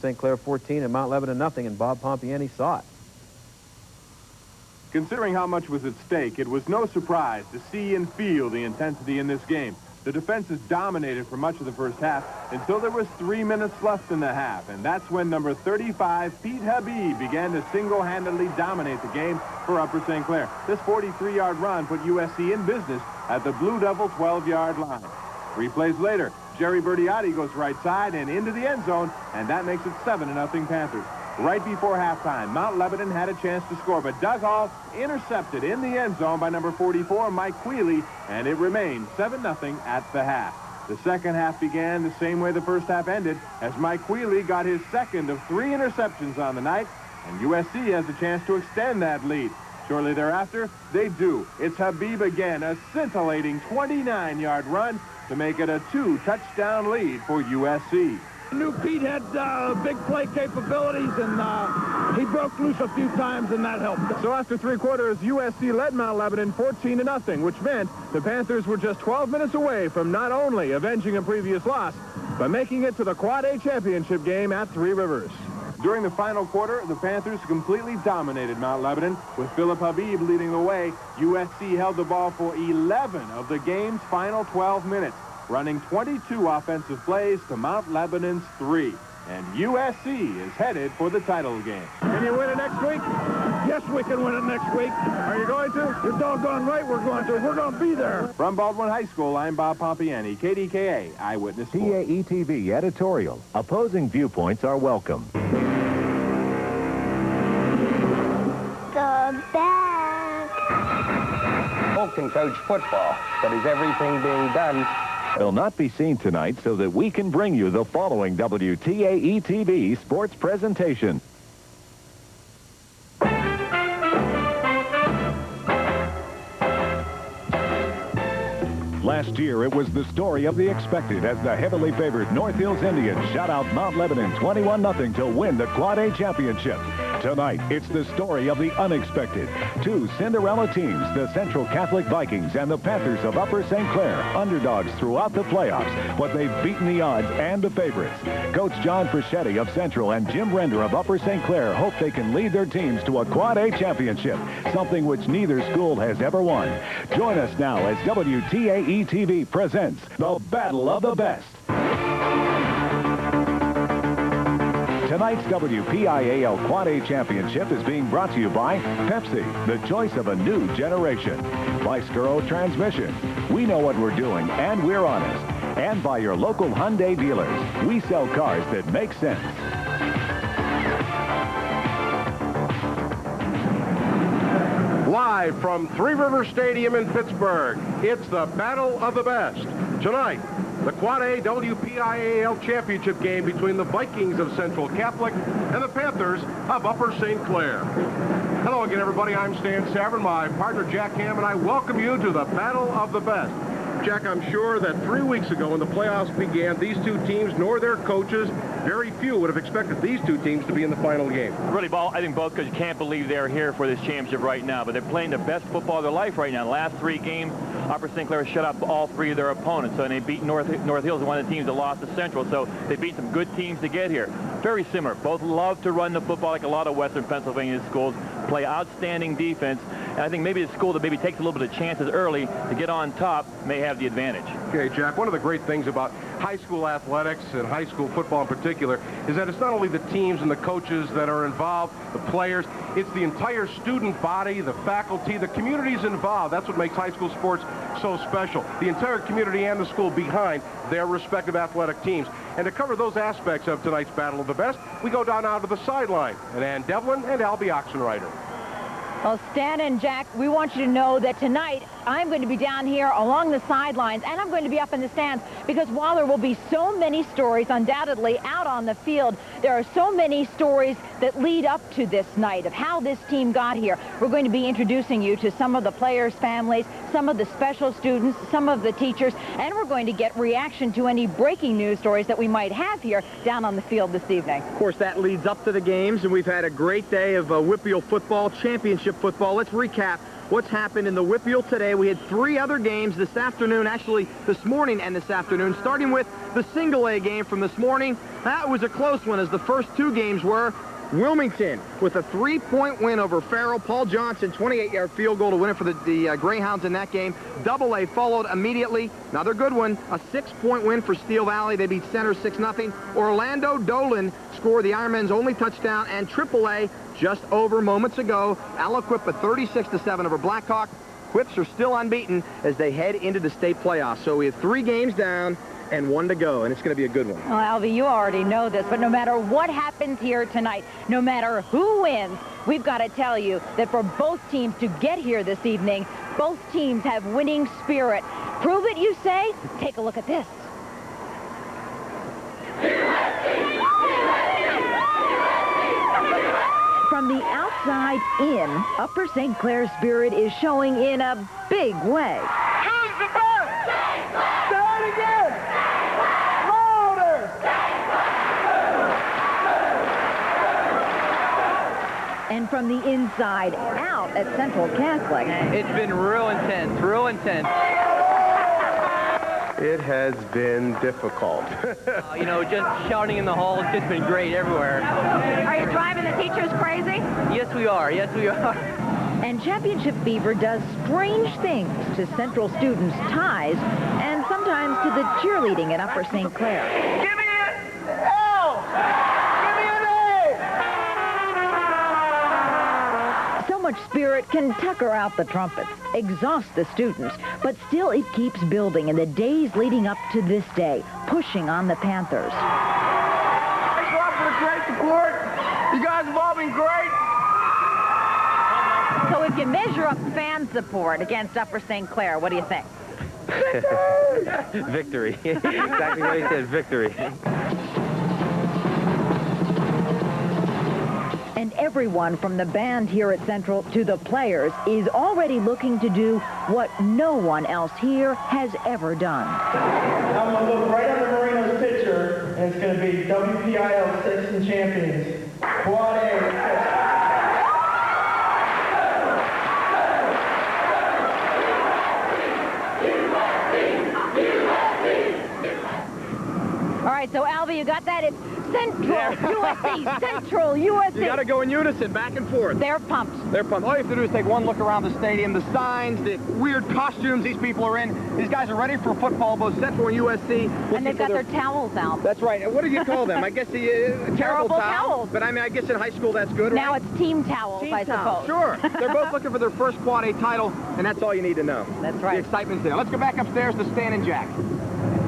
St. Clair 14 and Mount Lebanon nothing, and Bob Pompiani saw it. Considering how much was at stake, it was no surprise to see and feel the intensity in this game. The defenses dominated for much of the first half until there was 3 minutes left in the half, and that's when number 35, Pete Habib, began to single-handedly dominate the game for Upper St. Clair. This 43-yard run put USC in business at the Blue Devil 12-yard line. 3 plays later, Jerry Bertiotti goes right side and into the end zone, and that makes it 7-0 Panthers. Right before halftime, Mount Lebanon had a chance to score, but Doug Hall intercepted in the end zone by number 44, Mike Quealy, and it remained 7-0 at the half. The second half began the same way the first half ended, as Mike Quealy got his second of 3 interceptions on the night, and USC has a chance to extend that lead. Shortly thereafter, they do. It's Habib again, a scintillating 29-yard run to make it a 2-touchdown lead for USC. Knew Pete had big play capabilities, and he broke loose a few times, and that helped. So after 3 quarters, USC led Mount Lebanon 14-0, which meant the Panthers were just 12 minutes away from not only avenging a previous loss, but making it to the Quad A championship game at Three Rivers. During the final quarter, the Panthers completely dominated Mount Lebanon, with Philip Habib leading the way. USC held the ball for 11 of the game's final 12 minutes, running 22 offensive plays to Mount Lebanon's 3. And USC is headed for the title game. Can you win it next week? Yes, we can win it next week. Are you going to? You're doggone right we're going to. We're going to be there. From Baldwin High School, I'm Bob Pompiani, KDKA Eyewitness Sports. PIAA-TV editorial. Opposing viewpoints are welcome. The best. Folk can coach football, but is everything being done? Will not be seen tonight, so that we can bring you the following WPIAL-TV sports presentation. Last year, it was the story of the expected as the heavily favored North Hills Indians shut out Mount Lebanon 21-0 to win the Quad A championship. Tonight, it's the story of the unexpected. 2 Cinderella teams, the Central Catholic Vikings and the Panthers of Upper St. Clair, underdogs throughout the playoffs, but they've beaten the odds and the favorites. Coach John Frischetti of Central and Jim Render of Upper St. Clair hope they can lead their teams to a Quad A championship, something which neither school has ever won. Join us now as WPIAL-TV presents the Battle of the Best. Tonight's WPIAL Quad A Championship is being brought to you by Pepsi, the choice of a new generation. By Skuro Transmission, we know what we're doing and we're honest. And by your local Hyundai dealers, we sell cars that make sense. Live from Three Rivers Stadium in Pittsburgh, it's the Battle of the Best. Tonight, the Quad A WPIAL championship game between the Vikings of Central Catholic and the Panthers of Upper St. Clair. Hello again, everybody. I'm Stan Savran. My partner, Jack Ham, and I welcome you to the Battle of the Best. Jack, I'm sure that 3 weeks ago when the playoffs began, these two teams nor their coaches, very few would have expected these two teams to be in the final game. Really, I think both coaches can't believe they're here for this championship right now, but they're playing the best football of their life right now. The last 3 games, Upper St. Clair shut up all 3 of their opponents, so and they beat North Hills, one of the teams that lost to Central, so they beat some good teams to get here. Very similar. Both love to run the football like a lot of Western Pennsylvania schools, play outstanding defense, and I think maybe the school that maybe takes a little bit of chances early to get on top may have the advantage. Okay, Jack, one of the great things about high school athletics and high school football in particular is that it's not only the teams and the coaches that are involved, the players, it's the entire student body, the faculty, the communities involved. That's what makes high school sports so special. The entire community and the school behind their respective athletic teams. And to cover those aspects of tonight's Battle of the Best, we go down out to the sideline. And Ann Devlin and Albie Oxenreiter. Well, Stan and Jack, we want you to know that tonight I'm going to be down here along the sidelines, and I'm going to be up in the stands, because while there will be so many stories undoubtedly out on the field, there are so many stories that lead up to this night of how this team got here. We're going to be introducing you to some of the players' families, some of the special students, some of the teachers, and we're going to get reaction to any breaking news stories that we might have here down on the field this evening. Of course, that leads up to the games, and we've had a great day of WPIAL football, championship football. Let's recap what's happened in the WPIAL today. We had 3 other games this afternoon, actually this morning and this afternoon, starting with the single A game from this morning. That was a close one, as the first 2 games were. Wilmington with a 3-point win over Farrell. Paul Johnson, 28-yard field goal to win it for the Greyhounds in that game. Double A followed immediately. Another good one, a 6-point win for Steel Valley. They beat Center 6-0. Orlando Dolan scored the Ironmen's only touchdown, and Triple A just over moments ago. Aliquip a 36-7 over Blackhawk. Quips are still unbeaten as they head into the state playoffs. So we have 3 games down and 1 to go, and it's going to be a good one. Well, Alvy, you already know this, but no matter what happens here tonight, no matter who wins, we've got to tell you that for both teams to get here this evening, both teams have winning spirit. Prove it, you say? Take a look at this. From the outside in, Upper St. Clair spirit is showing in a big way. Who's the best? Say it again. Louder. And from the inside out at Central Catholic. It's been real intense, real intense. It has been difficult. You know, just shouting in the hall has just been great everywhere. Are you driving the teachers crazy? Yes, we are. Yes, we are. And Championship Fever does strange things to Central students' ties and sometimes to the cheerleading at Upper St. Clair. Give me an L. Give me an A. So much spirit can tucker out the trumpets, exhaust the students, but still it keeps building in the days leading up to this day, pushing on the Panthers. Thanks a lot for the great support. You guys have all been great. So if you measure up fan support against Upper St. Clair, what do you think? Victory. Exactly what he said, victory. And everyone from the band here at Central to the players is already looking to do what no one else here has ever done. I'm going to look right under Marino's picture, and it's going to be WPIAL Section Champions. Quad A. All right, so Alvy, you got that? It's Central USC, Central USC. You got to go in unison, back and forth. They're pumped. They're pumped. All you have to do is take one look around the stadium, the signs, the weird costumes these people are in. These guys are ready for football, both Central and USC. And they've got their towels out. That's right. And what do you call them? I guess the terrible towels. But I mean, I guess in high school that's good, right? Now it's team towels, I suppose. Sure. They're both looking for their first Quad A title, and that's all you need to know. That's right. The excitement's there. Let's go back upstairs to Stan and Jack.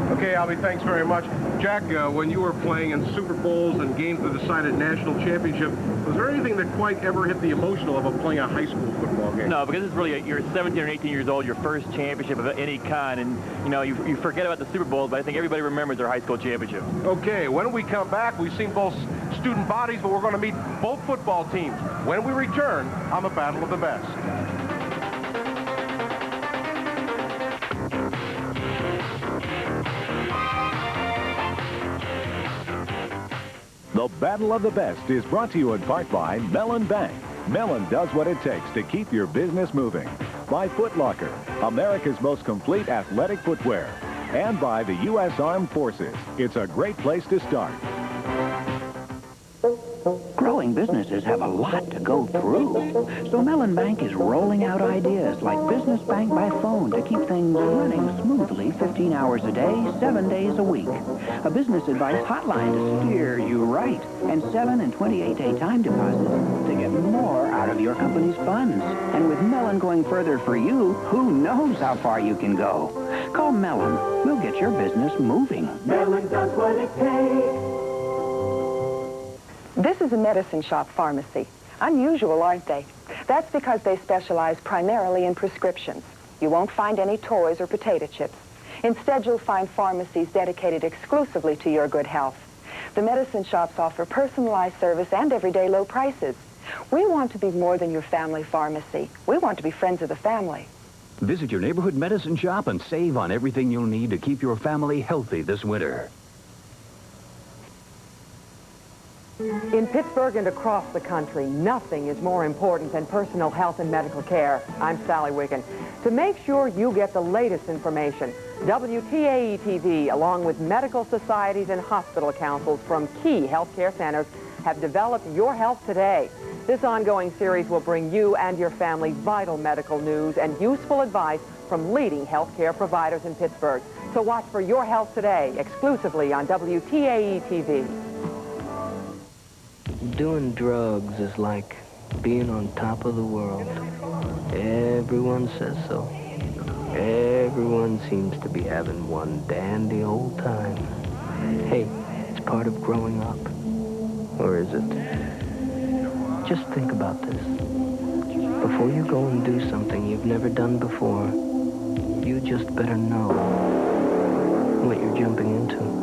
Okay, Albie, thanks very much. Jack, when you were playing in Super Bowls and games that decided national championship, was there anything that quite ever hit the emotional of playing a high school football game? No, because it's really, you're 17 or 18 years old, your first championship of any kind, and, you know, you forget about the Super Bowl, but I think everybody remembers their high school championship. Okay, when we come back, we've seen both student bodies, but we're going to meet both football teams when we return on the Battle of the Best. The Battle of the Best is brought to you in part by Mellon Bank. Mellon does what it takes to keep your business moving. By Foot Locker, America's most complete athletic footwear. And by the U.S. Armed Forces. It's a great place to start. Growing businesses have a lot to go through. So Mellon Bank is rolling out ideas like Business Bank by phone to keep things running smoothly 15 hours a day, 7 days a week. A business advice hotline to steer you right. And 7 and 28-day time deposits to get more out of your company's funds. And with Mellon going further for you, who knows how far you can go? Call Mellon. We'll get your business moving. Mellon does what it takes. This is a medicine shop pharmacy. Unusual, aren't they? That's because they specialize primarily in prescriptions. You won't find any toys or potato chips. Instead, you'll find pharmacies dedicated exclusively to your good health. The medicine shops offer personalized service and everyday low prices. We want to be more than your family pharmacy. We want to be friends of the family. Visit your neighborhood medicine shop and save on everything you'll need to keep your family healthy this winter. In Pittsburgh and across the country, nothing is more important than personal health and medical care. I'm Sally Wiggin. To make sure you get the latest information, WPIAL TV, along with medical societies and hospital councils from key healthcare centers, have developed Your Health Today. This ongoing series will bring you and your family vital medical news and useful advice from leading healthcare providers in Pittsburgh. So watch for Your Health Today exclusively on WPIAL TV. Doing drugs is like being on top of the world. Everyone says so. Everyone seems to be having one dandy old time. Hey, it's part of growing up. Or is it? Just think about this. Before you go and do something you've never done before, you just better know what you're jumping into.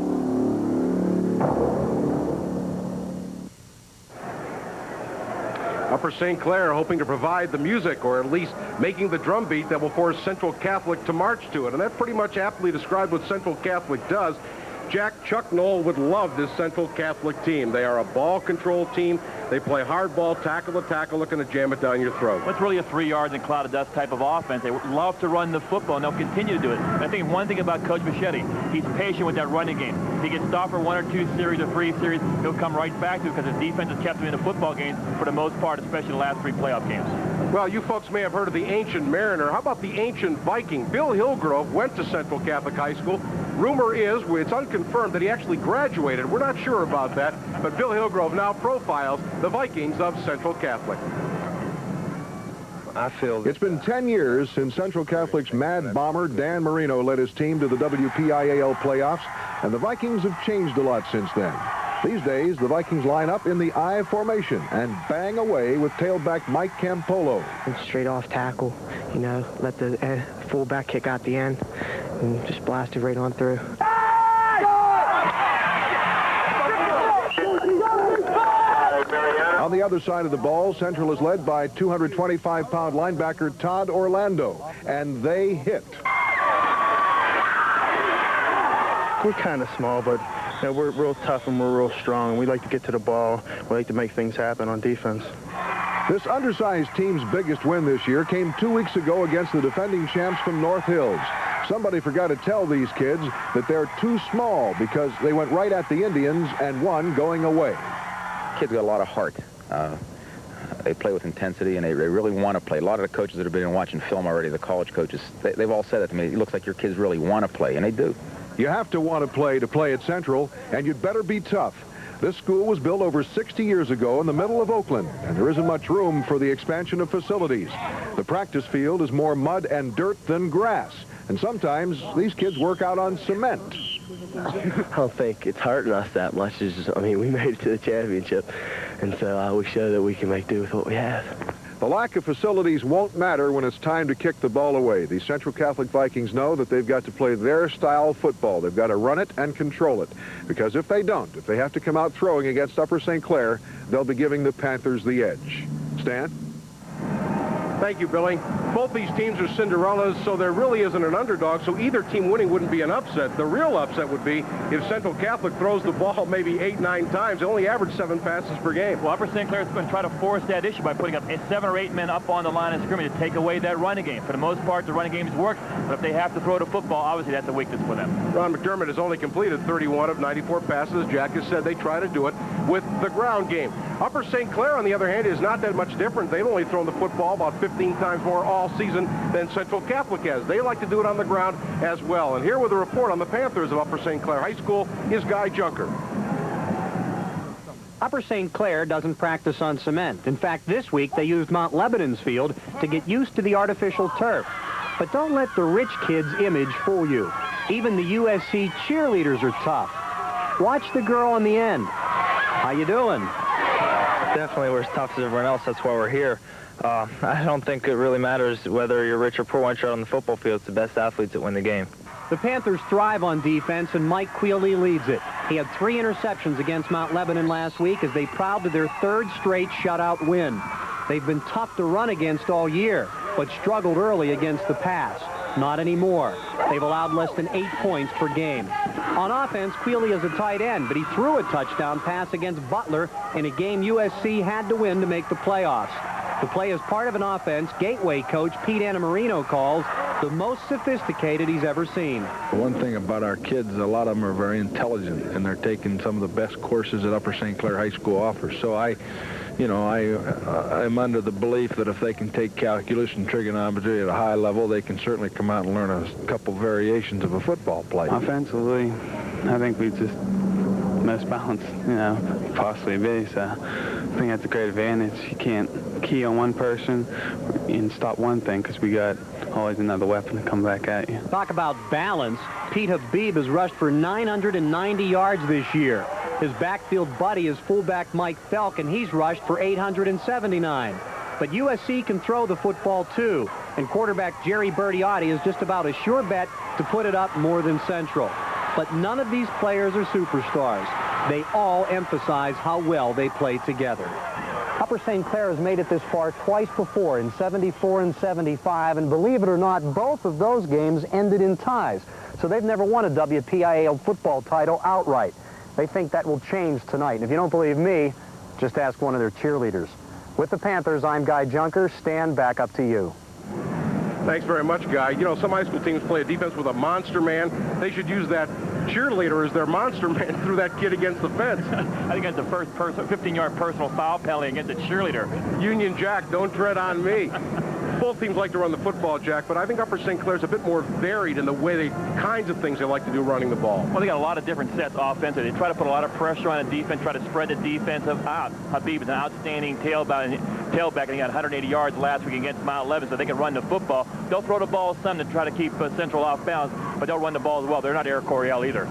Upper St. Clair hoping to provide the music, or at least making the drum beat that will force Central Catholic to march to it. And that pretty much aptly describes what Central Catholic does. Chuck Knoll would love this Central Catholic team. They are a ball control team. They play hard ball, tackle to tackle, looking to jam it down your throat. Well, it's really a 3 yards and cloud of dust type of offense. They love to run the football, and they'll continue to do it. And I think one thing about Coach Machete, he's patient with that running game. If he gets stopped for 1 or 2 series or 3 series, he'll come right back to it because his defense has kept him in the football games for the most part, especially the last 3 playoff games. Well, you folks may have heard of the ancient Mariner. How about the ancient Viking? Bill Hillgrove went to Central Catholic High School. Rumor is, it's unconfirmed, that he actually graduated. We're not sure about that, but Bill Hillgrove now profiles the Vikings of Central Catholic. I feel it's been 10 years since Central Catholic's Mad Bomber Dan Marino led his team to the WPIAL playoffs, and the Vikings have changed a lot since then. These days, the Vikings line up in the I formation and bang away with tailback Mike Campolo. Straight off tackle, you know, let the fullback kick out the end and just blast it right on through. On the other side of the ball, Central is led by 225-pound linebacker Todd Orlando, and they hit. We're kind of small, but you know, we're real tough and we're real strong. We like to get to the ball. We like to make things happen on defense. This undersized team's biggest win this year came 2 weeks ago against the defending champs from North Hills. Somebody forgot to tell these kids that they're too small because they went right at the Indians and won going away. Kids got a lot of heart. They play with intensity, and they really want to play. A lot of the coaches that have been watching film already, the college coaches, they've all said that to me. It looks like your kids really want to play, and they do. You have to want to play at Central, and you'd better be tough. This school was built over 60 years ago in the middle of Oakland, and there isn't much room for the expansion of facilities. The practice field is more mud and dirt than grass, and sometimes these kids work out on cement. I don't think it's hurting us that much. It's just, I mean, we made it to the championship, and so we show that we can make do with what we have. The lack of facilities won't matter when it's time to kick the ball away. The Central Catholic Vikings know that they've got to play their style football. They've got to run it and control it. Because if they don't, if they have to come out throwing against Upper St. Clair, they'll be giving the Panthers the edge. Stan? Thank you, Billy. Both these teams are Cinderellas, so there really isn't an underdog, so either team winning wouldn't be an upset. The real upset would be if Central Catholic throws the ball maybe 8-9 times. They only average 7 passes per game. Well, Upper St. Clair is going to try to force that issue by putting up 7 or 8 men up on the line of scrimmage to take away that running game. For the most part, the running games work, but if they have to throw the football, obviously that's a weakness for them. Ron McDermott has only completed 31 of 94 passes. Jack has said they try to do it with the ground game. Upper St. Clair, on the other hand, is not that much different. They've only thrown the football about 15 times more all season than Central Catholic has. They like to do it on the ground as well. And here with a report on the Panthers of Upper St. Clair High School is Guy Junker. Upper St. Clair doesn't practice on cement. In fact, this week they used Mount Lebanon's field to get used to the artificial turf. But don't let the rich kids' image fool you. Even the USC cheerleaders are tough. Watch the girl on the end. How you doing? Definitely we're as tough as everyone else. That's why we're here. I don't think it really matters whether you're rich or poor once you're out on the football field. It's the best athletes that win the game. The Panthers thrive on defense, and Mike Quealy leads it. He had 3 interceptions against Mount Lebanon last week as they proud to their 3rd straight shutout win. They've been tough to run against all year, but struggled early against the pass. Not anymore. They've allowed less than 8 points per game. On offense, Quealy is a tight end, but he threw a touchdown pass against Butler in a game USC had to win to make the playoffs. The play is part of an offense Gateway coach Pete Annamarino calls the most sophisticated he's ever seen. One thing about our kids, a lot of them are very intelligent, and they're taking some of the best courses that Upper St. Clair High School offers. So I'm under the belief that if they can take calculus and trigonometry at a high level, they can certainly come out and learn a couple variations of a football play. Offensively, I think we just most balanced, possibly be. So I think that's a great advantage. You can't key on one person and stop one thing because we got always another weapon to come back at you. Talk about balance. Pete Habib has rushed for 990 yards this year. His backfield buddy is fullback Mike Felk, and he's rushed for 879. But USC can throw the football, too. And quarterback Jerry Bertiotti is just about a sure bet to put it up more than Central. But none of these players are superstars. They all emphasize how well they play together. Upper St. Clair has made it this far twice before, in 74 and 75, and believe it or not, both of those games ended in ties. So they've never won a WPIAL football title outright. They think that will change tonight. And if you don't believe me, just ask one of their cheerleaders. With the Panthers, I'm Guy Junker. Stan, back up to you. Thanks very much, Guy. Some high school teams play a defense with a monster man. They should use that cheerleader as their monster man threw that kid against the fence. I think that's the first 15-yard personal foul penalty against a cheerleader. Union Jack, don't tread on me. Both teams like to run the football, Jack, but I think Upper St. Clair's a bit more varied in the way kinds of things they like to do running the ball. Well, they got a lot of different sets offensively. They try to put a lot of pressure on the defense, try to spread the defense out. Habib is an outstanding tailback, and he got 180 yards last week against Mount Lebanon, so they can run the football. They'll throw the ball some to try to keep Central off bounds, but they'll run the ball as well. They're not Air Coryell either.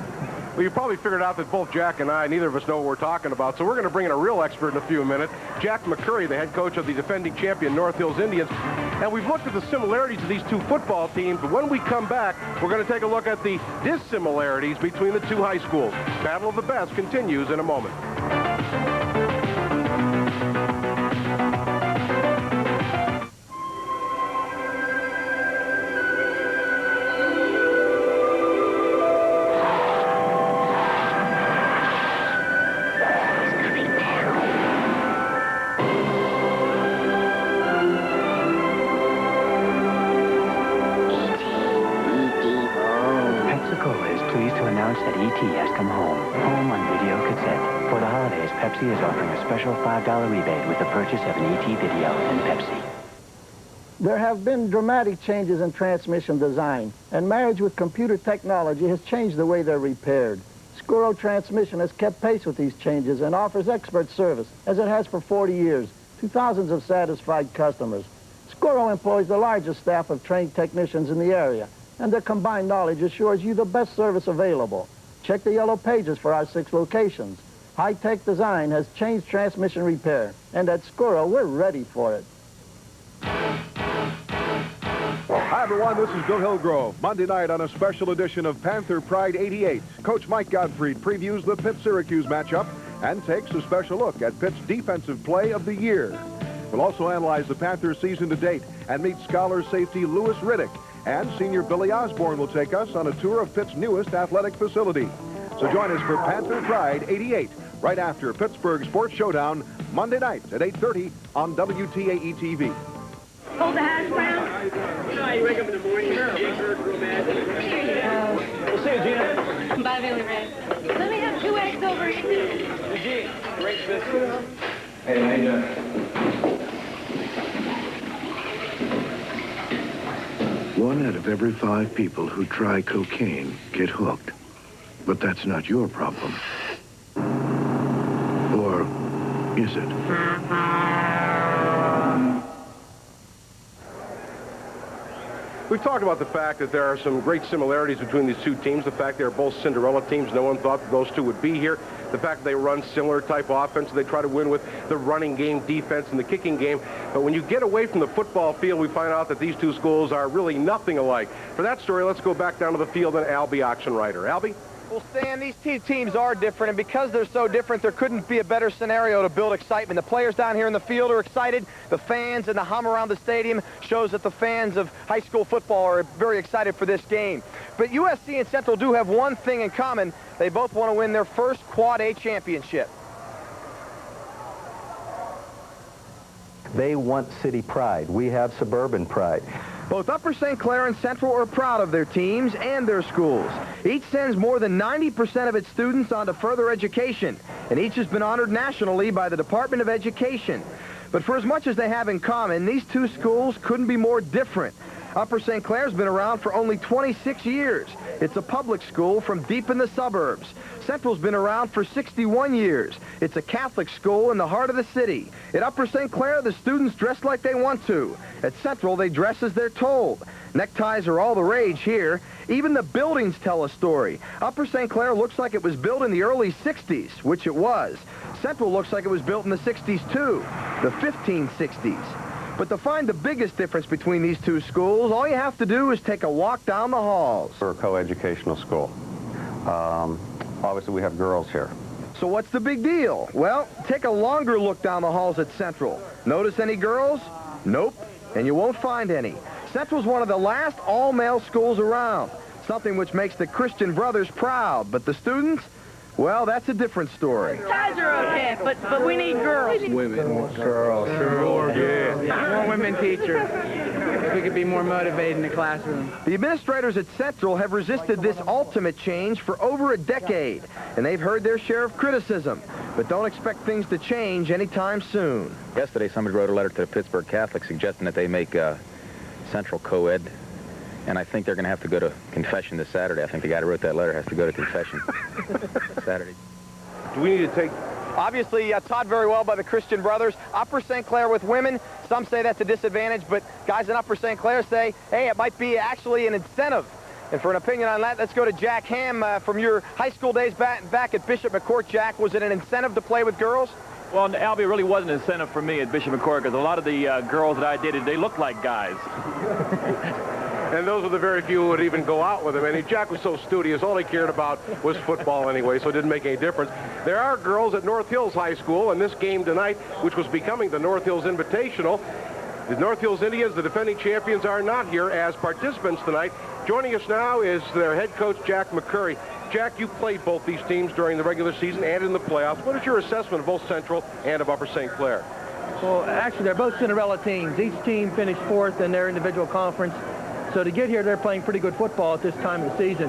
Well, you probably figured out that both Jack and I, neither of us know what we're talking about, so we're going to bring in a real expert in a few minutes, Jack McCurry, the head coach of the defending champion North Hills Indians. And we've looked at the similarities of these two football teams, but when we come back, we're going to take a look at the dissimilarities between the two high schools. Battle of the Best continues in a moment. That E.T. has come home on video cassette. For the holidays, Pepsi is offering a special $5 rebate with the purchase of an E.T. video and Pepsi. There have been dramatic changes in transmission design, and marriage with computer technology has changed the way they're repaired. Scuro Transmission has kept pace with these changes and offers expert service, as it has for 40 years, to thousands of satisfied customers. Scuro employs the largest staff of trained technicians in the area, and their combined knowledge assures you the best service available. Check the yellow pages for our 6 locations. High-tech design has changed transmission repair, and at Scuro, we're ready for it. Hi, everyone. This is Bill Hillgrove. Monday night on a special edition of Panther Pride 88, Coach Mike Gottfried previews the Pitt-Syracuse matchup and takes a special look at Pitt's defensive play of the year. We'll also analyze the Panthers' season to date and meet scholar safety Lewis Riddick. And senior Billy Osborne will take us on a tour of Pitt's newest athletic facility. So join us for Panther Pride 88, right after Pittsburgh Sports Showdown, Monday night at 8:30 on WTAE TV. Hold the hash brown. You know how you wake up in the morning and your hurt real bad? We'll see you, Gina. Bye, Billy Ray. Let me have 2 eggs over here. Eugene, great biscuit. Hey, how you doing? 1 out of every 5 people who try cocaine get hooked. But that's not your problem. Or is it? We've talked about the fact that there are some great similarities between these two teams. The fact they're both Cinderella teams. No one thought that those two would be here. The fact that they run similar type offense. They try to win with the running game, defense, and the kicking game. But when you get away from the football field, we find out that these two schools are really nothing alike. For that story, let's go back down to the field and Albie Oxenreiter. Albie? Well, Stan, these two teams are different, and because they're so different, there couldn't be a better scenario to build excitement. The players down here in the field are excited. The fans and the hum around the stadium shows that the fans of high school football are very excited for this game. But USC and Central do have one thing in common. They both want to win their first Quad A championship. They want city pride. We have suburban pride. Both Upper St. Clair and Central are proud of their teams and their schools. Each sends more than 90% of its students on to further education, and each has been honored nationally by the Department of Education. But for as much as they have in common, these two schools couldn't be more different. Upper St. Clair's been around for only 26 years. It's a public school from deep in the suburbs. Central's been around for 61 years. It's a Catholic school in the heart of the city. At Upper St. Clair, the students dress like they want to. At Central, they dress as they're told. Neckties are all the rage here. Even the buildings tell a story. Upper St. Clair looks like it was built in the early 60s, which it was. Central looks like it was built in the 60s, too, the 1560s. But to find the biggest difference between these two schools, all you have to do is take a walk down the halls. We're a co-educational school. Obviously, we have girls here. So what's the big deal? Well, take a longer look down the halls at Central. Notice any girls? Nope, and you won't find any. Central's one of the last all-male schools around, something which makes the Christian brothers proud. But the students? Well, that's a different story. Guys are okay, but we need girls. Women. Girls. More women teachers. We could be more motivated in the classroom. The administrators at Central have resisted this ultimate change for over a decade, and they've heard their share of criticism, but don't expect things to change anytime soon. Yesterday, somebody wrote a letter to the Pittsburgh Catholic suggesting that they make Central co-ed, and I think they're going to have to go to confession this Saturday. I think the guy who wrote that letter has to go to confession Saturday. Do we need to take... Obviously, taught very well by the Christian brothers. Upper St. Clair with women, some say that's a disadvantage, but guys in Upper St. Clair say, hey, it might be actually an incentive. And for an opinion on that, let's go to Jack Ham from your high school days back at Bishop McCourt. Jack, was it an incentive to play with girls? Well, Albie, it really wasn't an incentive for me at Bishop McCourt because a lot of the girls that I dated, they looked like guys. And those are the very few who would even go out with him. And Jack was so studious, all he cared about was football anyway, so it didn't make any difference. There are girls at North Hills High School, and this game tonight, which was becoming the North Hills Invitational, the North Hills Indians, the defending champions, are not here as participants tonight. Joining us now is their head coach, Jack McCurry. Jack, you played both these teams during the regular season and in the playoffs. What is your assessment of both Central and of Upper St. Clair? Well, actually, they're both Cinderella teams. Each team finished fourth in their individual conference. So to get here, they're playing pretty good football at this time of the season.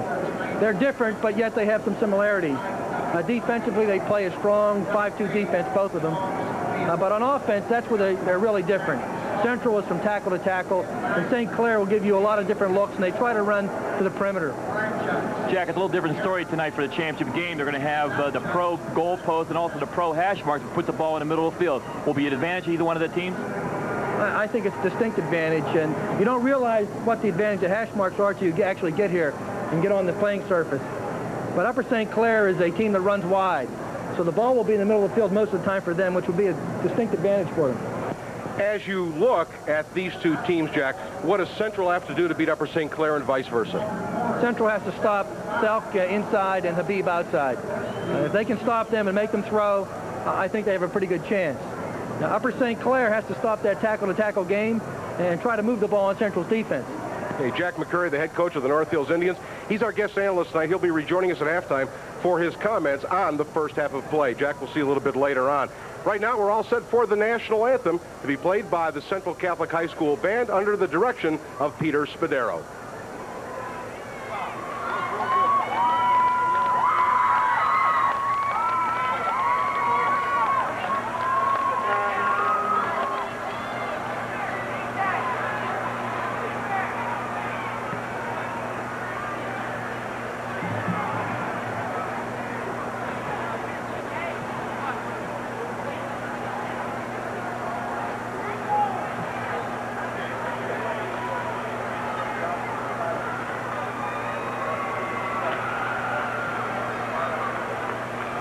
They're different, but yet they have some similarities. Defensively, they play a strong 5-2 defense, both of them. But on offense, that's where they're really different. Central is from tackle to tackle, and St. Clair will give you a lot of different looks, and they try to run to the perimeter. Jack, it's a little different story tonight for the championship game. They're going to have the pro goal post and also the pro hash marks that put the ball in the middle of the field. Will be an advantage to either one of the teams? I think it's a distinct advantage, and you don't realize what the advantage of hash marks are until you actually get here and get on the playing surface. But Upper St. Clair is a team that runs wide, so the ball will be in the middle of the field most of the time for them, which will be a distinct advantage for them. As you look at these two teams, Jack, what does Central have to do to beat Upper St. Clair and vice versa? Central has to stop Selk inside and Habib outside. If they can stop them and make them throw, I think they have a pretty good chance. Now, Upper St. Clair has to stop that tackle-to-tackle game and try to move the ball on Central's defense. Hey, Jack McCurry, the head coach of the North Hills Indians. He's our guest analyst tonight. He'll be rejoining us at halftime for his comments on the first half of play. Jack, we'll see a little bit later on. Right now, we're all set for the national anthem to be played by the Central Catholic High School Band under the direction of Peter Spadero.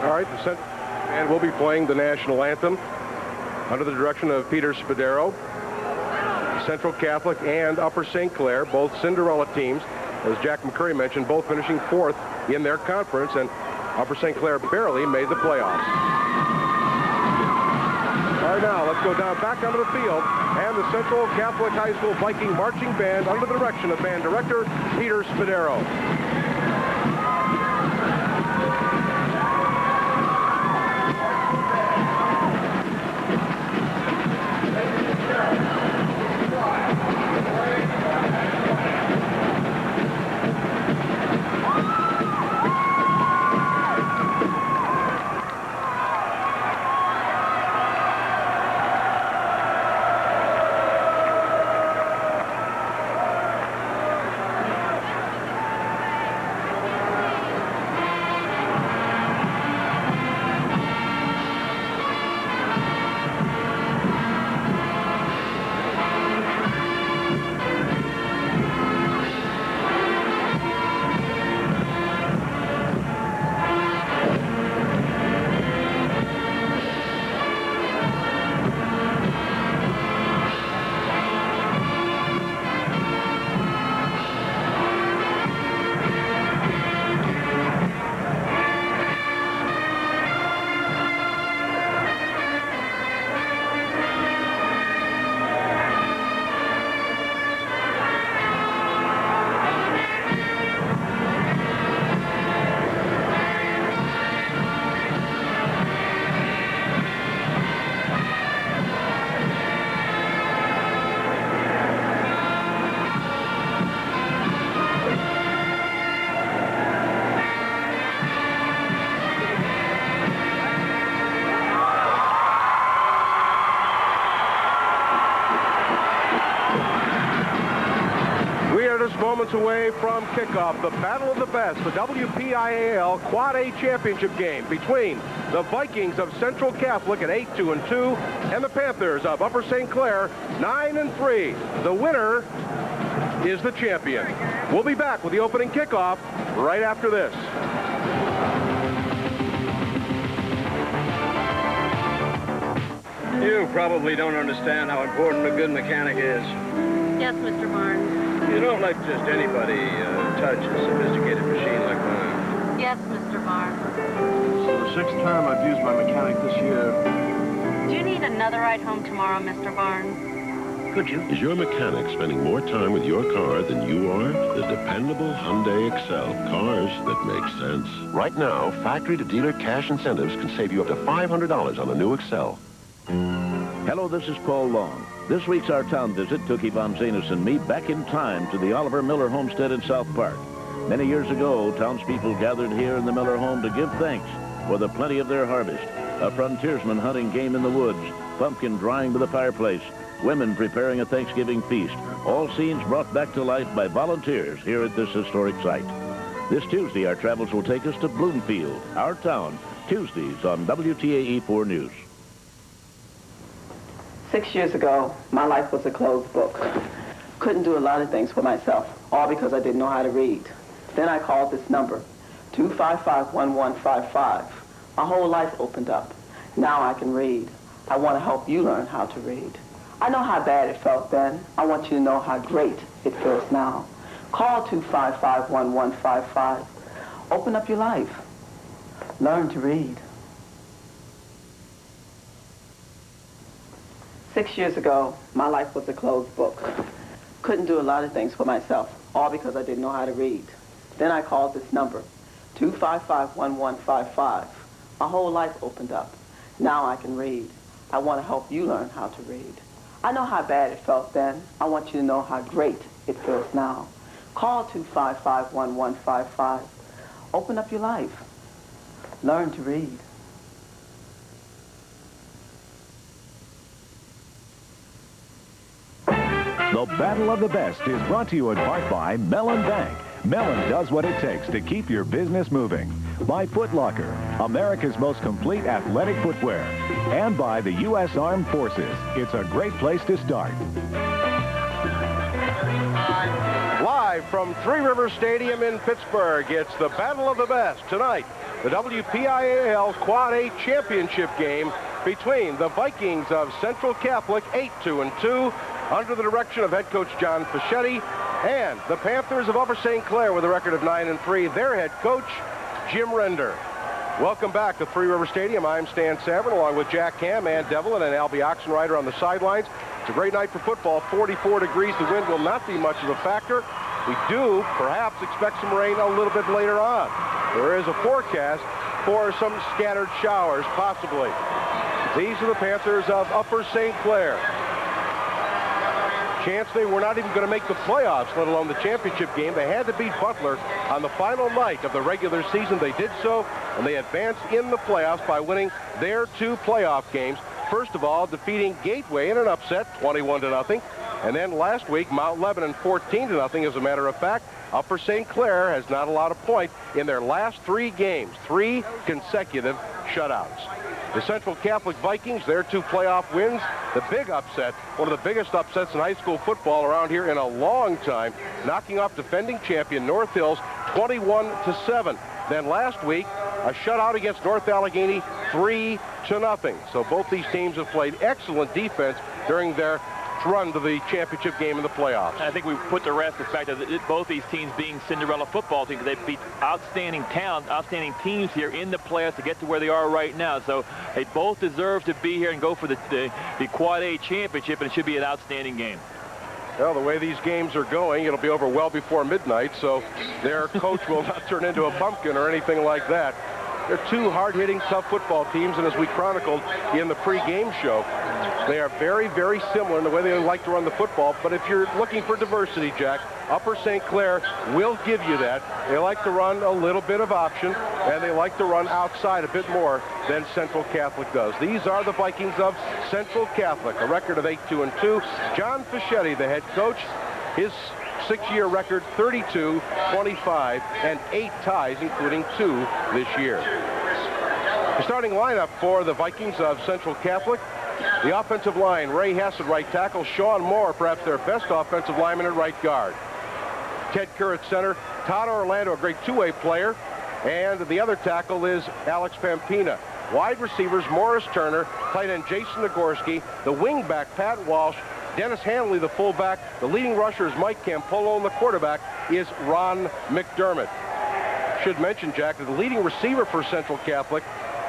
All right, the Central Band will be playing the national anthem under the direction of Peter Spadero. Central Catholic and Upper St. Clair, both Cinderella teams. as Jack McCurry mentioned, both finishing 4th in their conference, and Upper St. Clair barely made the playoffs. All right, now let's go down back onto the field, and the Central Catholic High School Viking Marching Band under the direction of band director Peter Spadero. Moments away from kickoff, the battle of the best, the WPIAL Quad A Championship game between the Vikings of Central Catholic at 8-2-2 and the Panthers of Upper St. Clair 9-3. The winner is the champion. We'll be back with the opening kickoff right after this. You probably don't understand how important a good mechanic is. Yes, Mr. Barnes. You don't let just anybody touch a sophisticated machine like mine. Yes, Mr. Barnes. It's the 6th time I've used my mechanic this year. Do you need another ride home tomorrow, Mr. Barnes? Could you? Is your mechanic spending more time with your car than you are? The dependable Hyundai Excel. Cars that make sense. Right now, factory-to-dealer cash incentives can save you up to $500 on a new Excel. Hello, this is Paul Long. This week's Our Town Visit took Yvonne Zanis and me back in time to the Oliver Miller homestead in South Park. Many years ago, townspeople gathered here in the Miller home to give thanks for the plenty of their harvest. A frontiersman hunting game in the woods, pumpkin drying by the fireplace, women preparing a Thanksgiving feast, all scenes brought back to life by volunteers here at this historic site. This Tuesday, our travels will take us to Bloomfield, our town, Tuesdays on WTAE 4 News. 6 years ago, my life was a closed book. Couldn't do a lot of things for myself, all because I didn't know how to read. Then I called this number, 255-1155. My whole life opened up. Now I can read. I want to help you learn how to read. I know how bad it felt then. I want you to know how great it feels now. Call 255-1155. Open up your life. Learn to read. 6 years ago, my life was a closed book. Couldn't do a lot of things for myself, all because I didn't know how to read. Then I called this number, 255-1155. My whole life opened up. Now I can read. I want to help you learn how to read. I know how bad it felt then. I want you to know how great it feels now. Call 255-1155. Open up your life. Learn to read. The Battle of the Best is brought to you in part by Mellon Bank. Mellon does what it takes to keep your business moving. By Foot Locker, America's most complete athletic footwear. And by the U.S. Armed Forces. It's a great place to start. Live from Three Rivers Stadium in Pittsburgh, it's the Battle of the Best. Tonight, the WPIAL Quad A Championship game between the Vikings of Central Catholic, 8-2-2, under the direction of head coach John Fischetti, And the Panthers of Upper St. Clair with a record of 9-3. Their head coach, Jim Render. Welcome back to Three River Stadium. I'm Stan Savran, along with Jack Ham, Ann Devlin, and Albie Oxenrider on the sidelines. It's a great night for football. 44 degrees. The wind will not be much of a factor. We do perhaps expect some rain a little bit later on. There is a forecast for some scattered showers, possibly. These are the Panthers of Upper St. Clair. Chance they were not even going to make the playoffs, let alone the championship game. They had to beat Butler on the final night of the regular season. They did so, and they advanced in the playoffs by winning their 2 playoff games. First of all, defeating Gateway in an upset, 21-0. And then last week, Mount Lebanon 14-0. As a matter of fact, Upper St. Clair has not allowed a point in their last 3 games, 3 consecutive shutouts. The Central Catholic Vikings, their 2 playoff wins, the big upset, one of the biggest upsets in high school football around here in a long time, knocking off defending champion North Hills 21-7. Then last week, a shutout against North Allegheny 3-0. So both these teams have played excellent defense during their run to the championship game in the playoffs. And I think we put to rest the fact that both these teams being Cinderella football teams, they beat outstanding talent, outstanding teams here in the playoffs to get to where they are right now. So they both deserve to be here and go for the Quad A championship, and it should be an outstanding game. Well, the way these games are going, it'll be over well before midnight, so their coach will not turn into a pumpkin or anything like that. They're 2 hard-hitting, tough football teams, and as we chronicled in the pre-game show, they are very, very similar in the way they like to run the football. But if you're looking for diversity, Jack, Upper St. Clair will give you that. They like to run a little bit of option, and they like to run outside a bit more than Central Catholic does. These are the Vikings of Central Catholic, a record of 8-2. John Fischetti, the head coach, his 6-year record, 32, 25, and 8 ties, including 2 this year. The starting lineup for the Vikings of Central Catholic. The offensive line, Ray Hess at right tackle, Sean Moore, perhaps their best offensive lineman at right guard. Ted Kerr at center, Todd Orlando, a great 2-way player, and the other tackle is Alex Pampina. Wide receivers, Morris Turner, tight end Jason Nagorski, the wingback, Pat Walsh, Dennis Hanley, the fullback, the leading rusher is Mike Campolo, and the quarterback is Ron McDermott. Should mention, Jack, that the leading receiver for Central Catholic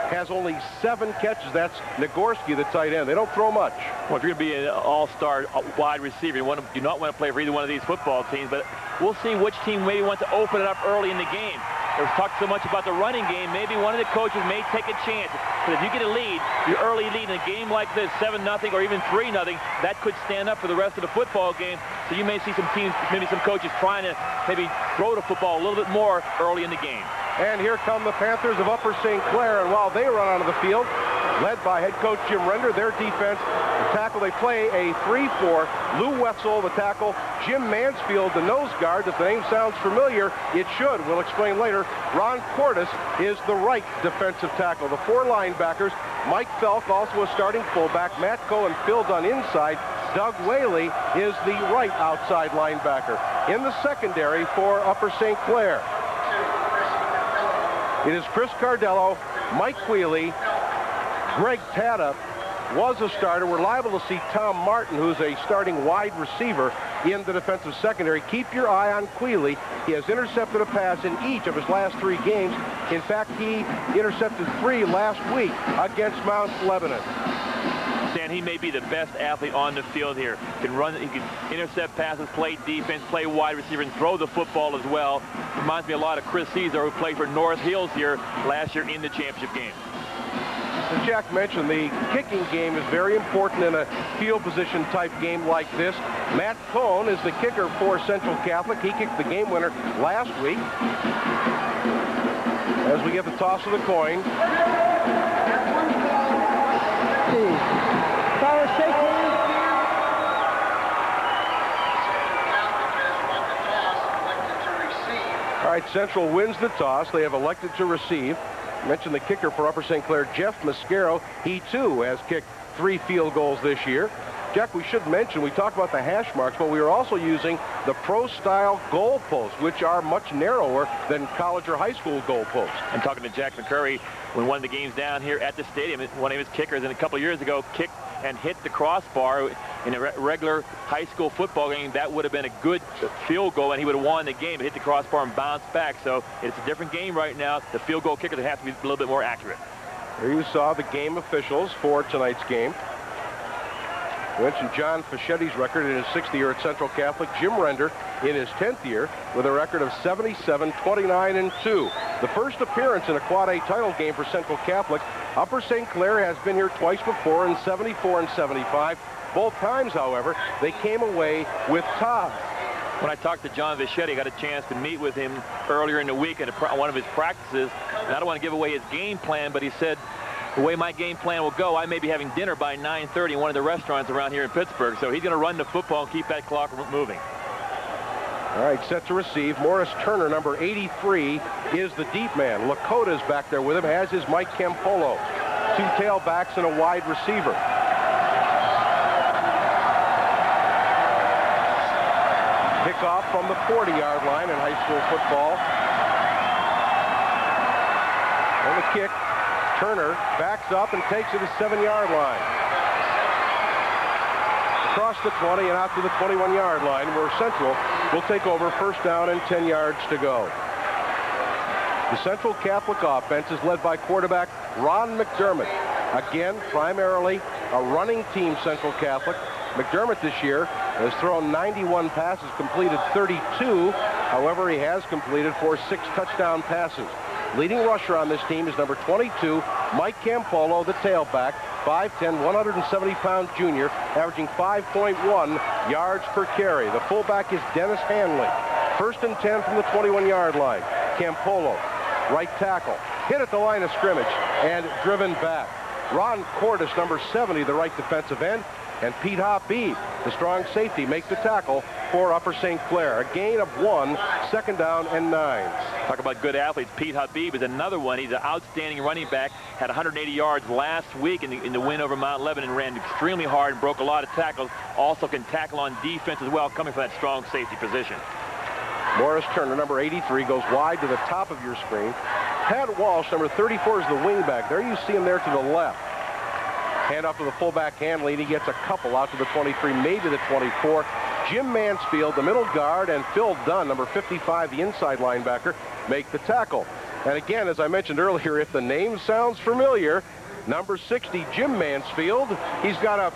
has only 7 catches. That's Nagorski, the tight end. They don't throw much. Well, if you're going to be an all-star wide receiver, you do not want to play for either one of these football teams, but we'll see which team maybe wants to open it up early in the game. There's talked so much about the running game. Maybe one of the coaches may take a chance. But if you get a lead, your early lead in a game like this, 7-0 or even 3-0, that could stand up for the rest of the football game. So you may see some teams, maybe some coaches trying to maybe throw the football a little bit more early in the game. And here come the Panthers of Upper St. Clair, and while they run onto the field, led by head coach Jim Render, their defense, the tackle, they play a 3-4. Lou Wetzel, the tackle, Jim Mansfield, the nose guard. If the name sounds familiar, it should. We'll explain later. Ron Cordes is the right defensive tackle. The 4 linebackers, Mike Felk, also a starting fullback, Matt Coe and Phil Dunn inside. Doug Whaley is the right outside linebacker. In the secondary for Upper St. Clair, it is Chris Cardello, Mike Wheely, Greg Tata was a starter. We're liable to see Tom Martin, who's a starting wide receiver in the defensive secondary. Keep your eye on Quealy. He has intercepted a pass in each of his last 3 games. In fact, he intercepted 3 last week against Mount Lebanon. Stan, he may be the best athlete on the field here. He can intercept passes, play defense, play wide receiver, and throw the football as well. Reminds me a lot of Chris Caesar, who played for North Hills here last year in the championship game. As Jack mentioned, the kicking game is very important in a field position type game like this. Matt Cohn is the kicker for Central Catholic. He kicked the game winner last week. As we get the toss of the coin. All right, Central wins the toss. They have elected to receive. I mentioned the kicker for Upper St. Clair, Jeff Mascaro. He, too, has kicked 3 field goals this year. Jack, we should mention, we talked about the hash marks, but we are also using the pro-style goalposts, which are much narrower than college or high school goalposts. I'm talking to Jack McCurry when one of the games down here at the stadium. One of his kickers, and a couple of years ago, kicked and hit the crossbar. In a regular high school football game, that would have been a good field goal, and he would have won the game. It hit the crossbar and bounced back. So it's a different game right now. The field goal kickers have to be a little bit more accurate. Here you saw the game officials for tonight's game. We mentioned John Fachetti's record in his 6th year at Central Catholic. Jim Render in his 10th year with a record of 77, 29, and 2. The first appearance in a Quad A title game for Central Catholic. Upper St. Clair has been here twice before in 74 and 75. Both times, however, they came away with ties. When I talked to John Vichetti, I got a chance to meet with him earlier in the week at one of his practices. And I don't want to give away his game plan, but he said, the way my game plan will go, I may be having dinner by 9:30 in one of the restaurants around here in Pittsburgh. So he's going to run the football and keep that clock moving. All right, set to receive. Morris Turner, number 83, is the deep man. Lakota's back there with him, as is Mike Campolo. 2 tailbacks and a wide receiver. Kickoff from the 40-yard line in high school football. And the kick. Turner backs up and takes it to the 7-yard line. Across the 20 and out to the 21-yard line, where Central will take over, first down and 10 yards to go. The Central Catholic offense is led by quarterback Ron McDermott. Again, primarily a running team, Central Catholic. McDermott this year has thrown 91 passes, completed 32. However, he has completed for 6 touchdown passes. Leading rusher on this team is number 22, Mike Campolo, the tailback, 5'10", 170-pound junior, averaging 5.1 yards per carry. The fullback is Dennis Hanley. First and 10 from the 21-yard line. Campolo, right tackle, hit at the line of scrimmage and driven back. Ron Cordes, number 70, the right defensive end, and Pete Habib, the strong safety, make the tackle for Upper St. Clair. A gain of 1, second down and 9. Talk about good athletes. Pete Habib is another one. He's an outstanding running back. Had 180 yards last week in the win over Mount Lebanon. Ran extremely hard and broke a lot of tackles. Also can tackle on defense as well, coming from that strong safety position. Morris Turner, number 83, goes wide to the top of your screen. Pat Walsh, number 34, is the wingback. There you see him there to the left. Hand off to the fullback Hanley, and he gets a couple out to the 23, maybe the 24. Jim Mansfield, the middle guard, and Phil Dunn, number 55, the inside linebacker, make the tackle. And again, as I mentioned earlier, if the name sounds familiar, number 60, Jim Mansfield, he's got a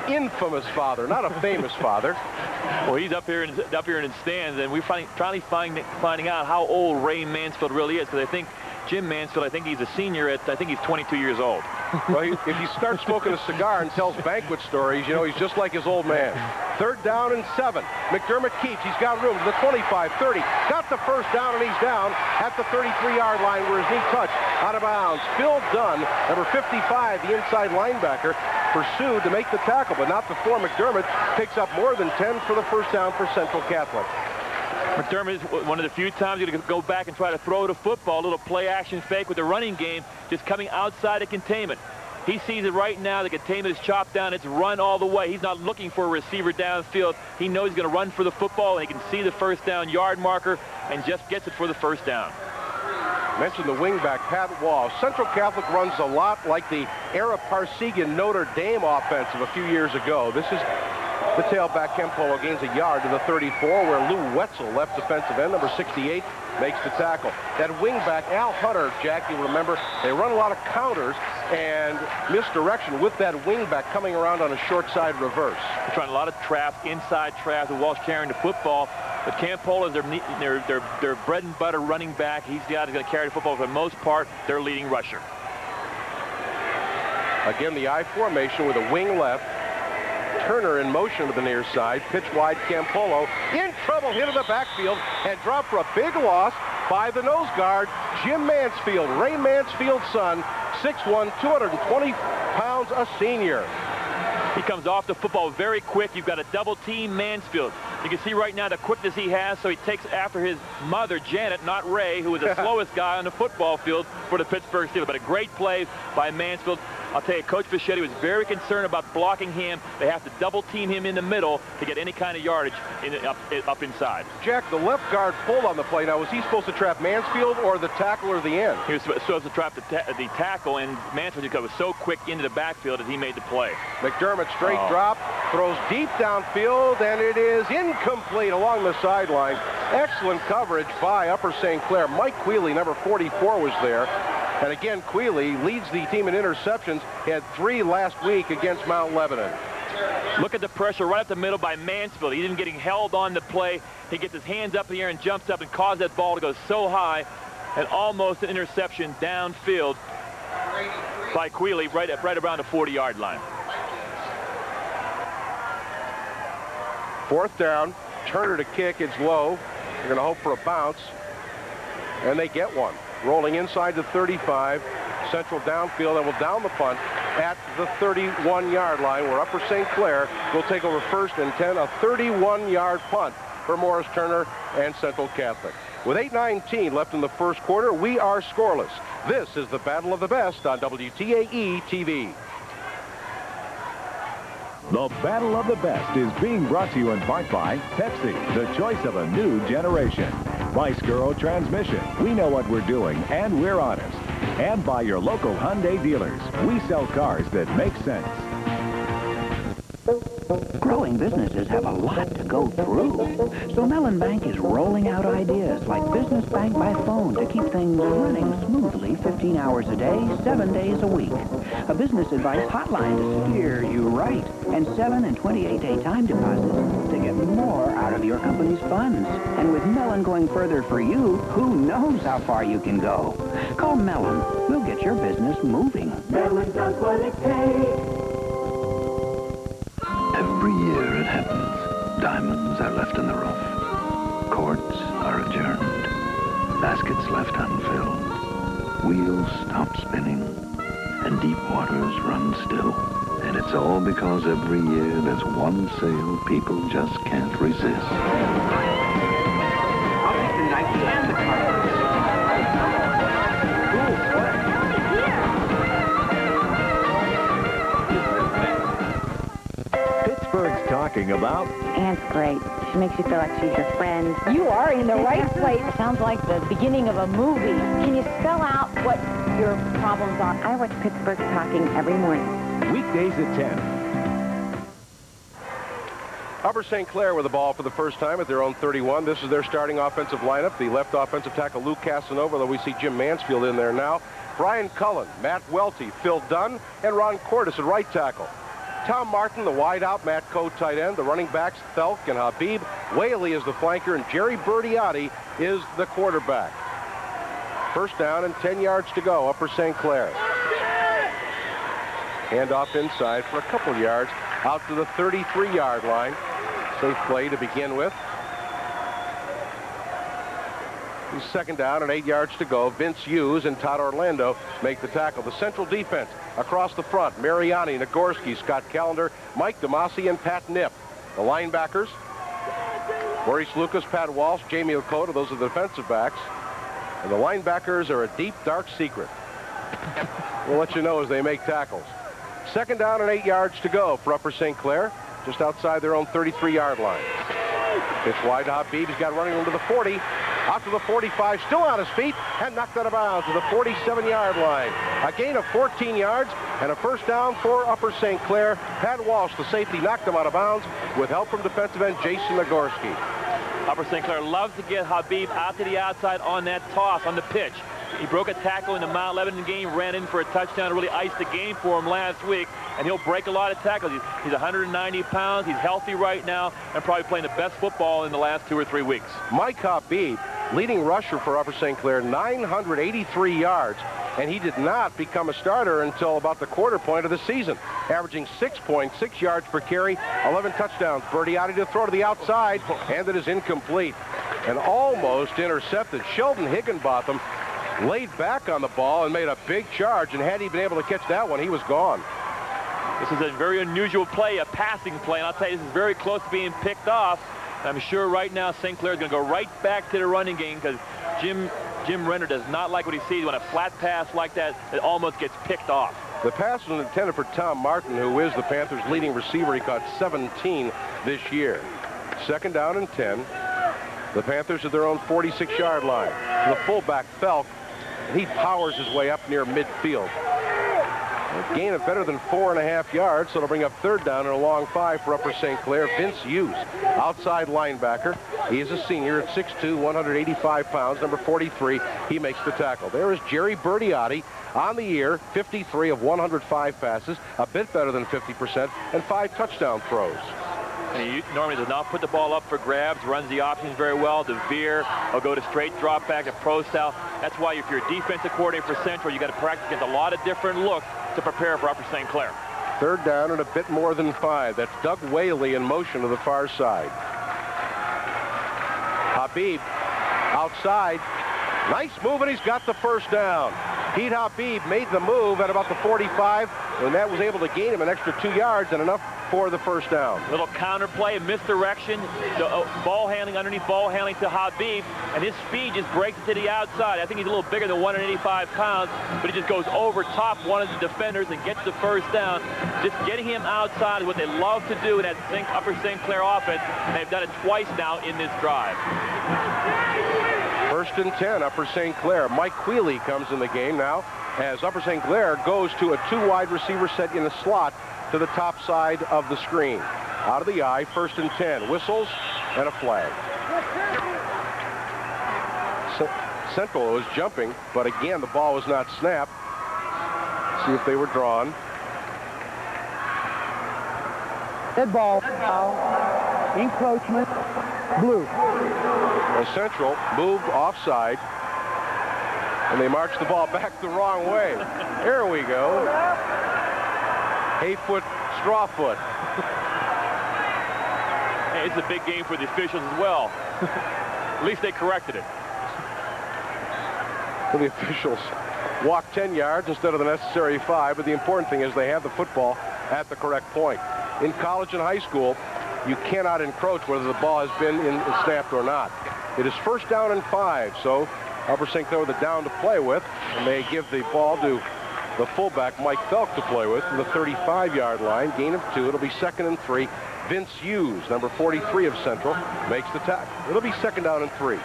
infamous father, not a famous father. Well, he's up here in the stands, and we're finding out how old Ray Mansfield really is, because I think Jim Mansfield, I think he's a senior at, I think he's 22 years old. Well, if he starts smoking a cigar and tells banquet stories, you know, he's just like his old man. Third down and 7. McDermott keeps. He's got room to the 25, 30. Got the first down, and he's down at the 33-yard line where his knee touched out of bounds. Phil Dunn, number 55, the inside linebacker, pursued to make the tackle, but not before McDermott picks up more than 10 for the first down for Central Catholic. McDermott is one of the few times you're going to go back and try to throw the football, a little play-action fake with the running game, just coming outside of containment. He sees it right now. The containment is chopped down. It's run all the way. He's not looking for a receiver downfield. He knows he's going to run for the football, and he can see the first down yard marker and just gets it for the first down. Mentioned the wingback, Pat Walsh. Central Catholic runs a lot like the Ara Parsegian Notre Dame offense of a few years ago. This is the tailback. Campolo gains a yard to the 34, where Lou Wetzel, left defensive end, number 68, makes the tackle. That wingback, Al Hutter, Jack, you'll remember, they run a lot of counters and misdirection with that wingback coming around on a short side reverse. They're trying a lot of traps, inside traps, with Walsh carrying the football. But Campolo is their bread and butter running back. He's the guy who's going to carry the football for the most part, their leading rusher. Again, the I formation with a wing left. Turner in motion to the near side. Pitch wide, Campolo in trouble, hit in the backfield, and dropped for a big loss by the nose guard, Jim Mansfield, Ray Mansfield's son, 6'1", 220 pounds, a senior. He comes off the football very quick. You've got a double team Mansfield. You can see right now the quickness he has, so he takes after his mother, Janet, not Ray, who was the slowest guy on the football field for the Pittsburgh Steelers. But a great play by Mansfield. I'll tell you, Coach Fischetti was very concerned about blocking him. They have to double team him in the middle to get any kind of yardage up inside. Jack, the left guard pulled on the play. Now, was he supposed to trap Mansfield or the tackle or the end? He was supposed to trap the tackle, and Mansfield was so quick into the backfield that he made the play. McDermott straight drop, throws deep downfield, and it is incomplete along the sideline. Excellent coverage by Upper St. Clair. Mike Quealy, number 44, was there. And again, Quealy leads the team in interceptions. He had 3 last week against Mount Lebanon. Look at the pressure right up the middle by Mansfield. He isn't getting held on the play. He gets his hands up in the air and jumps up and causes that ball to go so high, and almost an interception downfield by Quealy right around the 40-yard line. 4th down. Turner to kick. It's low. They're going to hope for a bounce. And they get one. Rolling inside the 35. Central downfield and will down the punt at the 31-yard line, where Upper St. Clair will take over 1st and 10. A 31-yard punt for Morris Turner and Central Catholic. With 8:19 left in the first quarter, we are scoreless. This is the Battle of the Best on WTAE TV. The Battle of the Best is being brought to you in part by Pepsi, the choice of a new generation. By Scuro Transmission, we know what we're doing and we're honest. And by your local Hyundai dealers, we sell cars that make sense. Growing businesses have a lot to go through. So Mellon Bank is rolling out ideas like Business Bank by phone to keep things running smoothly 15 hours a day, 7 days a week. A business advice hotline to steer you right, and 7 and 28-day time deposits to get more out of your company's funds. And with Mellon going further for you, who knows how far you can go? Call Mellon. We'll get your business moving. Mellon does what it takes. Every year it happens. Diamonds are left in the rough. Courts are adjourned. Baskets left unfilled. Wheels stop spinning. And deep waters run still. And it's all because every year there's one sale people just can't resist. I'll take the Nike and the carpet. Pittsburgh's talking about... Aunt's great. She makes you feel like she's your friend. You are in the right place. It sounds like the beginning of a movie. Can you spell out what your problems are? I watch Pittsburgh Talking every morning. Weekdays at 10. Upper St. Clair with the ball for the first time at their own 31. This is their starting offensive lineup. The left offensive tackle, Luke Casanova, though we see Jim Mansfield in there now. Brian Cullen, Matt Welty, Phil Dunn, and Ron Cordes at right tackle. Tom Martin, the wideout, Matt Coe, tight end. The running backs, Thelk and Habib. Whaley is the flanker, and Jerry Bertiotti is the quarterback. First down and 10 yards to go, Upper St. Clair. Handoff inside for a couple yards out to the 33-yard line. Safe play to begin with. Second down and 8 yards to go. Vince Hughes and Todd Orlando make the tackle. The Central defense across the front: Mariani, Nagorski, Scott Callender, Mike DeMasi, and Pat Nipp. The linebackers: Maurice Lucas, Pat Walsh, Jamie Okota. Those are the defensive backs. And the linebackers are a deep, dark secret. We'll let you know as they make tackles. Second down and 8 yards to go for Upper St. Clair, just outside their own 33-yard line. Pitch wide to Habib. He's got running into the 40. Out to the 45, still on his feet, and knocked out of bounds to the 47-yard line. A gain of 14 yards and a first down for Upper St. Clair. Pat Walsh, the safety, knocked him out of bounds with help from defensive end Jason Nagorski. Upper St. Clair loves to get Habib out to the outside on that toss, on the pitch. He broke a tackle in the Mount Lebanon game, ran in for a touchdown, really iced the game for him last week, and he'll break a lot of tackles. He's 190 pounds, he's healthy right now, and probably playing the best football in the last 2 or 3 weeks. Mike Habib, leading rusher for Upper St. Clair, 983 yards, and he did not become a starter until about the quarter point of the season, averaging 6.6 yards per carry, 11 touchdowns. Bertiotti to throw to the outside, and it is incomplete. And almost intercepted. Sheldon Higginbotham laid back on the ball and made a big charge, and had he been able to catch that one, he was gone. This is a very unusual play, a passing play, and I'll tell you, this is very close to being picked off. I'm sure right now St. Clair is going to go right back to the running game, because Jim Renner does not like what he sees when a flat pass like that, it almost gets picked off. The pass was intended for Tom Martin, who is the Panthers' leading receiver. He caught 17 this year. 2nd down and 10. The Panthers at their own 46-yard line. The fullback, Felk, he powers his way up near midfield. A gain of better than 4.5 yards, so it'll bring up 3rd down and a long 5 for Upper St. Clair. Vince Hughes, outside linebacker. He is a senior at 6'2", 185 pounds, number 43. He makes the tackle. There is Jerry Bertiotti on the year, 53 of 105 passes, a bit better than 50%, and 5 touchdown throws. And he normally does not put the ball up for grabs, runs the options very well. The veer, he'll go to straight drop back to pro style. That's why if you're a defensive coordinator for Central, you got to practice against a lot of different looks to prepare for Upper St. Clair. 3rd down and a bit more than 5. That's Doug Whaley in motion to the far side. Habib outside. Nice move, and he's got the 1st down. Pete Habib made the move at about the 45, and that was able to gain him an extra 2 yards and enough for the 1st down. Little counter play, misdirection, ball handling, underneath ball handling to Habib, and his speed just breaks it to the outside. I think he's a little bigger than 185 pounds, but he just goes over top one of the defenders and gets the 1st down. Just getting him outside is what they love to do in that Upper St. Clair offense, and they've done it twice now in this drive. 1st and 10, Upper St. Clair. Mike Quealy comes in the game now as Upper St. Clair goes to a 2 wide receiver set in a slot to the top side of the screen. Out of the eye, 1st and 10. Whistles and a flag. Central was jumping, but again, the ball was not snapped. See if they were drawn. Dead ball. Encroachment. Blue. Well, Central moved offside, and they marched the ball back the wrong way. There we go. Hayfoot, Strawfoot. Hey, it's a big game for the officials as well. At least they corrected it. So the officials walked 10 yards instead of the necessary 5, but the important thing is they have the football at the correct point. In college and high school, you cannot encroach whether the ball has been snapped or not. It is 1st down and 5, so Upper St. Clair with a down to play with, and they give the ball to the fullback, Mike Felk, to play with from the 35-yard line. Gain of 2. It'll be 2nd and 3. Vince Hughes, number 43 of Central, makes the tackle. It'll be 2nd down and 3.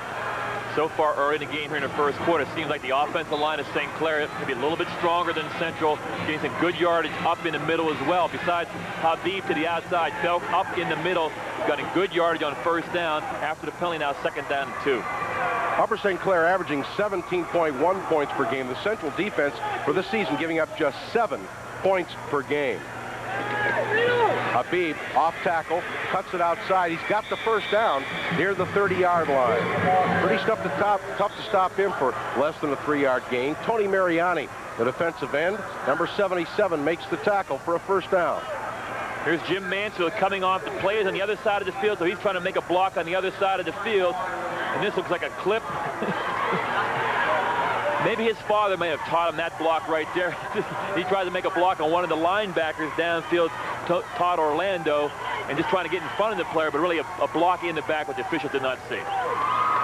So far early in the game here in the 1st quarter, it seems like the offensive line of St. Clair could be a little bit stronger than Central, getting some good yardage up in the middle as well. Besides Habib to the outside, Felk up in the middle, got a good yardage on 1st down. After the penalty, now 2nd down and 2. Upper St. Clair averaging 17.1 points per game. The Central defense for the season giving up just 7 points per game. Habib off tackle, cuts it outside. He's got the 1st down near the 30-yard line. Pretty tough to stop him for less than a 3-yard gain. Tony Mariani, the defensive end, number 77, makes the tackle for a 1st down. Here's Jim Mansfield coming off the plays on the other side of the field, so he's trying to make a block on the other side of the field. And this looks like a clip. Maybe his father may have taught him that block right there. He tried to make a block on one of the linebackers downfield, Todd Orlando, and just trying to get in front of the player, but really a block in the back, which the officials did not see.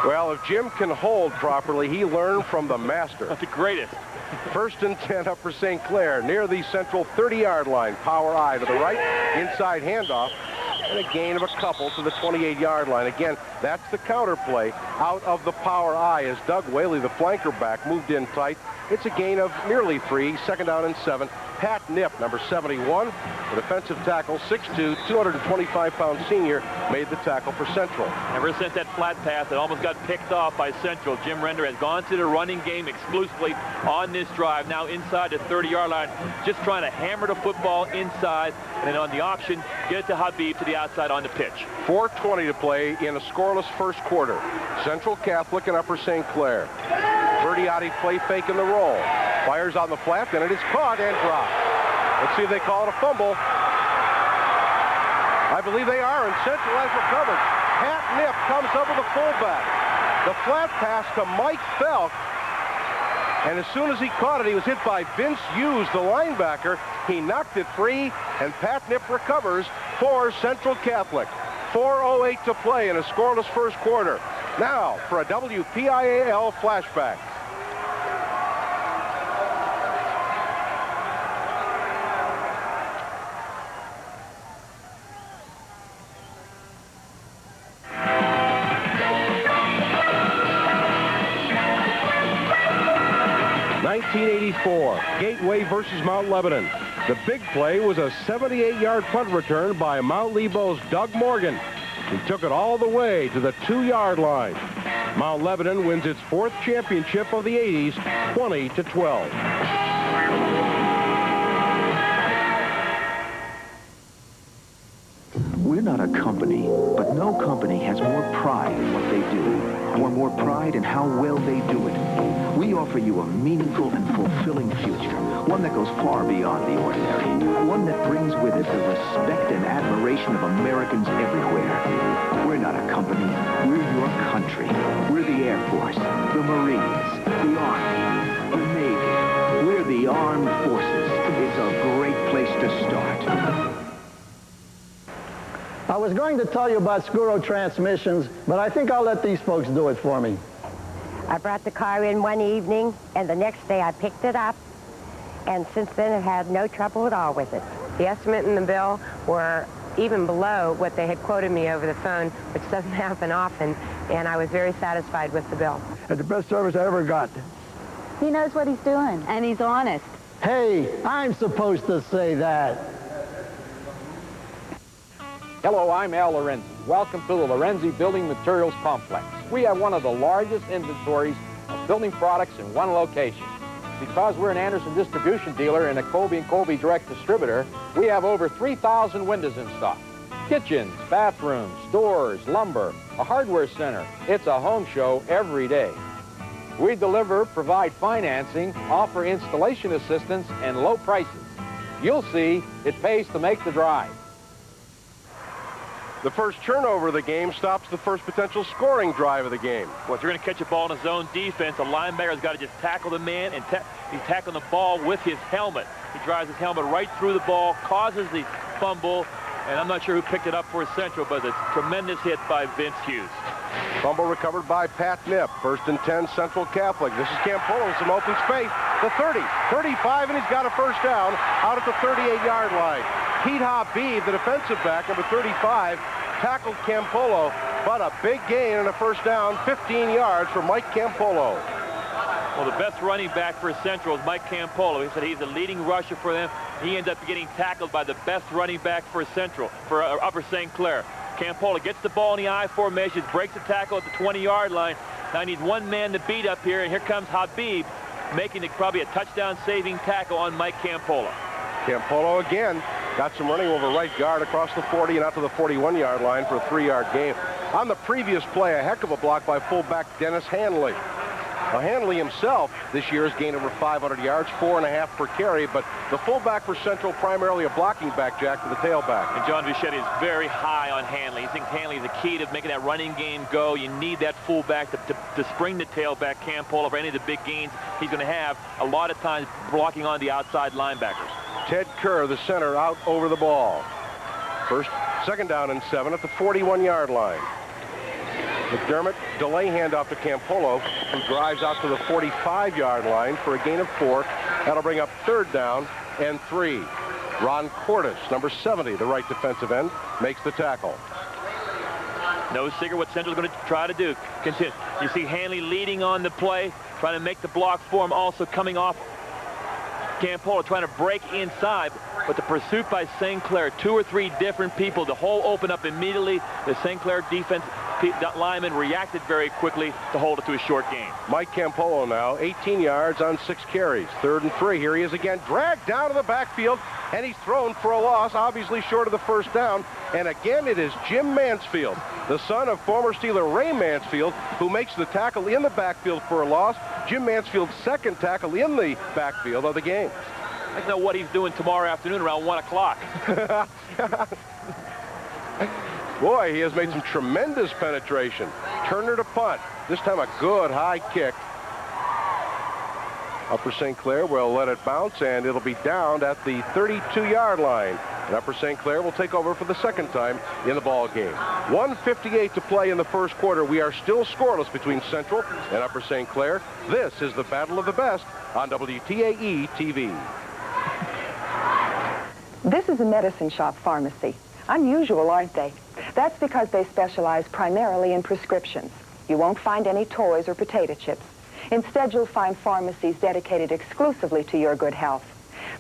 Well, if Jim can hold properly, he learned from the master. That's the greatest. 1st and 10 Upper St. Clair near the Central 30-yard line. Power eye to the right, inside handoff, and a gain of a couple to the 28-yard line. Again, that's the counter play out of the power eye as Doug Whaley, the flanker back, moved in tight. It's a gain of nearly 3, 2nd down and 7. Pat Knipp, number 71, the defensive tackle, 6'2", 225-pound senior, made the tackle for Central. Ever since that flat pass that almost got picked off by Central, Jim Render has gone to the running game exclusively on this drive. Now inside the 30-yard line, just trying to hammer the football inside, and then on the option, get it to Habib to the outside on the pitch. 4:20 to play in a scoreless 1st quarter. Central Catholic and Upper St. Clair. Bertiotti play fake in the roll. Fires on the flat, and it is caught and dropped. Let's see if they call it a fumble. I believe they are, and Central has recovered. Pat Knipp comes up with a fullback. The flat pass to Mike Felk, and as soon as he caught it, he was hit by Vince Hughes, the linebacker. He knocked it free, and Pat Knipp recovers for Central Catholic. 4:08 to play in a scoreless 1st quarter. Now for a WPIAL flashback. 1984, Gateway versus Mount Lebanon. The big play was a 78-yard punt return by Mount Lebo's Doug Morgan. He took it all the way to the 2-yard line. Mount Lebanon wins its 4th championship of the 80s, 20-12. We're not a company, but no company has more pride in what they do, or more pride in how well they do it. We offer you a meaningful and fulfilling future, one that goes far beyond the ordinary, one that brings with it the respect and admiration of Americans everywhere. We're not a company, we're your country. We're the Air Force, the Marines, the Army, the Navy. We're the Armed Forces. It's a great place to start. I was going to tell you about Scuro transmissions, but I think I'll let these folks do it for me. I brought the car in one evening, and the next day I picked it up, and since then I've had no trouble at all with it. The estimate and the bill were even below what they had quoted me over the phone, which doesn't happen often, and I was very satisfied with the bill. Had the best service I ever got. He knows what he's doing, and he's honest. Hey, I'm supposed to say that. Hello, I'm Al Lorenzi. Welcome to the Lorenzi Building Materials Complex. We have one of the largest inventories of building products in one location. Because we're an Anderson distribution dealer and a Colby & Colby direct distributor, we have over 3,000 windows in stock. Kitchens, bathrooms, doors, lumber, a hardware center. It's a home show every day. We deliver, provide financing, offer installation assistance, and low prices. You'll see it pays to make the drive. The first turnover of the game stops the first potential scoring drive of the game. Well, if you're going to catch a ball in a zone defense, the linebacker's got to just tackle the man, and he's tackling the ball with his helmet. He drives his helmet right through the ball, causes the fumble, and I'm not sure who picked it up for Central, but it's a tremendous hit by Vince Hughes. Fumble recovered by Pat Knipp. 1st and 10, Central Catholic. This is Campolo, some open space. The 30, 35, and he's got a first down out at the 38-yard line. Pete Habib, the defensive back, number 35, tackled Campolo, but a big gain and a first down, 15 yards for Mike Campolo. Well, the best running back for Central is Mike Campolo. He said he's the leading rusher for them. He ends up getting tackled by the best running back for Central, for Upper St. Clair. Campolo gets the ball in the I formation, breaks the tackle at the 20-yard line. Now he needs one man to beat up here, and here comes Habib, making it probably a touchdown-saving tackle on Mike Campolo. Campolo again got some running over right guard across the 40 and out to the 41-yard line for a 3-yard gain. On the previous play, a heck of a block by fullback Dennis Hanley. Now, Hanley himself this year has gained over 500 yards, 4.5 per carry, but the fullback for Central primarily a blocking back, Jack, to the tailback. And John Vichetti is very high on Hanley. He thinks Hanley is the key to making that running game go. You need that fullback to spring the tailback Campolo for any of the big gains he's going to have, a lot of times blocking on the outside linebackers. Ted Kerr, the center, out over the ball. Second down and 7 at the 41-yard line. McDermott, delay handoff to Campolo, who drives out to the 45-yard line for a gain of 4. That'll bring up 3rd down and 3. Ron Cordes, number 70, the right defensive end, makes the tackle. No secret what Central's going to try to do. Continue. You see Hanley leading on the play, trying to make the block for him, also coming off Campolo, trying to break inside. But the pursuit by St. Clair, 2 or 3 different people, the hole opened up immediately. The St. Clair defense lineman reacted very quickly to hold it to a short gain. Mike Campolo now, 18 yards on 6 carries. 3rd and 3. Here he is again, dragged down to the backfield, and he's thrown for a loss, obviously short of the first down. And again, it is Jim Mansfield, the son of former Steeler Ray Mansfield, who makes the tackle in the backfield for a loss. Jim Mansfield's 2nd tackle in the backfield of the game. I don't know what he's doing tomorrow afternoon around 1 o'clock. Boy, he has made some tremendous penetration. Turner to punt. This time a good high kick. Upper St. Clair will let it bounce, and it'll be downed at the 32-yard line. And Upper St. Clair will take over for the 2nd time in the ball game. 1:58 to play in the first quarter. We are still scoreless between Central and Upper St. Clair. This is the Battle of the Best on WPIAL TV. This is a medicine shop pharmacy. Unusual, aren't they? That's because they specialize primarily in prescriptions. You won't find any toys or potato chips. Instead, you'll find pharmacies dedicated exclusively to your good health.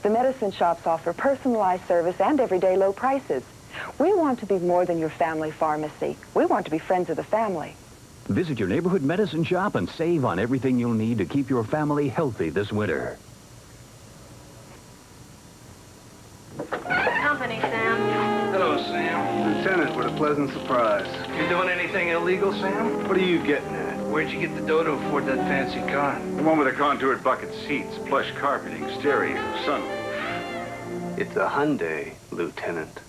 The medicine shops offer personalized service and everyday low prices. We want to be more than your family pharmacy. We want to be friends of the family. Visit your neighborhood medicine shop and save on everything you'll need to keep your family healthy this winter. Company, Sam. Hello, Sam. Lieutenant, what a pleasant surprise. You doing anything illegal, Sam? What are you getting at? Where'd you get the dough to afford that fancy car? The one with the contoured bucket seats, plush carpeting, stereo, sunroof. It's a Hyundai, Lieutenant.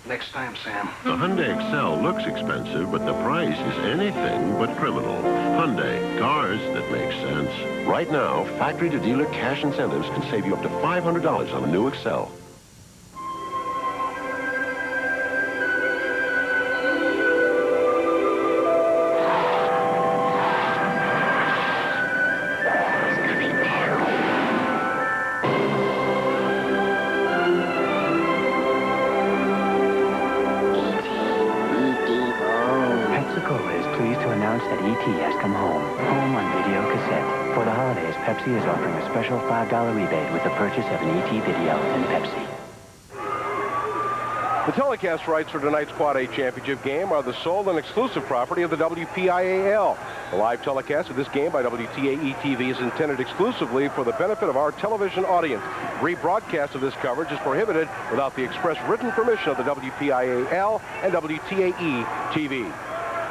Next time, Sam. The Hyundai Excel looks expensive, but the price is anything but criminal. Hyundai, cars that make sense. Right now, factory-to-dealer cash incentives can save you up to $500 on a new Excel. Pepsi is offering a special $5 rebate with the purchase of an ET video and Pepsi. The telecast rights for tonight's Quad A championship game are the sole and exclusive property of the WPIAL. The live telecast of this game by WTAE-TV is intended exclusively for the benefit of our television audience. Rebroadcast of this coverage is prohibited without the express written permission of the WPIAL and WTAE-TV.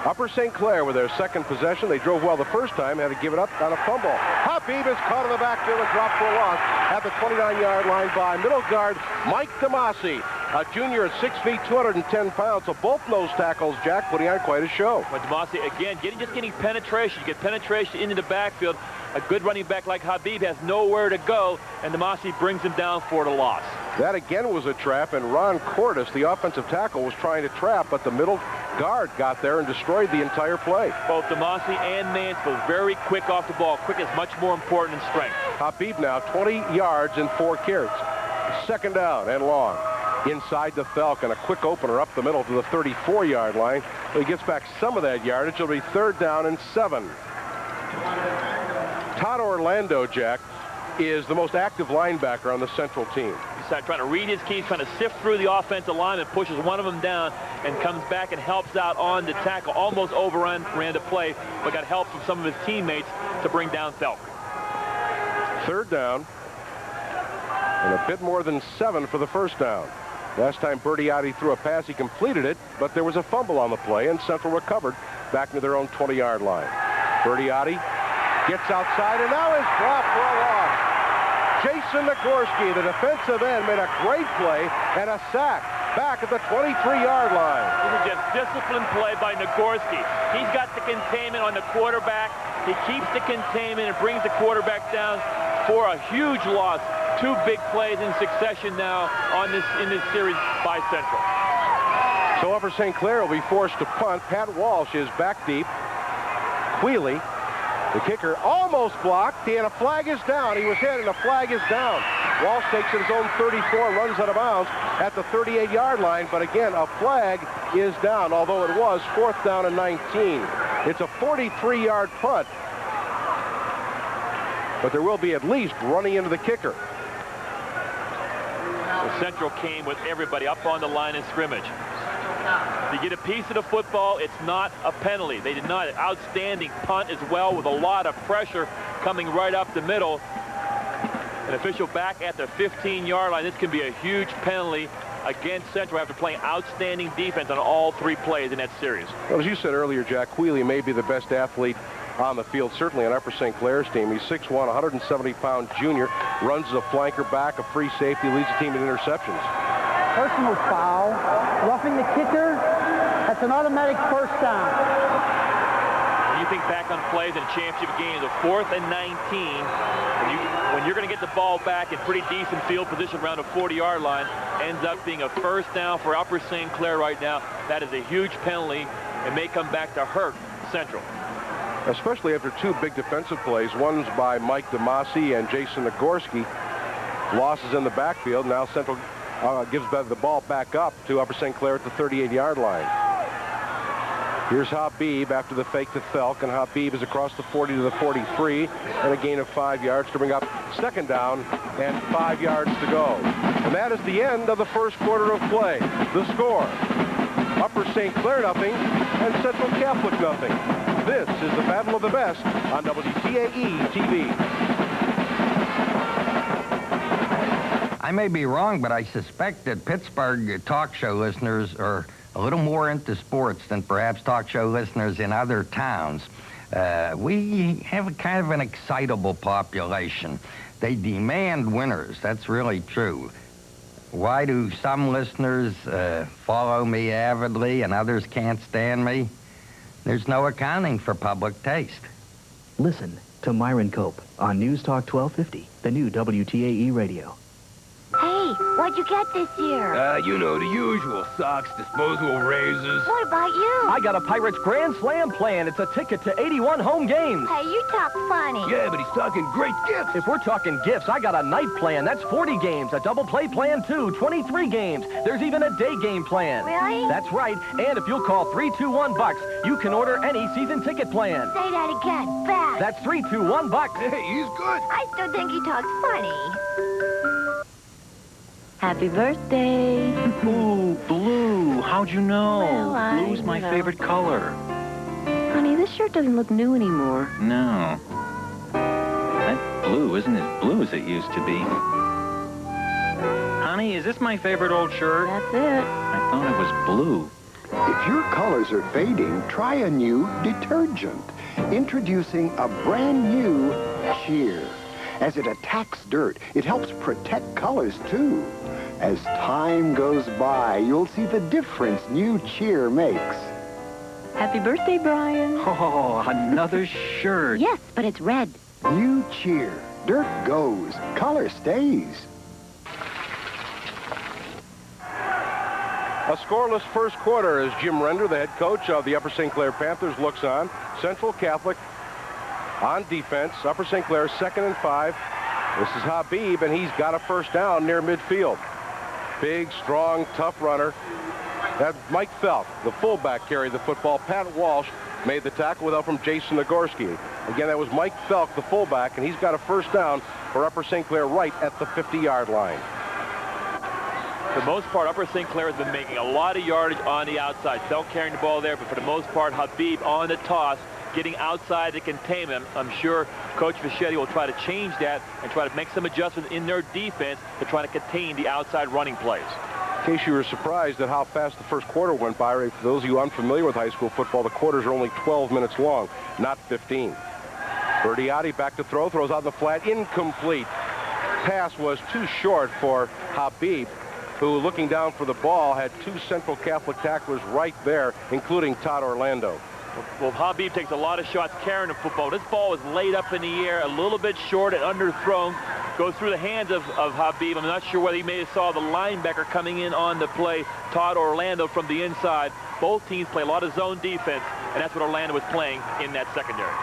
Upper St. Clair with their second possession. They drove well the first time, had to give it up on a fumble. Habib is caught in the backfield and dropped for a loss at the 29-yard line by middle guard Mike DeMasi, a junior at 6 feet, 210 pounds. So both nose tackles, Jack, putting on quite a show. But DeMasi, again, getting penetration. You get penetration into the backfield. A good running back like Habib has nowhere to go, and DeMasi brings him down for the loss. That again was a trap, and Ron Cordes, the offensive tackle, was trying to trap, but the middle guard got there and destroyed the entire play. Both DeMasi and Mansfield very quick off the ball. Quick is much more important than strength. Habib now 20 yards and 4 carries. Second down and long. Inside the Falcon, a quick opener up the middle to the 34-yard line. He gets back some of that yardage. It'll be 3rd down and 7. Todd Orlando, Jack, is the most active linebacker on the Central team. He's trying to read his keys, trying to sift through the offensive line and pushes one of them down and comes back and helps out on the tackle. Almost overran the play, but got help from some of his teammates to bring down Falcon. 3rd down and a bit more than 7 for the 1st down. Last time Bertiotti threw a pass, he completed it, but there was a fumble on the play, and Central recovered back to their own 20-yard line. Bertiotti gets outside and now is dropped for a loss. Jason Nagorski, the defensive end, made a great play and a sack back at the 23-yard line. This is just disciplined play by Nagorski. He's got the containment on the quarterback. He keeps the containment and brings the quarterback down for a huge loss. 2 big plays in succession now in this series by Central. So Upper St. Clair will be forced to punt. Pat Walsh is back deep. Wheelie, the kicker, almost blocked, and a flag is down. He was hit, and a flag is down. Walsh takes it his own 34, runs out of bounds at the 38-yard line, but again, a flag is down, although it was 4th down and 19. It's a 43-yard punt, but there will be at least running into the kicker. The Central came with everybody up on the line of scrimmage. To get a piece of the football, it's not a penalty. They did not. Outstanding punt as well with a lot of pressure coming right up the middle. An official back at the 15-yard line. This can be a huge penalty against Central after playing outstanding defense on all 3 plays in that series. Well, as you said earlier, Jack, Wheelie may be the best athlete on the field, certainly on Upper St. Clair's team. He's 6'1", 170-pound junior, runs as a flanker back, a free safety, leads the team in interceptions. Personal foul, roughing the kicker, that's an automatic 1st down. When you think back on plays in a championship game, the 4th and 19, when you're going to get the ball back in pretty decent field position around the 40-yard line, ends up being a 1st down for Upper St. Clair right now. That is a huge penalty and may come back to hurt Central. Especially after 2 big defensive plays. One's by Mike DeMasi and Jason Nagorski. Losses in the backfield. Now Central gives the ball back up to Upper St. Clair at the 38-yard line. Here's Habib after the fake to Thelk, and Habib is across the 40 to the 43, and a gain of 5 yards to bring up second down and 5 yards to go. And that is the end of the first quarter of play. The score, Upper St. Clair nothing and Central Catholic nothing. This is the Battle of the Best on WPIAL TV. I may be wrong, but I suspect that Pittsburgh talk show listeners are a little more into sports than perhaps talk show listeners in other towns. We have a kind of an excitable population. They demand winners. That's really true. Why do some listeners follow me avidly and others can't stand me? There's no accounting for public taste. Listen to Myron Cope on News Talk 1250, the new WTAE radio. Hey, what'd you get this year? You know, the usual. Socks, disposable razors. What about you? I got a Pirates Grand Slam plan. It's a ticket to 81 home games. Hey, you talk funny. Yeah, but he's talking great gifts. If we're talking gifts, I got a night plan. That's 40 games. A double play plan, too. 23 games. There's even a day game plan. Really? That's right. And if you'll call 321-BUCKS, you can order any season ticket plan. Say that again, fast. That's 321-BUCKS. Hey, he's good. I still think he talks funny. Happy birthday. Ooh, blue. How'd you know? Well, Blue's my favorite color. Honey, this shirt doesn't look new anymore. No. That blue isn't as blue as it used to be. Honey, is this my favorite old shirt? That's it. I thought it was blue. If your colors are fading, try a new detergent. Introducing a brand new Cheer. As it attacks dirt, it helps protect colors, too. As time goes by, you'll see the difference new Cheer makes. Happy birthday, Brian. Oh, another shirt. Yes, but it's red. New Cheer. Dirt goes, color stays. A scoreless first quarter as Jim Render, the head coach of the Upper St. Clair Panthers, looks on. Central Catholic on defense. Upper St. Clair 2nd and 5. This is Habib, and he's got a first down near midfield. Big, strong, tough runner. That's Mike Felk, the fullback, carried the football. Pat Walsh made the tackle with help from Jason Nagorski. Again, that was Mike Felk, the fullback, and he's got a first down for Upper St. Clair right at the 50-yard line. For the most part, Upper St. Clair has been making a lot of yardage on the outside. Felk carrying the ball there, but for the most part, Habib on the toss, getting outside to contain him. I'm sure Coach Fischetti will try to change that and try to make some adjustments in their defense to try to contain the outside running plays. In case you were surprised at how fast the first quarter went by, for those of you unfamiliar with high school football, the quarters are only 12 minutes long, not 15. Bertiotti back to throw, throws out the flat, incomplete. Pass was too short for Habib, who, looking down for the ball, had two Central Catholic tacklers right there, including Todd Orlando. Well, Habib takes a lot of shots carrying the football. This ball was laid up in the air, a little bit short and underthrown. Goes through the hands of Habib. I'm not sure whether he may have saw the linebacker coming in on the play, Todd Orlando, from the inside. Both teams play a lot of zone defense, and that's what Orlando was playing in that secondary.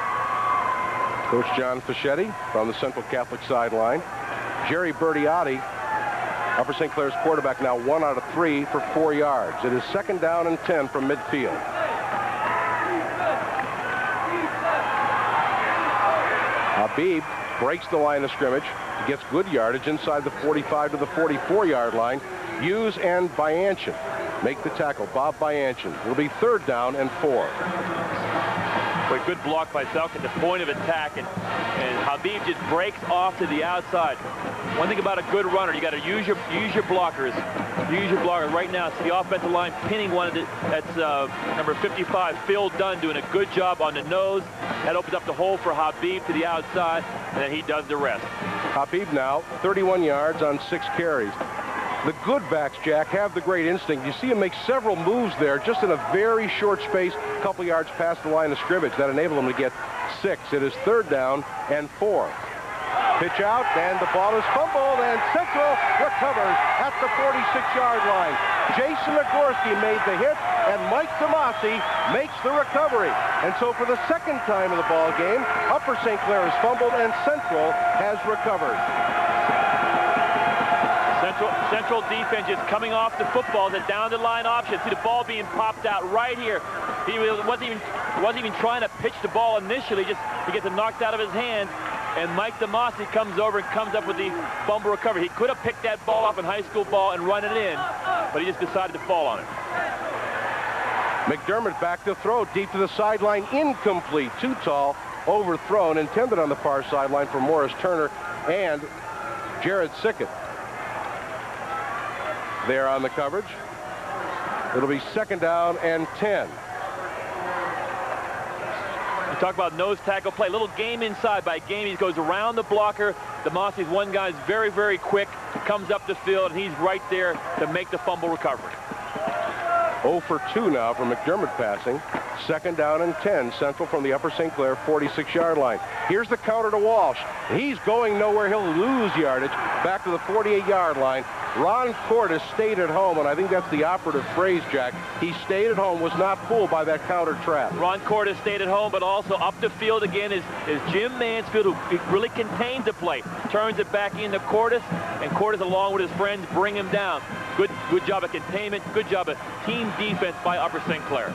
Coach John Fischetti from the Central Catholic sideline. Jerry Bertiotti, Upper St. Clair's quarterback, now 1 out of 3 for 4 yards. It is 2nd down and 10 from midfield. Habib breaks the line of scrimmage, gets good yardage inside the 45 to the 44-yard line. Hughes and Bianchin make the tackle. Bob Bianchin. It'll be 3rd down and 4. But good block by Felk at the point of attack, and Habib just breaks off to the outside. One thing about a good runner, you got to use your blockers. Use your blockers. Right now, it's the offensive line pinning one of the, that's number 55, Phil Dunn, doing a good job on the nose. That opens up the hole for Habib to the outside, and then he does the rest. Habib now 31 yards on 6 carries. The good backs, Jack, have the great instinct. You see him make several moves there just in a very short space, a couple yards past the line of scrimmage. That enabled him to get 6. It is 3rd down and 4. Pitch out, and the ball is fumbled, and Central recovers at the 46-yard line. Jason Nagorski made the hit, and Mike Tomasi makes the recovery. And so for the 2nd time in the ball game, Upper St. Clair has fumbled, and Central has recovered. Central defense is coming off the football. The down the line option. See the ball being popped out right here. He wasn't even trying to pitch the ball initially. Just to get it knocked out of his hands. And Mike DeMasi comes over and comes up with the fumble recovery. He could have picked that ball up in high school ball and run it in, but he just decided to fall on it. McDermott back to throw, deep to the sideline, incomplete, too tall, overthrown, intended on the far sideline for Morris Turner and Jared Sickett. There on the coverage. It'll be 2nd down and 10. Talk about nose tackle play. Little game inside by game. He goes around the blocker. DeMasi's one guy's very, very quick. Comes up the field, and he's right there to make the fumble recovery. 0 for 2 now for McDermott passing. 2nd down and 10. Central from the Upper St. Clair 46-yard line. Here's the counter to Walsh. He's going nowhere. He'll lose yardage. Back to the 48-yard line. Ron Cordes stayed at home, and I think that's the operative phrase, Jack. He stayed at home, was not fooled by that counter trap. Ron Cordes stayed at home, but also up the field again is Jim Mansfield, who really contains the play. Turns it back into Cordes, and Cordes, along with his friends, bring him down. Good job of containment. Good job of team defense by Upper St. Clair.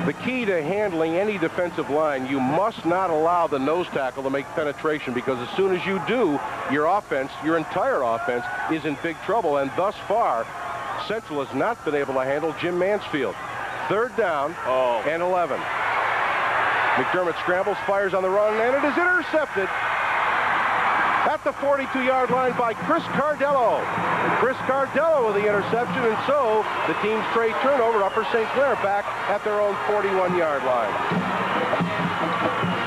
The key to handling any defensive line, you must not allow the nose tackle to make penetration, because as soon as you do, your offense, your entire offense, is in big trouble. And thus far, Central has not been able to handle Jim Mansfield. 3rd down and 11. McDermott scrambles, fires on the run, and it is intercepted at the 42-yard line by Chris Cardello. Chris Cardello with the interception, and so the team's straight turnover. Upper St. Clair back at their own 41-yard line.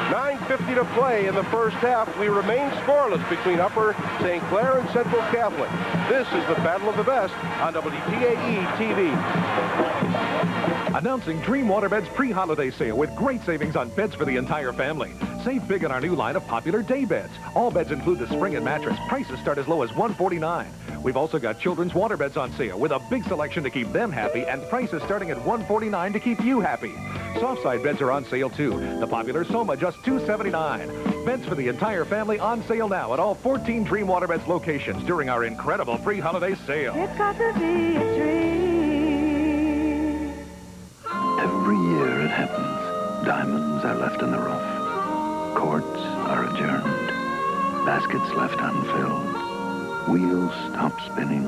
9:50 to play in the first half. We remain scoreless between Upper St. Clair and Central Catholic. This is the Battle of the Best on WPIAL TV. Announcing Dream Waterbed's pre-holiday sale with great savings on beds for the entire family. Save big on our new line of popular day beds. All beds include the spring and mattress. Prices start as low as $149. We've also got children's waterbeds on sale with a big selection to keep them happy, and prices starting at $149 to keep you happy. Soft side beds are on sale too. The popular Soma just $279. Beds for the entire family on sale now at all 14 Dream Waterbeds locations during our incredible pre-holiday sale. It's got to be a dream. Every year it happens. Diamonds are left in the rough. Courts are adjourned. Baskets left unfilled. Wheels stop spinning.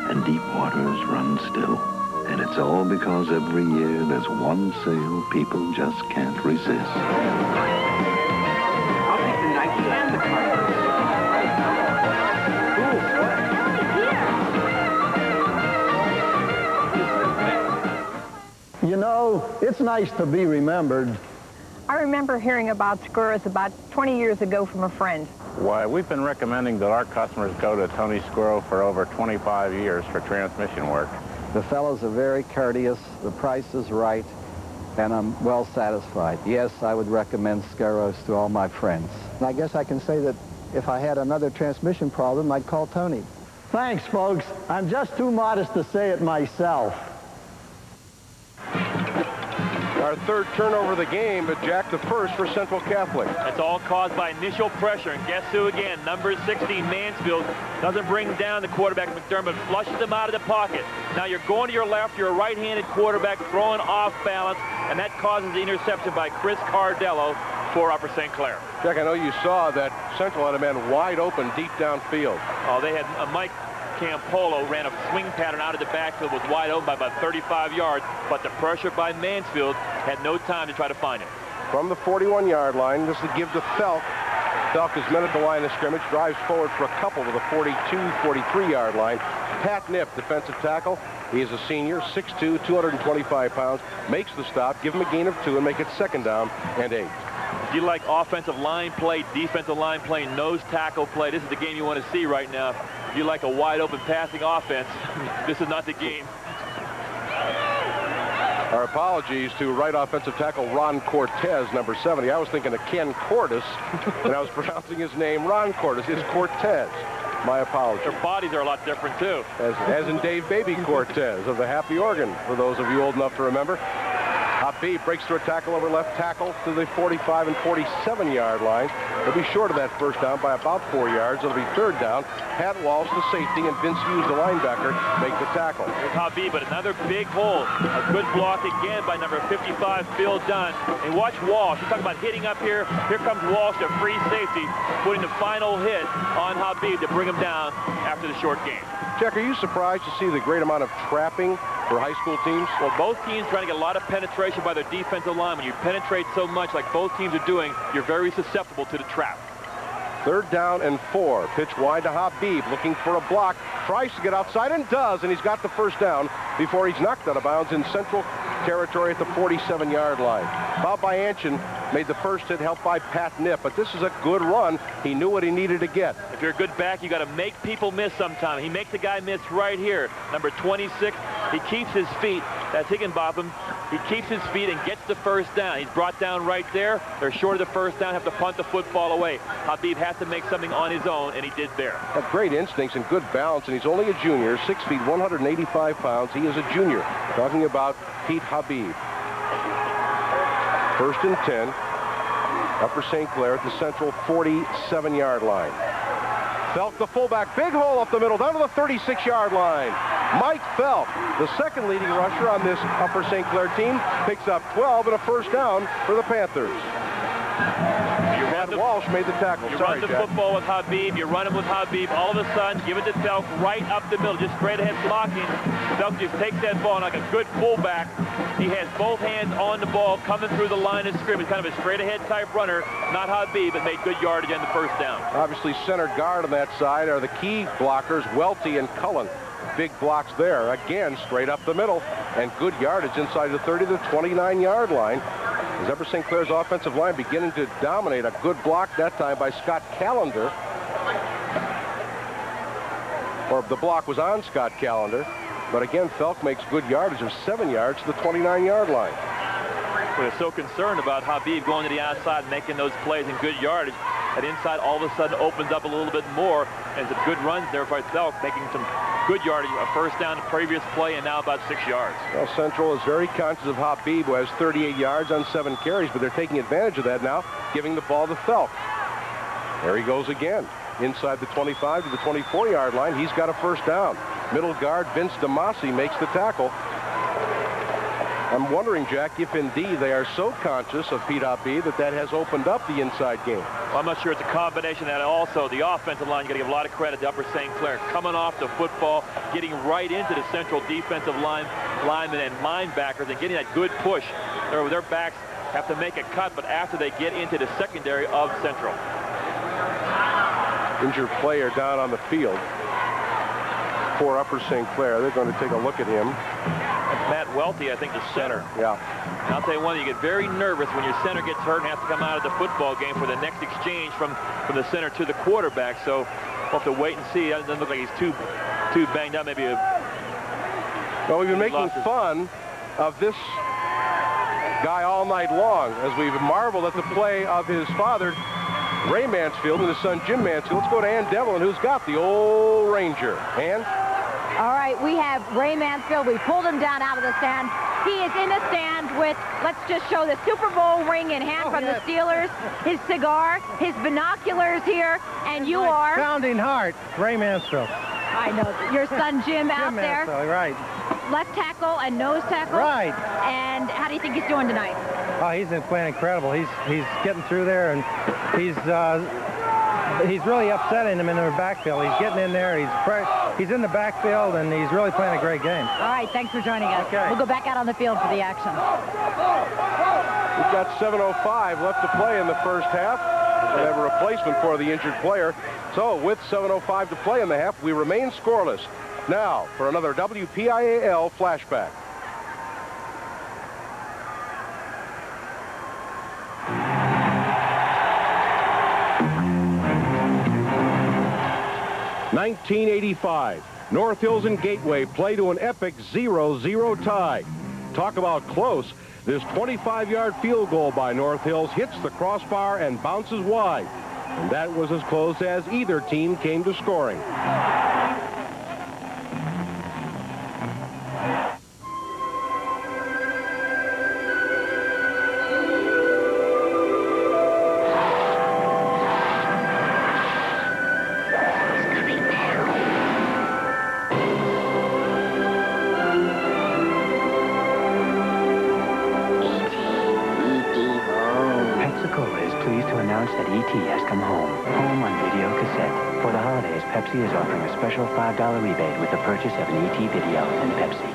And deep waters run still. And it's all because every year there's one sale people just can't resist. I'll take the Nike and the Converse. You know, it's nice to be remembered. I remember hearing about Skouras about 20 years ago from a friend. Why, we've been recommending that our customers go to Tony Skouras for over 25 years for transmission work. The fellows are very courteous, the price is right, and I'm well satisfied. Yes, I would recommend Skouras to all my friends. And I guess I can say that if I had another transmission problem, I'd call Tony. Thanks, folks. I'm just too modest to say it myself. Our 3rd turnover of the game, but Jack the first for Central Catholic. That's all caused by initial pressure, and guess who again? Number 16, Mansfield, doesn't bring down the quarterback, McDermott, flushes him out of the pocket. Now you're going to your left, you're a right-handed quarterback throwing off balance, and that causes the interception by Chris Cardello for Upper St. Clair. Jack, I know you saw that Central had a man wide open deep downfield. Oh, they had Mike Campolo ran a swing pattern out of the backfield, was wide open by about 35 yards, but the pressure by Mansfield had no time to try to find it. From the 41-yard line, this is give to Felk. Felk is met at the line of scrimmage, drives forward for a couple to the 42, 43-yard line. Pat Nipp, defensive tackle. He is a senior, 6'2", 225 pounds, makes the stop, give him a gain of 2, and make it 2nd down and 8. If you like offensive line play, defensive line play, nose tackle play, this is the game you want to see right now. If you like a wide open passing offense, this is not the game. Our apologies to right offensive tackle Ron Cortez, number 70. I was thinking of Ken Cordes, and I was pronouncing his name Ron Cordes. It's Cortez. My apologies. Their bodies are a lot different, too. As in Dave Baby Cortez of the Happy Organ, for those of you old enough to remember. Habib breaks through a tackle over left tackle to the 45 and 47-yard line. He'll be short of that first down by about 4 yards. It'll be third down. Pat Walsh, the safety, and Vince Hughes, the linebacker, make the tackle. Here's Habib, but another big hole. A good block again by number 55, Phil Dunn. And watch Walsh. You're talking about hitting up here. Here comes Walsh, a free safety, putting the final hit on Habib to bring him down after the short game. Jack, are you surprised to see the great amount of trapping for high school teams? Well, both teams trying to get a lot of penetration by their defensive line. When you penetrate so much like both teams are doing, you're very susceptible to the trap. Third down and 4. Pitch wide to Habib, looking for a block. Tries to get outside and does, and he's got the first down before he's knocked out of bounds in Central territory at the 47-yard line. Bob Bianchin made the first hit, helped by Pat Nipp, but this is a good run. He knew what he needed to get. If you're a good back, you got to make people miss sometime. He makes the guy miss right here. Number 26, he keeps his feet. That's Higginbotham. He keeps his feet and gets the first down. He's brought down right there. They're short of the first down, have to punt the football away. Habib has to make something on his own, and he did there. Have great instincts and good balance, and he's only a junior, 6 feet, 185 pounds. He is a junior. Talking about Pete Habib. First and 10. Upper St. Clair at the Central 47-yard line. Felk, the fullback, big hole up the middle, down to the 36-yard line. Mike Felk, the second leading rusher on this Upper St. Clair team, picks up 12 and a first down for the Panthers. Walsh made the tackle. You run the football with Habib. You run him with Habib. All of a sudden, give it to Felk right up the middle, just straight ahead blocking. Felk just takes that ball like a good fullback. He has both hands on the ball coming through the line of scrimmage. Kind of a straight ahead type runner. Not Habib, but made good yardage on the first down. Obviously, center guard on that side are the key blockers, Welty and Cullen. Big blocks there. Again, straight up the middle. And good yardage inside the 30 to the 29-yard line. As Upper St. Clair's offensive line beginning to dominate. A good block that time by Scott Callender. Or the block was on Scott Callender. But again, Felk makes good yardage of 7 yards to the 29-yard line. We're so concerned about Habib going to the outside and making those plays and good yardage. That inside all of a sudden opens up a little bit more. And some good runs there by Felk, making some good yardage. A first down the previous play and now about 6 yards. Well, Central is very conscious of Habib, who has 38 yards on 7 carries, but they're taking advantage of that now, giving the ball to Felk. There he goes again. Inside the 25 to the 24-yard line, he's got a first down. Middle guard Vince DeMasi makes the tackle. I'm wondering, Jack, if indeed they are so conscious of Pete Habib that has opened up the inside game. Well, I'm not sure it's a combination of that. Also, the offensive line, you got to give a lot of credit to Upper St. Clair. Coming off the football, getting right into the Central defensive linemen and linebackers and getting that good push. Their backs have to make a cut, but after they get into the secondary of Central. Injured player down on the field for Upper St. Clair. They're going to take a look at him. That's Matt Welty, I think, the center. Yeah. And I'll tell you one, you get very nervous when your center gets hurt and has to come out of the football game for the next exchange from the center to the quarterback. So we'll have to wait and see. It doesn't look like he's too banged up. Maybe well, we've been making fun of this guy all night long as we've marveled at the play of his father, Ray Mansfield, and his son, Jim Mansfield. Let's go to Ann Devlin, who's got the old Ranger. Ann? All right, we have Ray Mansfield. We pulled him down out of the stand. He is in the stand with, let's just show the Super Bowl ring in hand from the Steelers, his cigar, his binoculars here, and you are... Pounding heart, Ray Mansfield. I know. Your son Jim out there. Mansfield, right. Left tackle and nose tackle. Right. And how do you think he's doing tonight? Oh, he's been playing incredible. He's getting through there, and he's really upsetting them in their backfield. He's getting in there. He's in the backfield, and he's really playing a great game. All right, thanks for joining us. Okay. We'll go back out on the field for the action. We've got 7:05 left to play in the first half. We have a replacement for the injured player. So with 7:05 to play in the half, we remain scoreless. Now for another WPIAL flashback. (1985) North Hills and Gateway play to an epic 0-0 tie. Talk about close. This 25-yard field goal by North Hills hits the crossbar and bounces wide. And that was as close as either team came to scoring. E.T. has come home. Home on video cassette. For the holidays, Pepsi is offering a special $5 rebate with the purchase of an E.T. video and Pepsi.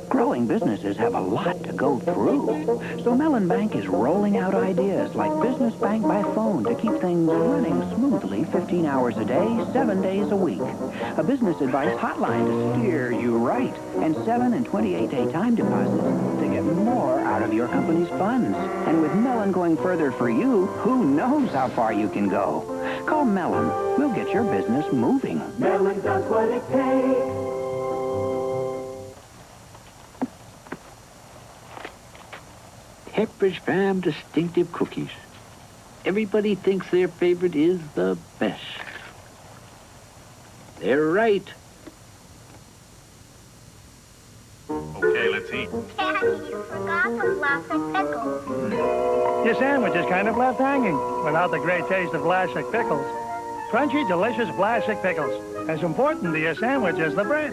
Growing businesses have a lot to go through. So Mellon Bank is rolling out ideas like business bank by phone to keep things running smoothly 15 hours a day, 7 days a week. A business advice hotline to steer you right. And 7 and 28-day time deposits to get more out of your company's funds. And with Mellon going further for you, who knows how far you can go? Call Mellon. We'll get your business moving. Mellon does what it takes. Pepperidge Farm distinctive cookies. Everybody thinks their favorite is the best. They're right. Okay, let's eat. Daddy, you forgot the Vlasic pickles. Your sandwich is kind of left hanging without the great taste of Vlasic pickles. Crunchy, delicious Vlasic pickles. As important to your sandwich as the bread.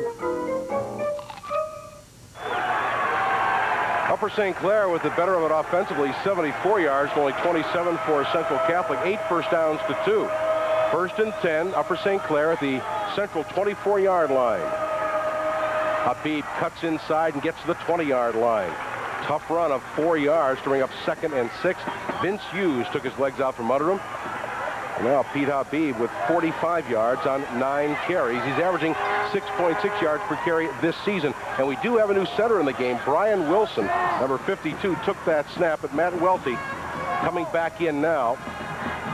Upper St. Clair with the better of it offensively, 74 yards, only 27 for Central Catholic, 8 first downs to 2. 1st and 10, Upper St. Clair at the Central 24-yard line. Habib cuts inside and gets to the 20-yard line. Tough run of 4 yards to bring up 2nd and 6. Vince Hughes took his legs out from under him. And now Pete Habib with 45 yards on 9 carries. He's averaging 6.6 yards per carry this season. And we do have a new center in the game. Brian Wilson, number 52, took that snap, but Matt Welty coming back in now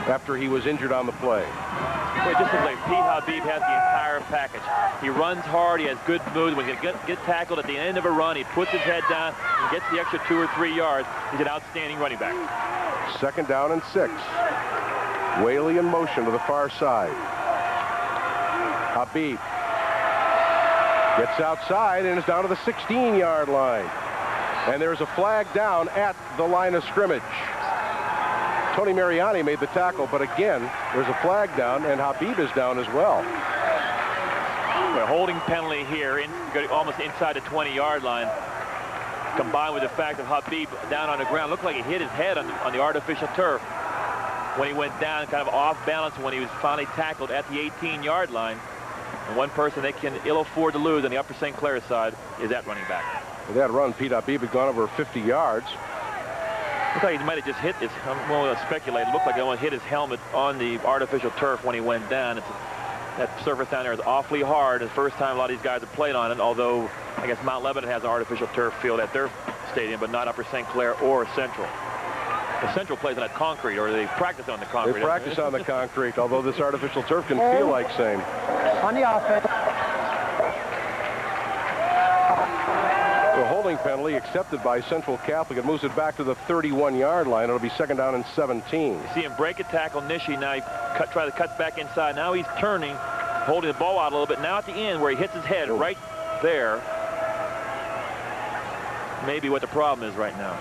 after he was injured on the play. Wait, just like Pete Habib has the entire package. He runs hard. He has good moves. When he get tackled at the end of a run, he puts his head down and gets the extra 2 or 3 yards. He's an outstanding running back. 2nd down and 6. Whaley in motion to the far side. Habib gets outside and is down to the 16-yard line. And there's a flag down at the line of scrimmage. Tony Mariani made the tackle, but again, there's a flag down, and Habib is down as well. A holding penalty here, almost inside the 20-yard line, combined with the fact that Habib down on the ground looked like he hit his head on the artificial turf when he went down, kind of off balance when he was finally tackled at the 18-yard line. And one person they can ill afford to lose on the Upper St. Clair side is that running back. With that run, Pete Habib had gone over 50 yards. Looks like he might have just hit this. I'm going to speculate. It looked like he almost hit his helmet on the artificial turf when he went down. That surface down there is awfully hard. The first time a lot of these guys have played on it, although I guess Mount Lebanon has an artificial turf field at their stadium, but not Upper St. Clair or Central. The Central plays on that concrete, or they practice on the concrete. They practice on the concrete, although this artificial turf can feel like same. On the offense. The holding penalty accepted by Central Catholic. It moves it back to the 31-yard line. It'll be 2nd down and 17. You see him break a tackle. Nishi now try to cut back inside. Now he's turning, holding the ball out a little bit. Now at the end where he hits his head right there. Maybe what the problem is right now.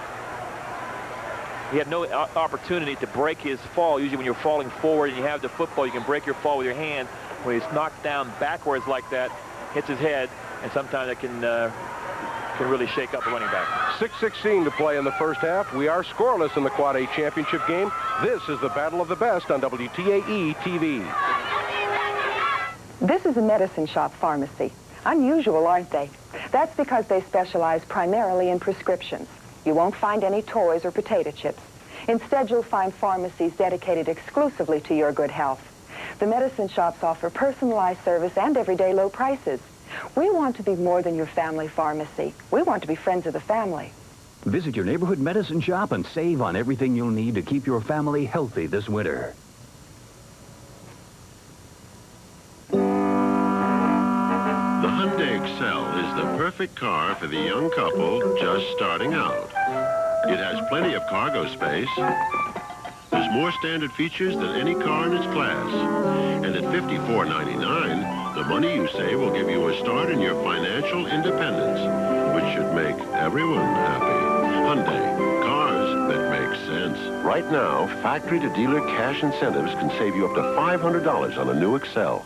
He had no opportunity to break his fall. Usually when you're falling forward and you have the football, you can break your fall with your hand. When he's knocked down backwards like that, hits his head, and sometimes it can really shake up a running back. 6:16 to play in the first half. We are scoreless in the Quad A championship game. This is the Battle of the Best on WPIAL TV. This is a medicine shop pharmacy. Unusual, aren't they? That's because they specialize primarily in prescriptions. You won't find any toys or potato chips. Instead, you'll find pharmacies dedicated exclusively to your good health. The medicine shops offer personalized service and everyday low prices. We want to be more than your family pharmacy. We want to be friends of the family. Visit your neighborhood medicine shop and save on everything you'll need to keep your family healthy this winter. The Hyundai Excel is the perfect car for the young couple just starting out. It has plenty of cargo space. There's more standard features than any car in its class. And at $54.99, the money you save will give you a start in your financial independence, which should make everyone happy. Hyundai, cars that make sense. Right now, factory-to-dealer cash incentives can save you up to $500 on a new Excel.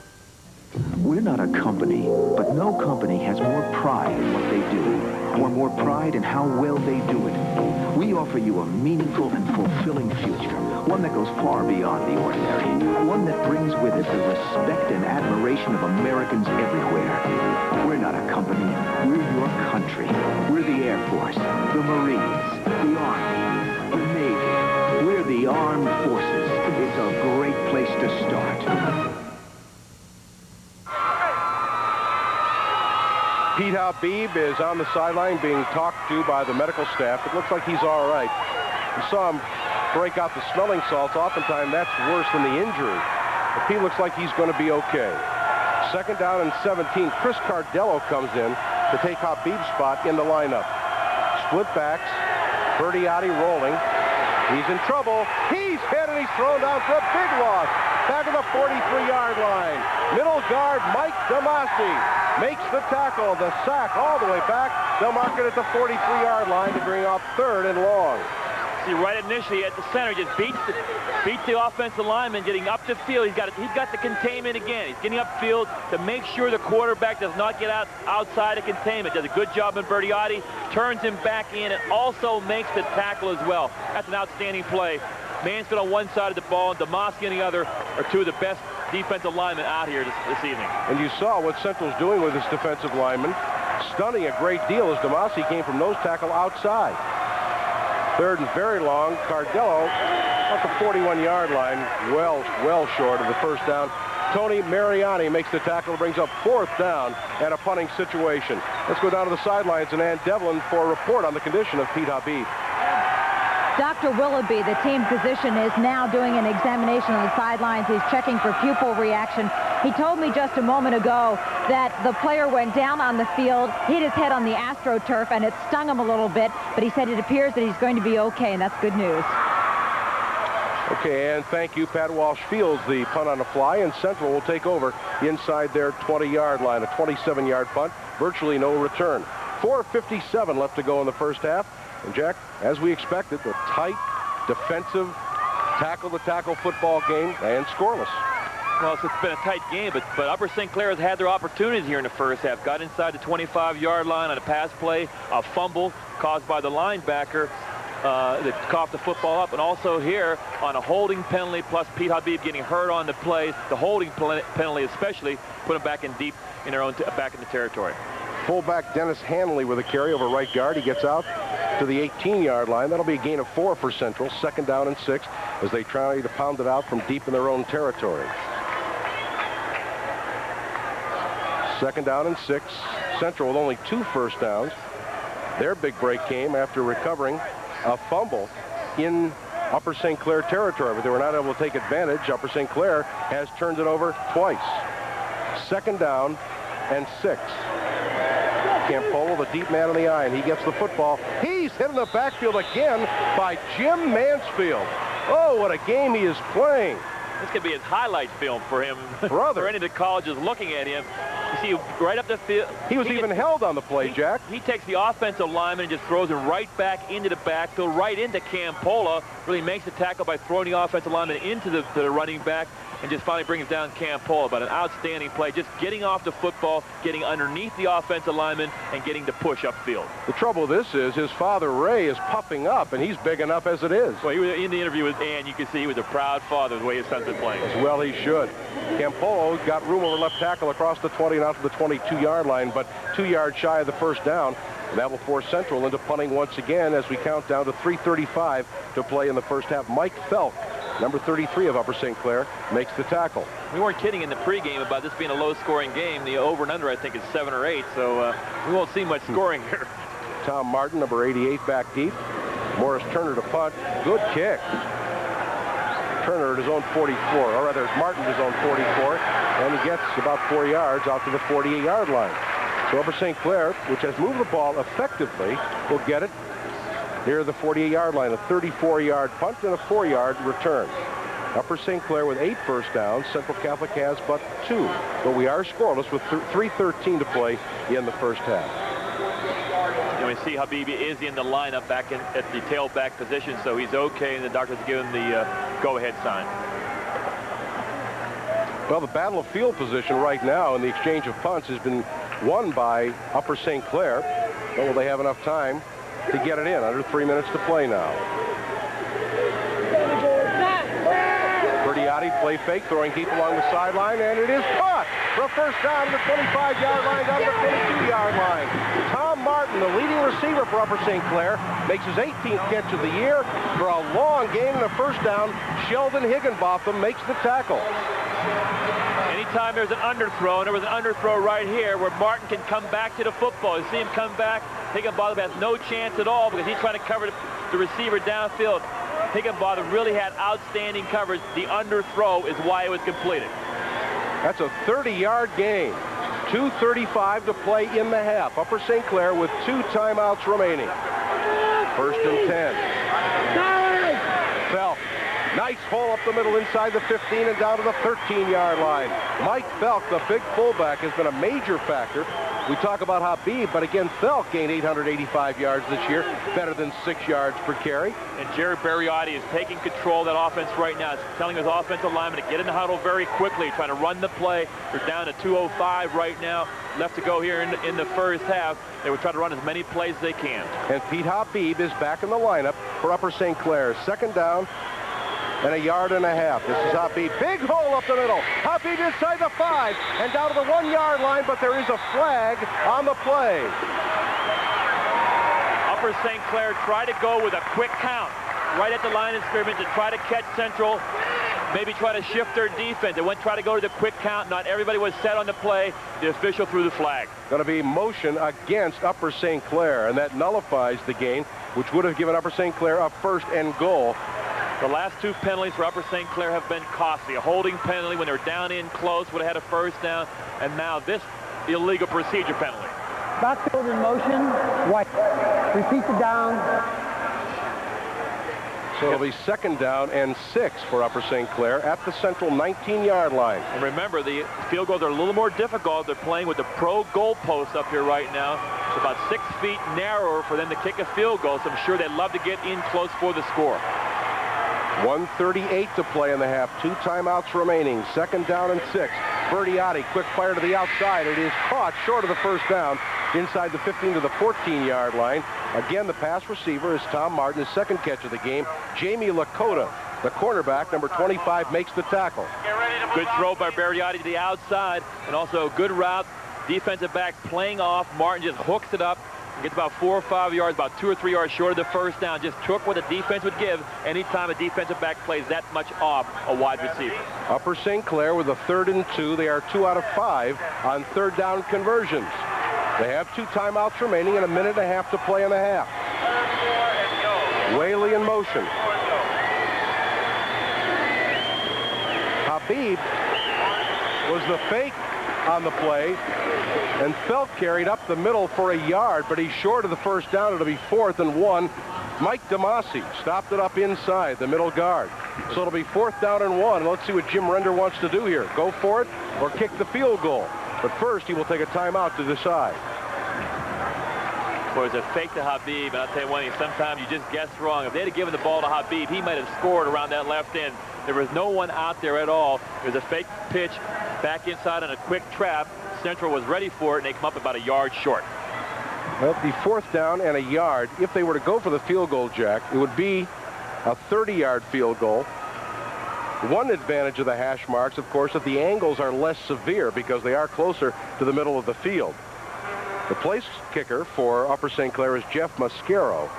We're not a company, but no company has more pride in what they do. or more pride in how well they do it. We offer you a meaningful and fulfilling future, one that goes far beyond the ordinary, one that brings with it the respect and admiration of Americans everywhere. We're not a company, we're your country. We're the Air Force, the Marines, the Army, the Navy. We're the Armed Forces. It's a great place to start. Pete Habib is on the sideline being talked to by the medical staff. It looks like he's all right. You saw him break out the smelling salts. Oftentimes, that's worse than the injury. But Pete looks like he's going to be okay. Second down and 17. Chris Cardello comes in to take Habib's spot in the lineup. Split backs. Bertiotti rolling. He's in trouble. He's hit and he's thrown down for a big loss. Back at the 43-yard line. Middle guard Mike Damasi makes the tackle, the sack all the way back. They'll mark it at the 43-yard line to bring up 3rd and long. See, right initially at the center, just beats the offensive lineman getting up the field. He's got the containment again. He's getting upfield to make sure the quarterback does not get outside of containment. Does a good job in Bertiotti, turns him back in, and also makes the tackle as well. That's an outstanding play. Mansfield on one side of the ball and Damasi on the other are two of the best defensive linemen out here this evening. And you saw what Central's doing with this defensive lineman. Stunning a great deal as Damasi came from nose tackle outside. 3rd and very long. Cardello at the 41-yard line, well short of the first down. Tony Mariani makes the tackle, brings up 4th down and a punting situation. Let's go down to the sidelines and Ann Devlin for a report on the condition of Pete Habib. Dr. Willoughby, the team physician, is now doing an examination on the sidelines. He's checking for pupil reaction. He told me just a moment ago that the player went down on the field, hit his head on the AstroTurf, and it stung him a little bit, but he said it appears that he's going to be okay, and that's good news. Okay, and thank you. Pat Walsh fields the punt on the fly, and Central will take over inside their 20-yard line, a 27-yard punt, virtually no return. 4:57 left to go in the first half. And Jack, as we expected, a tight, defensive, tackle-to-tackle football game and scoreless. Well, it's been a tight game, but Upper St. Clair has had their opportunities here in the first half. Got inside the 25-yard line on a pass play, a fumble caused by the linebacker that coughed the football up, and also here on a holding penalty, plus Pete Habib getting hurt on the play. The holding penalty especially put him back in deep in their own back in the territory. Fullback Dennis Hanley with a carry over right guard. He gets out to the 18-yard line. That'll be a gain of 4 for Central. 2nd down and 6 as they try to pound it out from deep in their own territory. 2nd down and 6. Central with only 2 first downs. Their big break came after recovering a fumble in Upper St. Clair territory, but they were not able to take advantage. Upper St. Clair has turned it over twice. 2nd down and 6. Campolo, the deep man in the eye, and he gets the football. He's hit in the backfield again by Jim Mansfield. Oh, what a game he is playing. This could be his highlight film for him. Brother. For any of the colleges looking at him. You see, right up the field. He was even held on the play, Jack. He takes the offensive lineman and just throws him right back into the backfield, right into Campola. Really makes the tackle by throwing the offensive lineman into the running back and just finally brings down Campola. But an outstanding play, just getting off the football, getting underneath the offensive lineman, and getting the push upfield. The trouble with this is his father, Ray, is puffing up, and he's big enough as it is. Well, he was in the interview with Ann. You can see he was a proud father the way his son's been playing. As well he should. Campolo got room over left tackle across the 20 and out to the 22-yard line, but 2 yards shy of the first down. And that will force Central into punting once again as we count down to 3:35 to play in the first half. Mike Felk, number 33 of Upper St. Clair, makes the tackle. We weren't kidding in the pregame about this being a low-scoring game. The over and under, I think, is 7 or 8, so we won't see much scoring here. Tom Martin, number 88, back deep. Morris Turner to punt. Good kick. Turner at his own 44, or rather Martin at his own 44, and he gets about 4 yards out to the 48-yard line. So Upper St. Clair, which has moved the ball effectively, will get it near the 48-yard line, a 34-yard punt and a 4-yard return. Upper St. Clair with 8 first downs. Central Catholic has but 2. But we are scoreless with 3:13 to play in the first half. And we see Habibi is in the lineup back at the tailback position, so he's okay, and the doctor's given the go-ahead sign. Well, the battle of field position right now in the exchange of punts has been won by Upper St. Clair. But will they have enough time to get it in? Under 3 minutes to play now. Bertiotti play fake, throwing deep along the sideline, and it is caught for a first down to the 25-yard line, down to the 22-yard line. Tom Martin, the leading receiver for Upper St. Clair, makes his 18th catch of the year for a long gain and a first down. Sheldon Higginbotham makes the tackle. Anytime there's an underthrow, and there was an underthrow right here where Martin can come back to the football. You see him come back. Higginbotham has no chance at all because he's trying to cover the receiver downfield. Higginbotham really had outstanding coverage. The underthrow is why it was completed. That's a 30-yard gain. 2:35 to play in the half. Upper St. Clair with 2 timeouts remaining. First and 10. Felk. Nice hole up the middle inside the 15 and down to the 13-yard line. Mike Felk, the big fullback, has been a major factor. We talk about Habib, but again, Felk gained 885 yards this year, better than 6 yards per carry. And Jerry Berriotti is taking control of that offense right now. He's telling his offensive lineman to get in the huddle very quickly, trying to run the play. They're down to 2:05 right now, left to go here in the first half. They will try to run as many plays as they can. And Pete Habib is back in the lineup for Upper St. Clair. Second down and 1.5 yards. This is Habib. Big hole up the middle. Habib inside the 5 and down to the 1-yard line, but there is a flag on the play. Upper St. Clair tried to go with a quick count right at the line of scrimmage to try to catch Central, maybe try to shift their defense. They went try to go to the quick count. Not everybody was set on the play. The official threw the flag. Going to be motion against Upper St. Clair, and that nullifies the gain, which would have given Upper St. Clair a first and goal. The last 2 penalties for Upper St. Clair have been costly. A holding penalty when they're down in close would have had a first down, and now this illegal procedure penalty. Backfield in motion, right. Repeat the down. So it'll be second down and 6 for Upper St. Clair at the Central 19-yard line. And remember, the field goals are a little more difficult. They're playing with the pro goalpost up here right now. It's about 6 feet narrower for them to kick a field goal, so I'm sure they'd love to get in close for the score. 1:38 to play in the half. 2 timeouts remaining. Second down and 6. Bertiotti, quick fire to the outside. It is caught short of the first down inside the 15 to the 14-yard line. Again, the pass receiver is Tom Martin, his second catch of the game. Jamie Lakota, the cornerback, number 25, makes the tackle. Good throw by Berriotti to the outside, and also a good route. Defensive back playing off. Martin just hooks it up. Gets about 4 or 5 yards, about 2 or 3 yards short of the first down. Just took what the defense would give anytime a defensive back plays that much off a wide receiver. Upper St. Clair with a 3rd and 2. They are 2 out of 5 on third down conversions. They have 2 timeouts remaining and 1.5 minutes to play in the half. Whaley in motion. Habib was the fake on the play, and Felk carried up the middle for 1 yard, but he's short of the first down. It'll be 4th and 1. Mike DeMasi stopped it up inside the middle guard. So it'll be 4th down and 1. Let's see what Jim Render wants to do here. Go for it or kick the field goal. But first, he will take a timeout to decide. Well, it's a fake to Habib, and I'll tell you one thing, sometimes you just guess wrong. If they had given the ball to Habib, he might have scored around that left end. There was no one out there at all. It was a fake pitch back inside on a quick trap. Central was ready for it, and they come up about 1 yard short. Well, the 4th down and 1 yard. If they were to go for the field goal, Jack, it would be a 30-yard field goal. One advantage of the hash marks, of course, that the angles are less severe because they are closer to the middle of the field. The place kicker for Upper St. Clair is Jeff Mascaro.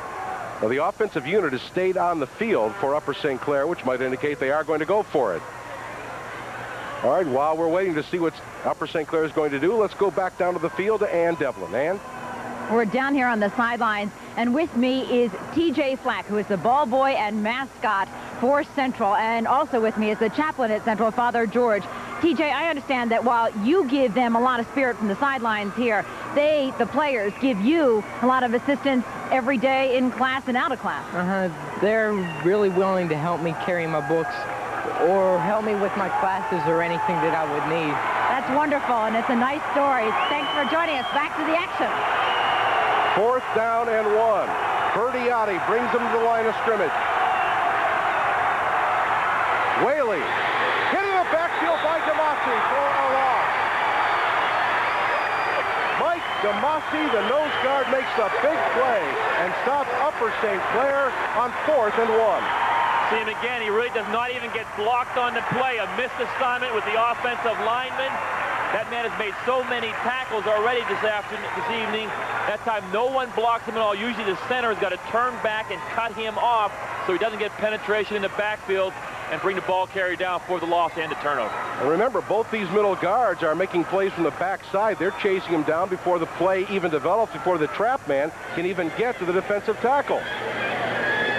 Now, the offensive unit has stayed on the field for Upper St. Clair, which might indicate they are going to go for it. All right, while we're waiting to see what Upper St. Clair is going to do, let's go back down to the field to Ann Devlin. Ann? We're down here on the sidelines, and with me is T.J. Flack, who is the ball boy and mascot for Central, and also with me is the chaplain at Central, Father George. T.J., I understand that while you give them a lot of spirit from the sidelines here, they, the players, give you a lot of assistance every day in class and out of class. They're really willing to help me carry my books or help me with my classes or anything that I would need. That's wonderful, and it's a nice story. Thanks for joining us. Back to the action. 4th down and 1. Bertiotti brings them to the line of scrimmage. Whaley hitting the backfield by DeMasi for a loss. Mike DeMasi, the nose guard, makes a big play and stops Upper St. Clair on 4th and 1. See him again. He really does not even get blocked on the play. A missed assignment with the offensive lineman. That man has made so many tackles already this evening. That time, no one blocks him at all. Usually the center has got to turn back and cut him off so he doesn't get penetration in the backfield and bring the ball carrier down for the loss and the turnover. And remember, both these middle guards are making plays from the backside. They're chasing him down before the play even develops, before the trap man can even get to the defensive tackle.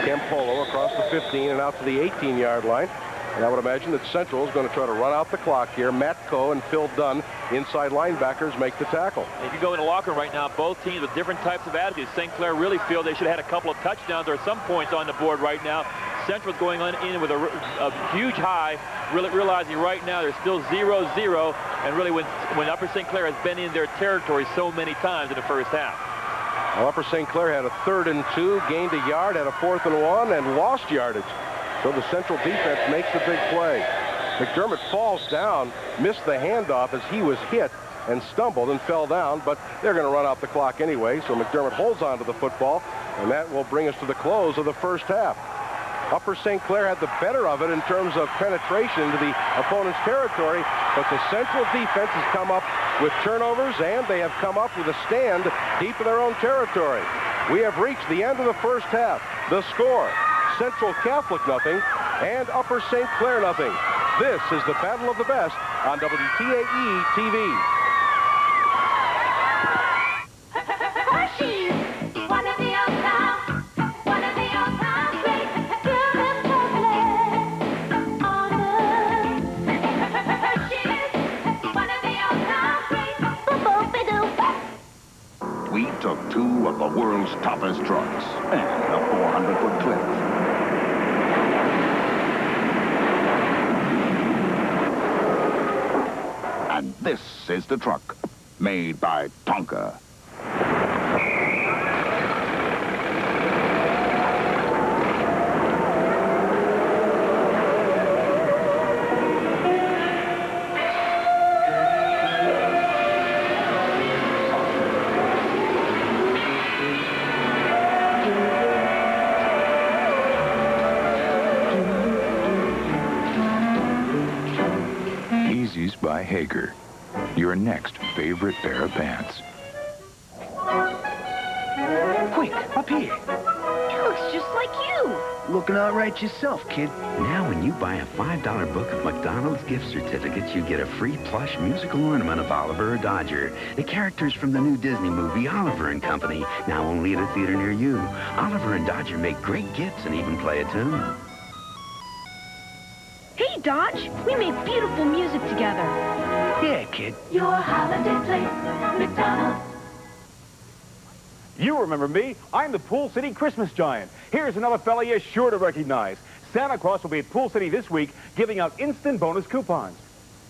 Campolo across the 15 and out to the 18-yard line. And I would imagine that Central is going to try to run out the clock here. Matt Coe and Phil Dunn, inside linebackers, make the tackle. If you go in the locker room right now, both teams with different types of attitudes. St. Clair really feel they should have had a couple of touchdowns or some points on the board right now. Central's going in with a huge high, really realizing right now they're still 0-0, and really when Upper St. Clair has been in their territory so many times in the first half. Well, Upper St. Clair had a 3rd and 2, gained a yard, had a 4th and 1, and lost yardage. So the Central defense makes the big play. McDermott falls down, missed the handoff as he was hit and stumbled and fell down, but they're going to run out the clock anyway, so McDermott holds on to the football, and that will bring us to the close of the first half. Upper St. Clair had the better of it in terms of penetration into the opponent's territory, but the Central defense has come up with turnovers, and they have come up with a stand deep in their own territory. We have reached the end of the first half. The score, Central Catholic nothing and Upper St. Clair nothing. This is the Battle of the Best on WPIAL TV. We took 2 of the world's toughest trucks and a 400-foot cliff. And this is the truck, made by Tonka. By Hager, your next favorite pair of pants. Quick, up here. He looks just like you. Looking all right yourself, kid. Now when you buy a $5 book of McDonald's gift certificates, you get a free plush musical ornament of Oliver or Dodger, the characters from the new Disney movie Oliver and Company, now only at a theater near you. Oliver and Dodger make great gifts and even play a tune. Hey, Dodge, we made beautiful music together. Yeah, kid. Your holiday place, McDonald's. You remember me. I'm the Pool City Christmas Giant. Here's another fella you're sure to recognize. Santa Claus will be at Pool City this week giving out instant bonus coupons.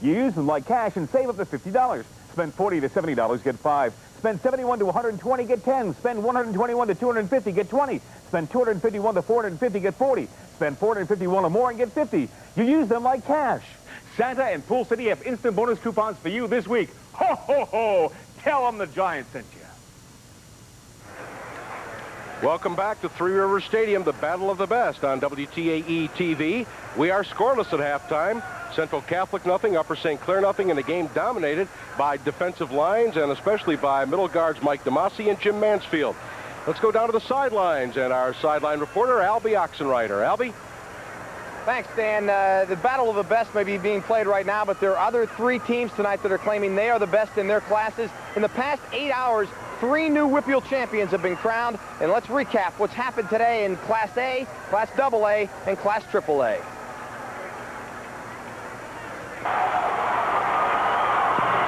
You use them like cash and save up to $50. Spend $40 to $70, get 5. Spend $71 to $120, get 10. Spend $121 to $250, get 20. Spend $251 to $450, get 40. Spend $451 or more and get 50. You use them like cash. Santa and Pool City have instant bonus coupons for you this week. Ho, ho, ho! Tell them the Giant sent you. Welcome back to Three Rivers Stadium, the Battle of the Best on WPIAL TV. We are scoreless at halftime. Central Catholic nothing, Upper St. Clair nothing, and a game dominated by defensive lines and especially by middle guards Mike DeMasi and Jim Mansfield. Let's go down to the sidelines and our sideline reporter, Albie Oxenreiter. Albie? Thanks, Dan. The Battle of the Best may be being played right now, but there are other 3 teams tonight that are claiming they are the best in their classes. In the past 8 hours, 3 new WPIAL champions have been crowned. And let's recap what's happened today in Class A, Class AA, and Class AAA.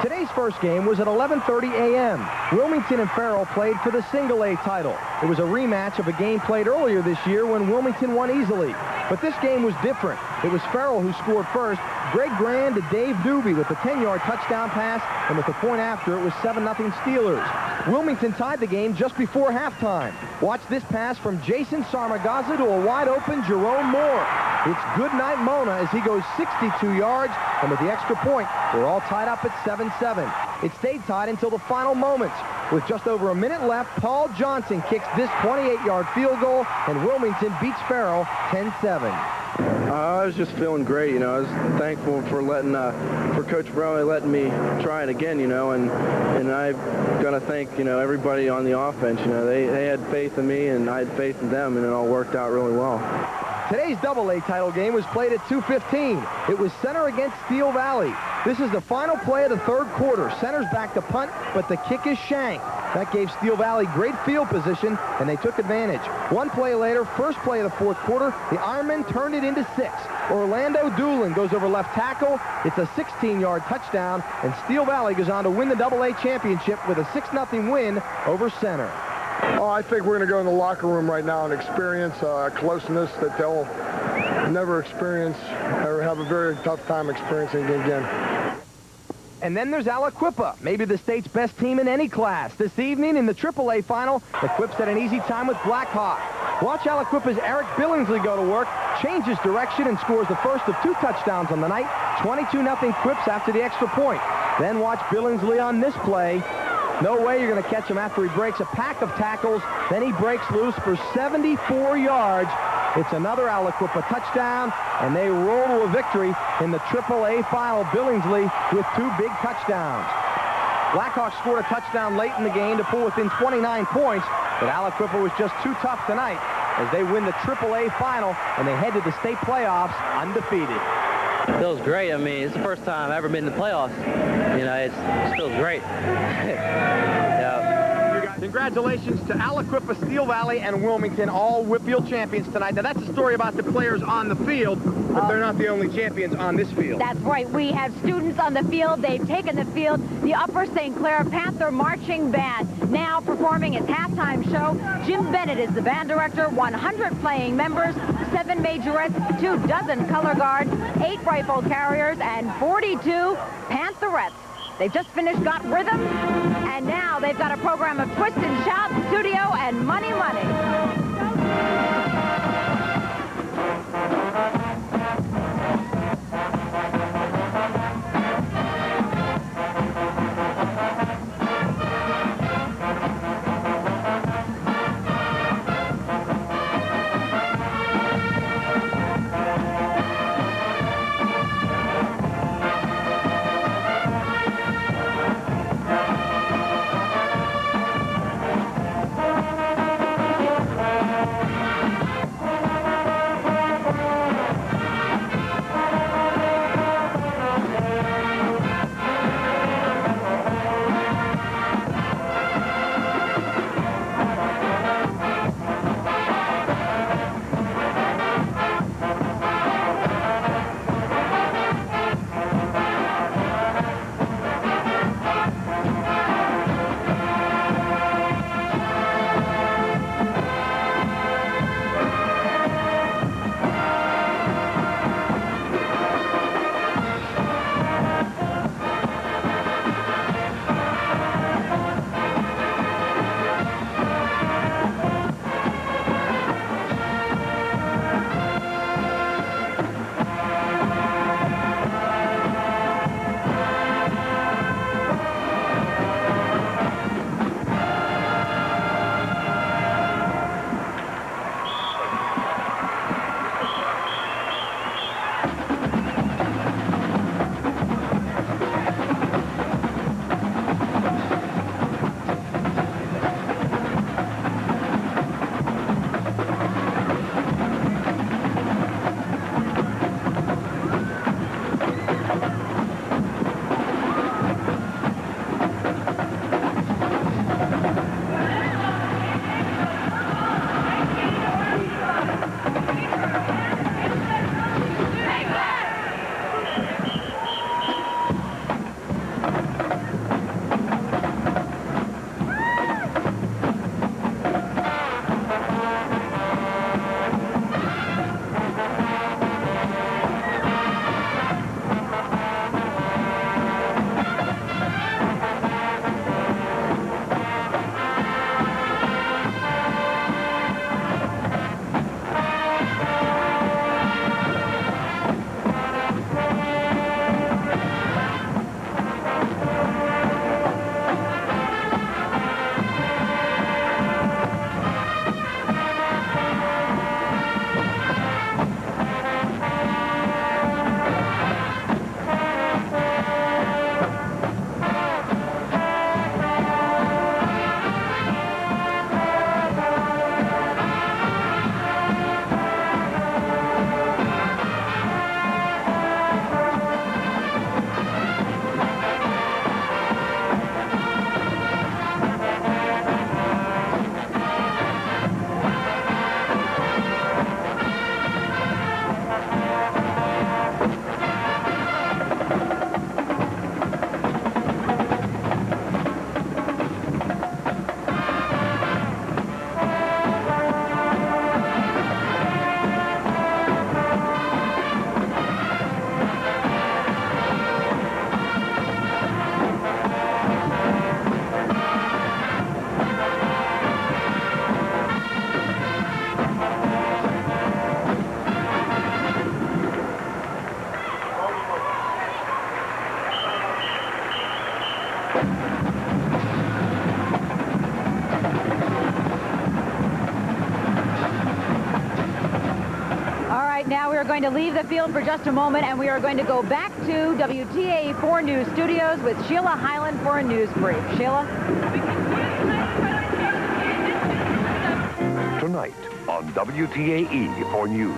Today's first game was at 11:30 a.m. Wilmington and Farrell played for the Single A title. It was a rematch of a game played earlier this year when Wilmington won easily. But this game was different. It was Farrell who scored first. Greg Grand to Dave Doobie with a 10-yard touchdown pass, and with the point after, it was 7-0 Steelers. Wilmington tied the game just before halftime. Watch this pass from Jason Sarmagaza to a wide-open Jerome Moore. It's goodnight Mona as he goes 62 yards, and with the extra point, we're all tied up at 7-7. It stayed tied until the final moments. With just over a minute left, Paul Johnson kicks this 28-yard field goal, and Wilmington beats Farrell 10-7. I was just feeling great, you know. I was thankful for for Coach Brownlee letting me try it again, you know, and I've got to thank, you know, everybody on the offense. You know, they had faith in me, and I had faith in them, and it all worked out really well. Today's AA title game was played at 2:15. It was Center against Steel Valley. This is the final play of the third quarter. Center's back to punt, but the kick is shanked. That gave Steel Valley great field position, and they took advantage. One play later, first play of the fourth quarter, the Ironmen turned it into 6. Orlando Doolin goes over left tackle. It's a 16-yard touchdown, and Steel Valley goes on to win the AA championship with a 6-0 win over Center. Oh, I think we're going to go in the locker room right now and experience a closeness that they'll never experience or have a very tough time experiencing again. And then there's Aliquippa, maybe the state's best team in any class. This evening in the AAA final, the Quips had an easy time with Blackhawk. Watch Aliquippa's Eric Billingsley go to work, changes direction, and scores the first of 2 touchdowns on the night. 22-0 Quips after the extra point. Then watch Billingsley on this play. No way you're going to catch him after he breaks a pack of tackles. Then he breaks loose for 74 yards. It's another Aliquippa touchdown, and they roll to a victory in the AAA final. Billingsley with 2 big touchdowns. Blackhawks scored a touchdown late in the game to pull within 29 points, but Aliquippa was just too tough tonight as they win the AAA final, and they head to the state playoffs undefeated. It feels great. I mean, it's the first time I've ever been in the playoffs. You know, it feels great. Yeah. Congratulations to Aliquippa, Steel Valley, and Wilmington, all WPIAL champions tonight. Now, that's a story about the players on the field, but they're not the only champions on this field. That's right. We have students on the field. They've taken the field. The Upper St. Clair Panther Marching Band now performing its halftime show. Jim Bennett is the band director. 100 playing members, 7 majorettes, 24 color guards, 8 rifle carriers, and 42 Pantherettes. They've just finished Got Rhythm, and now they've got a program of Twist and Shout, Studio, and Money Money. Now we are going to leave the field for just a moment, and we are going to go back to WPIAL 4 News Studios with Sheila Highland for a news brief. Sheila? Tonight on WPIAL 4 News.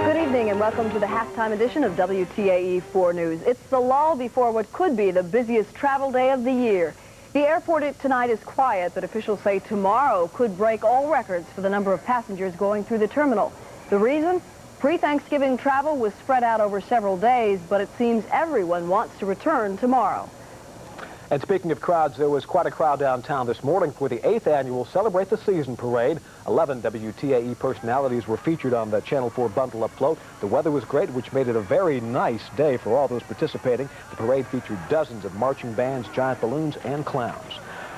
Good evening and welcome to the halftime edition of WPIAL 4 News. It's the lull before what could be the busiest travel day of the year. The airport tonight is quiet, but officials say tomorrow could break all records for the number of passengers going through the terminal. The reason? Pre-Thanksgiving travel was spread out over several days, but it seems everyone wants to return tomorrow. And speaking of crowds, there was quite a crowd downtown this morning for the 8th annual Celebrate the Season parade. 11 WPIAL personalities were featured on the Channel 4 Bundle Up float. The weather was great, which made it a very nice day for all those participating. The parade featured dozens of marching bands, giant balloons, and clowns.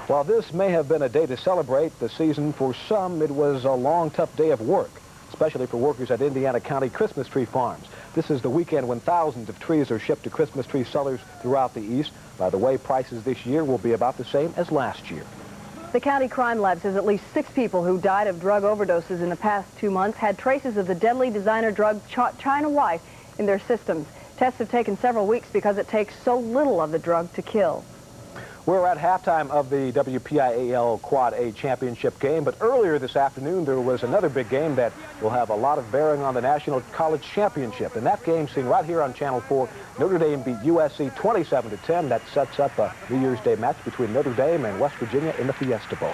While this may have been a day to celebrate the season, for some it was a long, tough day of work, especially for workers at Indiana County Christmas tree farms. This is the weekend when thousands of trees are shipped to Christmas tree sellers throughout the East. By the way, prices this year will be about the same as last year. The county crime lab says at least 6 people who died of drug overdoses in the past 2 months had traces of the deadly designer drug China White in their systems. Tests have taken several weeks because it takes so little of the drug to kill. We're at halftime of the WPIAL Quad A Championship game, but earlier this afternoon there was another big game that will have a lot of bearing on the National College Championship. And that game seen right here on Channel 4, Notre Dame beat USC 27-10. That sets up a New Year's Day match between Notre Dame and West Virginia in the Fiesta Bowl.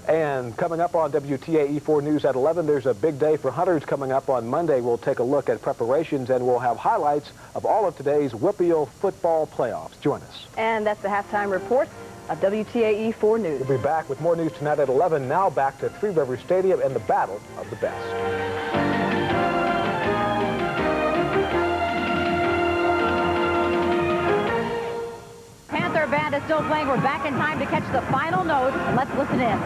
And coming up on WPIAL 4 News at 11, there's a big day for hunters coming up on Monday. We'll take a look at preparations and we'll have highlights of all of today's WPIAL football playoffs. Join us. And that's the halftime report of WPIAL 4 News. We'll be back with more news tonight at 11. Now back to Three Rivers Stadium and the battle of the best. Panther band is still playing. We're back in time to catch the final notes. Let's listen in.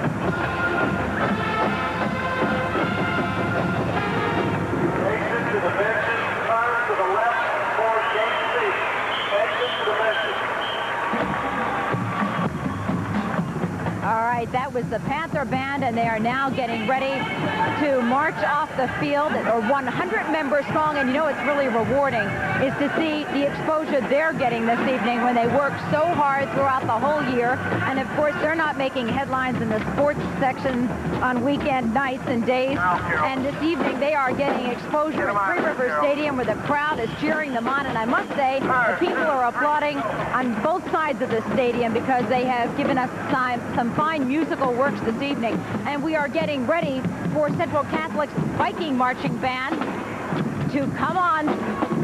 Exit to the benches, turn to the left for gate C. Exit to the benches. All right, that was the Panther band, and they are now getting ready to march off the field. They're 100 members strong, and you know it's really rewarding is to see the exposure they're getting this evening when they work so hard throughout the whole year. And of course, they're not making headlines in the sports section on weekend nights and days. And this evening, they are getting exposure at Three Rivers Stadium where the crowd is cheering them on. And I must say, the people are applauding on both sides of the stadium because they have given us some fine musical works this evening. And we are getting ready for Central Catholic's Viking marching band to come on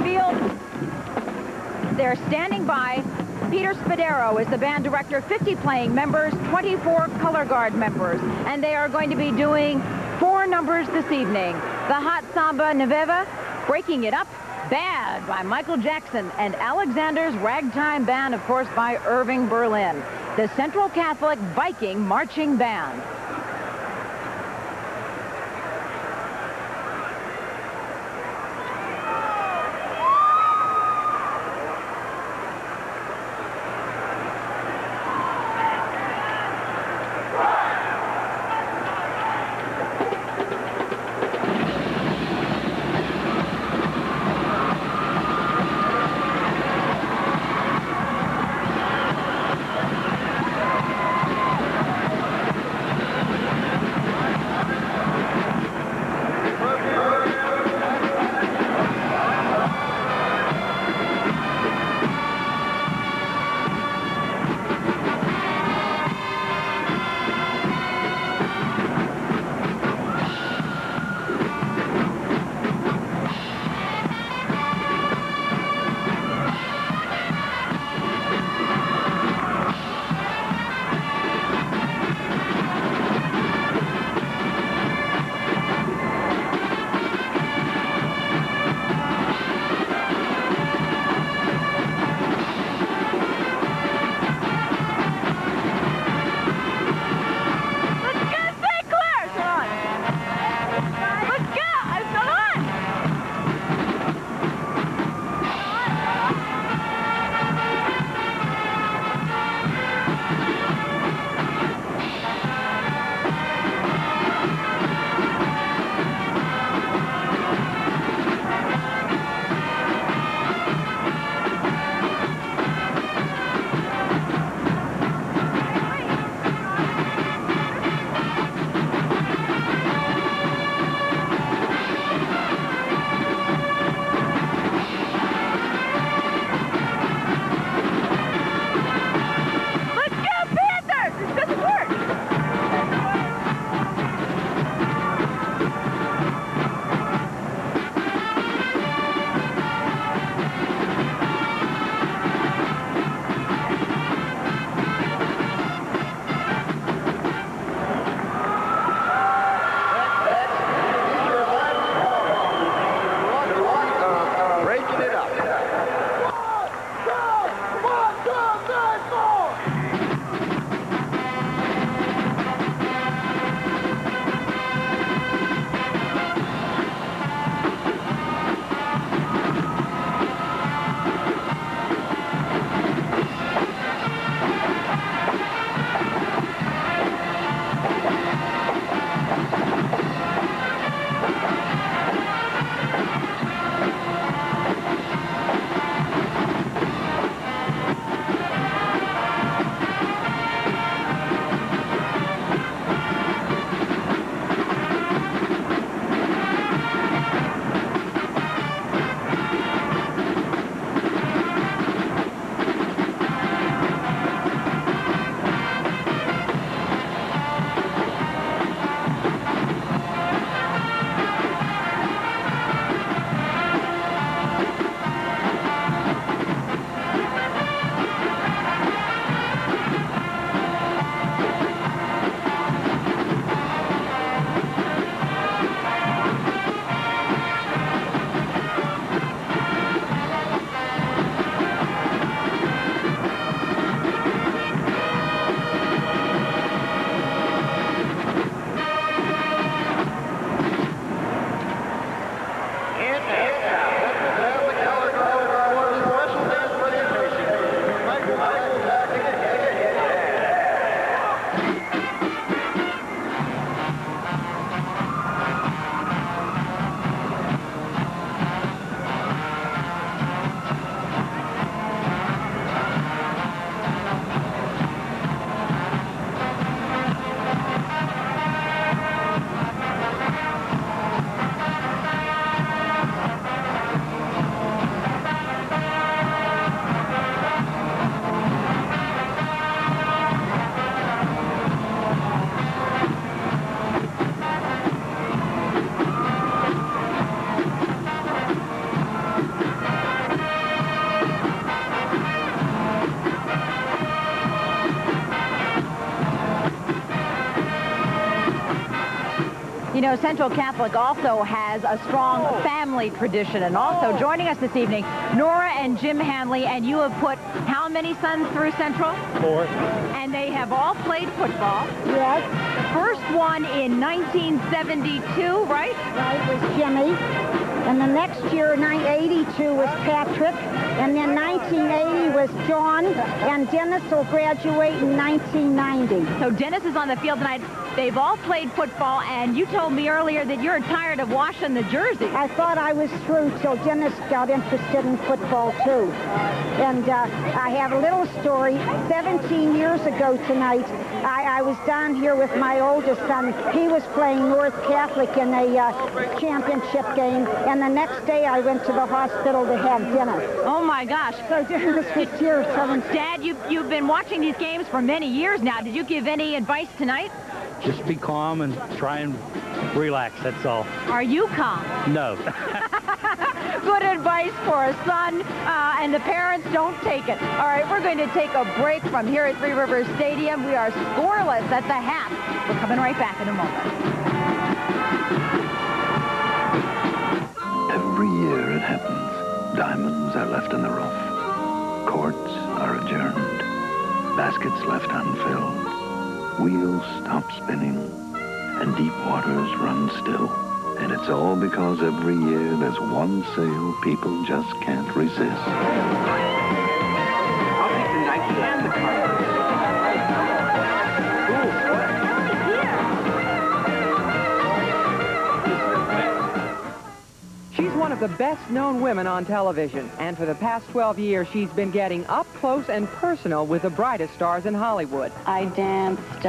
field. They're standing by. Peter Spadero is the band director, 50 playing members, 24 color guard members. And they are going to be doing 4 numbers this evening. The Hot Samba Neveva, Breaking It Up, Bad by Michael Jackson, and Alexander's Ragtime Band, of course, by Irving Berlin. The Central Catholic Viking Marching Band. You know, Central Catholic also has a strong family tradition. And also joining us this evening, Nora and Jim Hanley. And you have put how many sons through Central? 4. And they have all played football. Yes. The first one in 1972, right? Right, was Jimmy. And the next year, 1982, was Patrick. And then 1980 was John. And Dennis will graduate in 1990. So Dennis is on the field tonight. They've all played football, and you told me earlier that you're tired of washing the jersey. I thought I was through till Dennis got interested in football, too. And I have a little story. 17 years ago tonight, I was down here with my oldest son. He was playing North Catholic in a championship game, and the next day I went to the hospital to have dinner. Oh, my gosh. So Dennis was here. Dad, you've been watching these games for many years now. Did you give any advice tonight? Just be calm and try and relax, that's all. Are you calm? No. Good advice for a son, and the parents don't take it. All right, we're going to take a break from here at Three Rivers Stadium. We are scoreless at the half. We're coming right back in a moment. Every year it happens. Diamonds are left in the rough. Courts are adjourned. Baskets left unfilled. Wheels stop spinning, and deep waters run still. And it's all because every year there's one sale people just can't resist. I'll take the Nike and the car. She's one of the best-known women on television, and for the past 12 years, she's been getting up close and personal with the brightest stars in Hollywood. I danced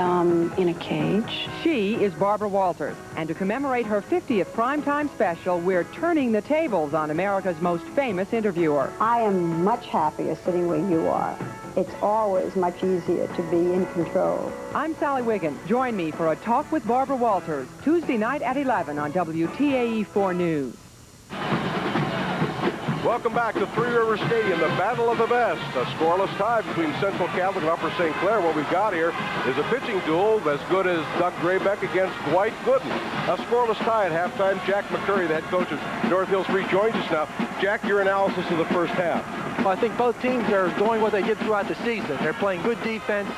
in a cage. She is Barbara Walters, and to commemorate her 50th primetime special, we're turning the tables on America's most famous interviewer. I am much happier sitting where you are. It's always much easier to be in control. I'm Sally Wiggin. Join me for a talk with Barbara Walters, Tuesday night at 11 on WPIAL 4 News. Welcome back to Three Rivers Stadium, the battle of the best. A scoreless tie between Central Catholic and Upper St. Clair. What we've got here is a pitching duel as good as Doug Graybeck against Dwight Gooden. A scoreless tie at halftime. Jack McCurry, the head coach of North Hills Free, joins us now. Jack, your analysis of the first half. Well, I think both teams are doing what they did throughout the season. They're playing good defense.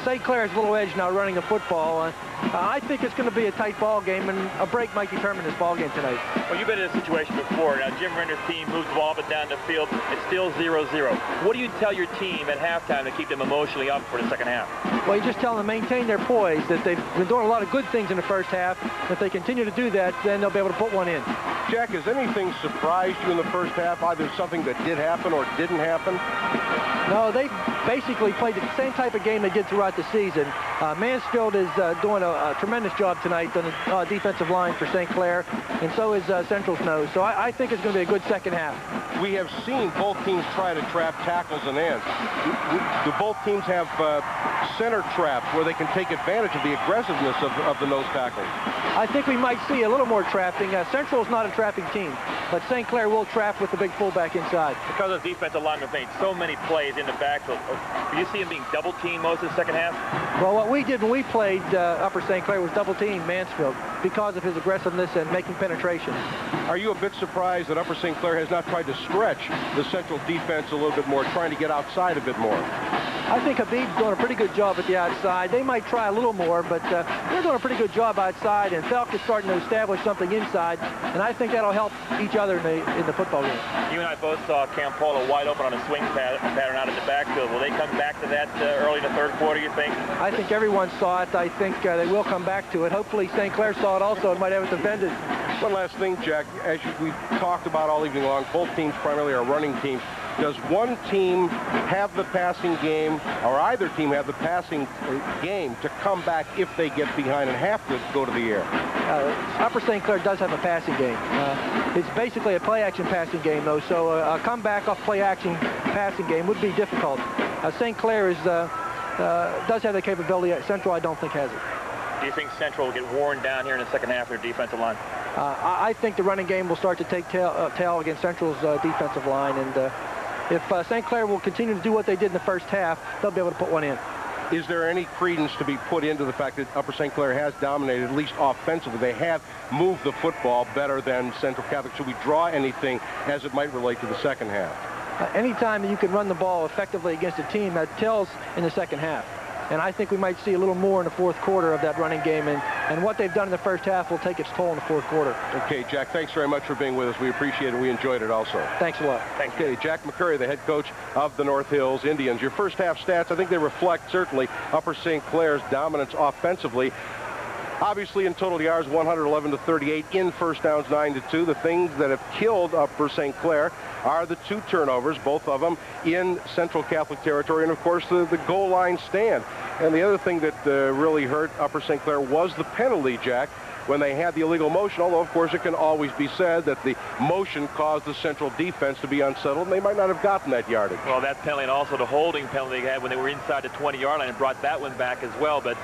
St. Clair has a little edge now running the football. I think it's going to be a tight ball game, and a break might determine this ball game tonight. Well, you've been in a situation before. Now, Jim Render's team moves the ball up and down the field. It's still 0-0. What do you tell your team at halftime to keep them emotionally up for the second half? Well, you just tell them to maintain their poise, that they've been doing a lot of good things in the first half. If they continue to do that, then they'll be able to put one in. Jack, has anything surprised you in the first half, either something that did happen or didn't happen? No, they basically played the same type of game they did throughout the season. Mansfield is doing a tremendous job tonight on the defensive line for St. Clair, and so is Central's nose. So I think it's going to be a good second half. We have seen both teams try to trap tackles and ends. Do both teams have center traps where they can take advantage of the aggressiveness of the nose tackles? I think we might see a little more trapping. Central's not a trapping team, but St. Clair will trap with the big fullback inside. Because of defensive linemen made so many plays in the backfield, do you see him being double-teamed most of the second half? Well, what we did when we played Upper St. Clair was double-team Mansfield because of his aggressiveness and making penetration. Are you a bit surprised that Upper St. Clair has not tried to stretch the Central defense a little bit more, trying to get outside a bit more? I think Habib's doing a pretty good job at the outside. They might try a little more, but they're doing a pretty good job outside, and Felk is starting to establish something inside, and I think that'll help each other in the football game. You and I both saw Campolo wide open on a swing pattern out in the backfield. Will they come back to that early in the third quarter, you think? I think everyone saw it. I think they will come back to it. Hopefully St. Clair saw it also and might have it defended. One last thing, Jack. As we've talked about all evening long, both teams primarily are running teams. Does one team have the passing game, or either team have the passing game to come back if they get behind and have to go to the air? Upper St. Clair does have a passing game. It's basically a play-action passing game, though, so a comeback off play-action passing game would be difficult. St. Clair does have the capability. Central, I don't think, has it. Do you think Central will get worn down here in the second half of their defensive line? I think the running game will start to take tail against Central's defensive line, and if St. Clair will continue to do what they did in the first half, they'll be able to put one in. is there any credence to be put into the fact that Upper St. Clair has dominated, at least offensively? They have moved the football better than Central Catholic. Should we draw anything as it might relate to the second half? Anytime that you can run the ball effectively against a team, that tells in the second half. And I think we might see a little more in the fourth quarter of that running game. And what they've done in the first half will take its toll in the fourth quarter. Okay, Jack, thanks very much for being with us. We appreciate it. We enjoyed it also. Thanks a lot. Thanks. Okay, Jack McCurry, the head coach of the North Hills Indians. Your first half stats, I think they reflect certainly Upper St. Clair's dominance offensively. Obviously, in total yards, 111 to 38. In first downs, 9 to 2. The things that have killed Upper St. Clair are the 2 turnovers, both of them in Central Catholic territory, and of course the goal line stand. And the other thing that really hurt Upper St. Clair was the penalty, Jack, when they had the illegal motion, although of course it can always be said that the motion caused the Central defense to be unsettled, and they might not have gotten that yardage. Well, that penalty and also the holding penalty they had when they were inside the 20-yard line and brought that one back as well. But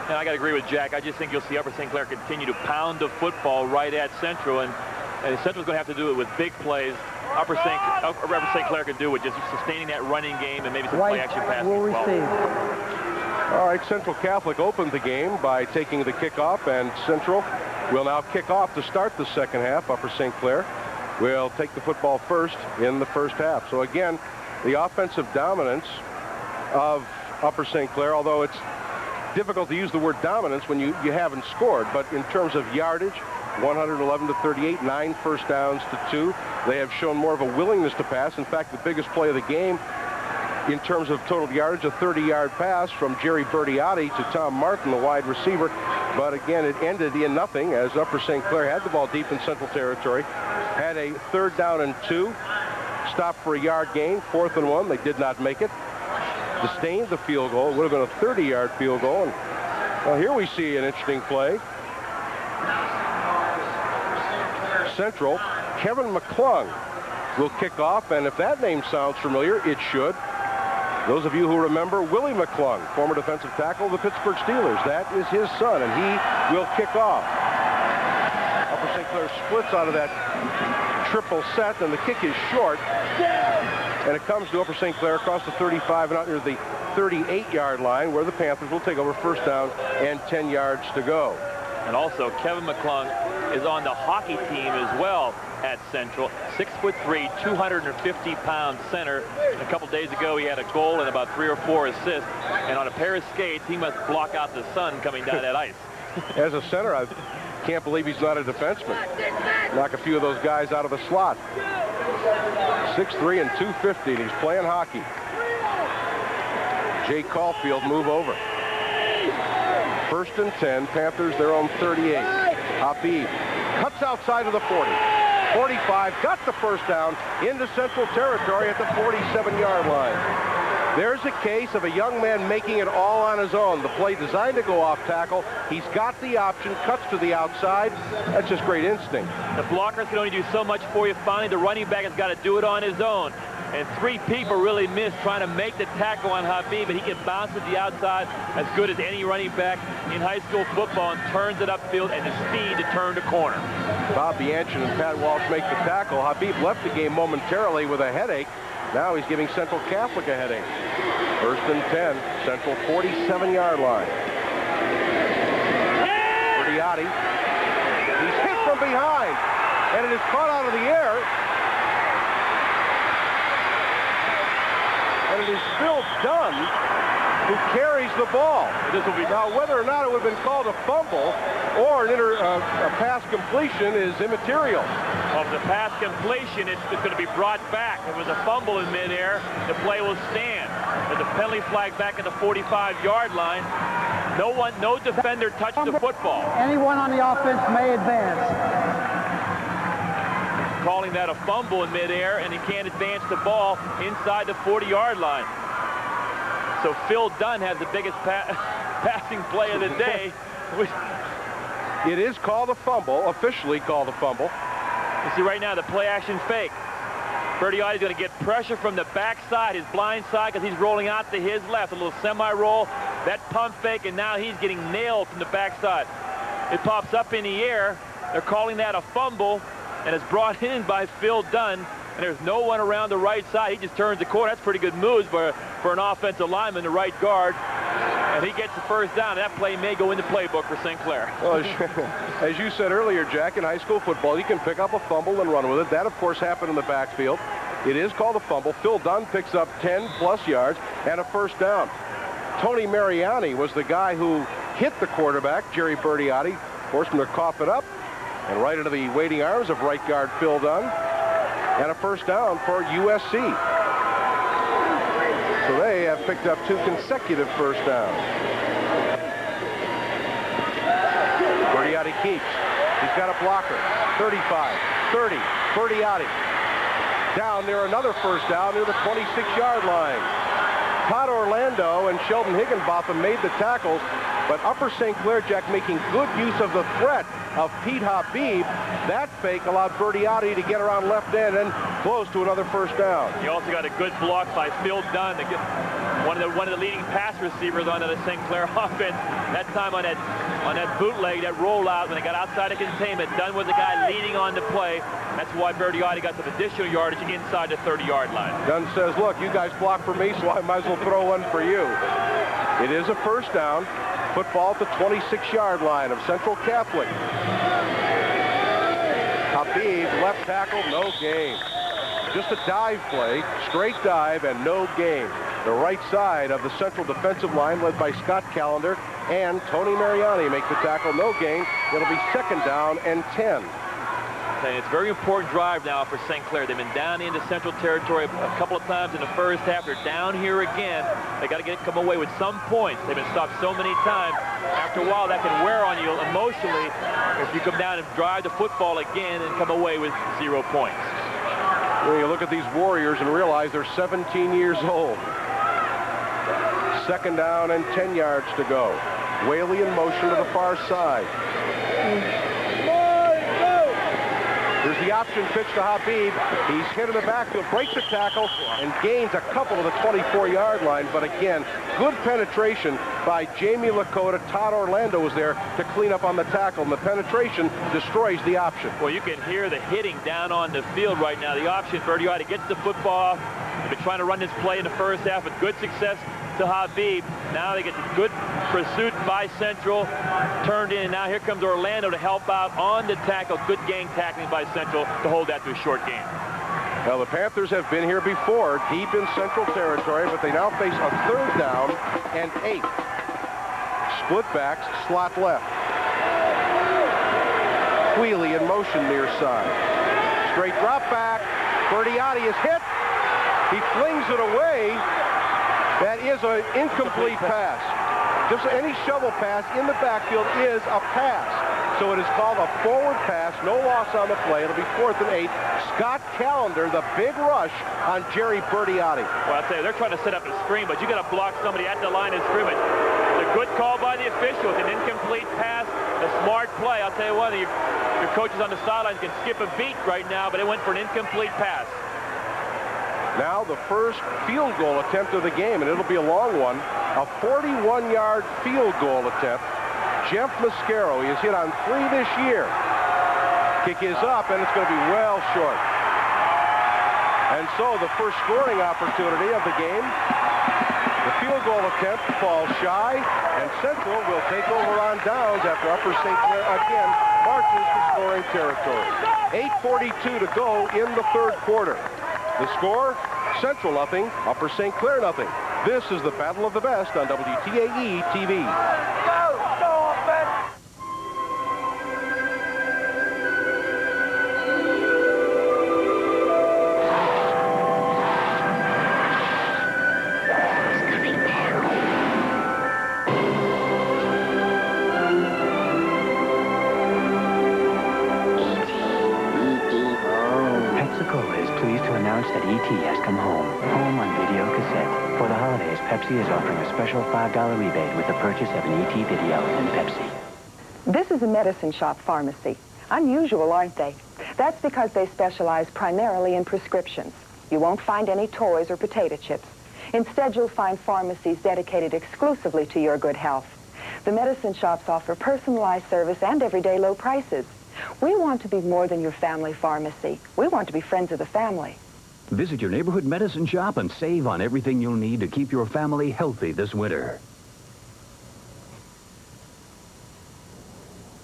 and I got to agree with Jack. I just think you'll see Upper St. Clair continue to pound the football right at Central, and Central's going to have to do it with big plays. Upper St. Clair can do it, just sustaining that running game and maybe some play-action passing as well. All right, Central Catholic opened the game by taking the kickoff, and Central will now kick off to start the second half. Upper St. Clair will take the football first in the first half. So again, the offensive dominance of Upper St. Clair, although it's difficult to use the word dominance when you haven't scored, but in terms of yardage, 111 to 38, 9 first downs to 2. They have shown more of a willingness to pass. In fact, the biggest play of the game in terms of total yardage, a 30-yard pass from Jerry Bertiotti to Tom Martin, the wide receiver. But again, it ended in nothing as Upper St. Clair had the ball deep in Central territory, had a 3rd down and 2, stopped for a yard gain, 4th and 1. They did not make it. Sustained the field goal. It would have been a 30-yard field goal. And well, here we see an interesting play. Central, Kevin McClung will kick off, and if that name sounds familiar, it should. Those of you who remember Willie McClung, former defensive tackle of the Pittsburgh Steelers, that is his son, and he will kick off. Upper St. Clair splits out of that triple set, and the kick is short. And it comes to Upper St. Clair across the 35 and out near the 38-yard line, where the Panthers will take over first down and 10 yards to go. And also, Kevin McClung is on the hockey team as well at Central. 6'3", 250-pound center. And a couple days ago, he had a goal and about 3 or 4 assists. And on a pair of skates, he must block out the sun coming down that ice. As a center, I can't believe he's not a defenseman. Knock a few of those guys out of the slot. 6'3" and 250, and he's playing hockey. Jay Caulfield move over. 1st and 10, Panthers their own 38. Habib cuts outside of the 40. 45, got the first down into Central territory at the 47-yard line. There's a case of a young man making it all on his own. The play designed to go off tackle. He's got the option, cuts to the outside. That's just great instinct. The blockers can only do so much for you. Finally, the running back has got to do it on his own. And 3 people really missed trying to make the tackle on Habib, but he can bounce at the outside as good as any running back in high school football and turns it upfield and the speed to turn the corner. Bob Bianchin and Pat Walsh make the tackle. Habib left the game momentarily with a headache. Now he's giving Central Catholic a headache. 1st and 10, Central 47-yard line. Bertiotti, he's hit from behind, and it is caught out of the air. And it is Phil Dunn who carries the ball. This will be now, whether or not it would have been called a fumble or a pass completion is immaterial. Well, if the pass completion, it's going to be brought back. If it was a fumble in midair, the play will stand. But the penalty flag back at the 45-yard line, no defender touched the football. Anyone on the offense may advance. Calling that a fumble in midair, and he can't advance the ball inside the 40-yard line. So Phil Dunn has the biggest passing play of the day. It is called a fumble, officially called a fumble. You see right now the play-action fake. Bertiotti's going to get pressure from the backside, his blind side, because he's rolling out to his left. A little semi-roll, that pump fake, and now he's getting nailed from the backside. It pops up in the air. They're calling that a fumble, and it's brought in by Phil Dunn. And there's no one around the right side. He just turns the corner. That's pretty good moves for an offensive lineman, the right guard. and he gets the first down. That play may go in the playbook for St. Clair. Well, as you said earlier, Jack, in high school football, you can pick up a fumble and run with it. That, of course, happened in the backfield. It is called a fumble. Phil Dunn picks up 10-plus yards and a first down. Tony Mariani was the guy who hit the quarterback, Jerry Bertiotti, forced him to cough it up, and right into the waiting arms of right guard Phil Dunn, and a first down for USC. So they have picked up 2 consecutive first downs. Bertiotti keeps. He's got a blocker. 35, 30, Bertiotti. Down near another first down near the 26-yard line. Todd Orlando and Sheldon Higginbotham made the tackles, but Upper St. Clair, Jack, making good use of the threat of Pete Habib. That fake allowed Bertiotti to get around left end and close to another first down. You also got a good block by Phil Dunn, to get one of the leading pass receivers on the St. Clair offense. That time on that bootleg, that rollout, when they got outside of containment, Dunn was the guy leading on the play. That's why Bertiotti got some additional yardage inside the 30-yard line. Dunn says, look, you guys block for me, so I might as well throw one for you. It is a first down. Football at the 26-yard line of Central Catholic. Habib, left tackle, no gain. Just a dive play, straight dive, and no gain. The right side of the Central defensive line, led by Scott Callender and Tony Mariani, make the tackle, no gain. It'll be second down and 10. And it's a very important drive now for St. Clair. They've been down into Central territory a couple of times in the first half. They're down here again. They got to come away with some points. They've been stopped so many times. After a while, that can wear on you emotionally if you come down and drive the football again and come away with 0 points. Well, you look at these Warriors and realize they're 17 years old. Second down and 10 yards to go. Whaley in motion to the far side. Here's the option pitch to Habib. He's hit in the backfield, breaks a tackle, and gains a couple to the 24-yard line. But again, good penetration by Jamie Lakota. Todd Orlando was there to clean up on the tackle, and the penetration destroys the option. Well, you can hear the hitting down on the field right now. The option, Bertiotti gets the football. They've been trying to run this play in the first half with good success to Habib. Now they get the good pursuit by Central, turned in. Now here comes Orlando to help out on the tackle. Good gang tackling by Central to hold that to a short game. Well, the Panthers have been here before, deep in Central territory, but they now face a third down and 8. Split backs, slot left. Wheelie in motion near side. Straight drop back. Bertiotti is hit. He flings it away. That is an incomplete pass. Just any shovel pass in the backfield is a pass. So it is called a forward pass. No loss on the play. It'll be 4th and 8. Scott Callender, the big rush on Jerry Bertiotti. Well, I tell you, they're trying to set up a screen, but you got to block somebody at the line of scrimmage. It's a good call by the official. It's an incomplete pass, a smart play. I'll tell you what, your coaches on the sidelines can skip a beat right now, but it went for an incomplete pass. Now the first field goal attempt of the game, and it'll be a long one. A 41-yard field goal attempt. Jeff Mascaro, he has hit on 3 this year. Kick is up, and it's going to be well short. And so the first scoring opportunity of the game. The field goal attempt falls shy, and Central will take over on downs after Upper St. Clair again marches to scoring territory. 8:42 to go in the third quarter. The score, Central nothing, Upper St. Clair nothing. This is the Battle of the Best on WPIAL TV. That E.T. has come home on video cassette. For the holidays, Pepsi is offering a special $5 rebate with the purchase of an E.T. video and Pepsi. This is a medicine shop pharmacy. Unusual, aren't they? That's because they specialize primarily in prescriptions. You won't find any toys or potato chips. Instead, you'll find pharmacies dedicated exclusively to your good health. The medicine shops offer personalized service and everyday low prices. We want to be more than your family pharmacy. We want to be friends of the family. Visit your neighborhood medicine shop and save on everything you'll need to keep your family healthy this winter.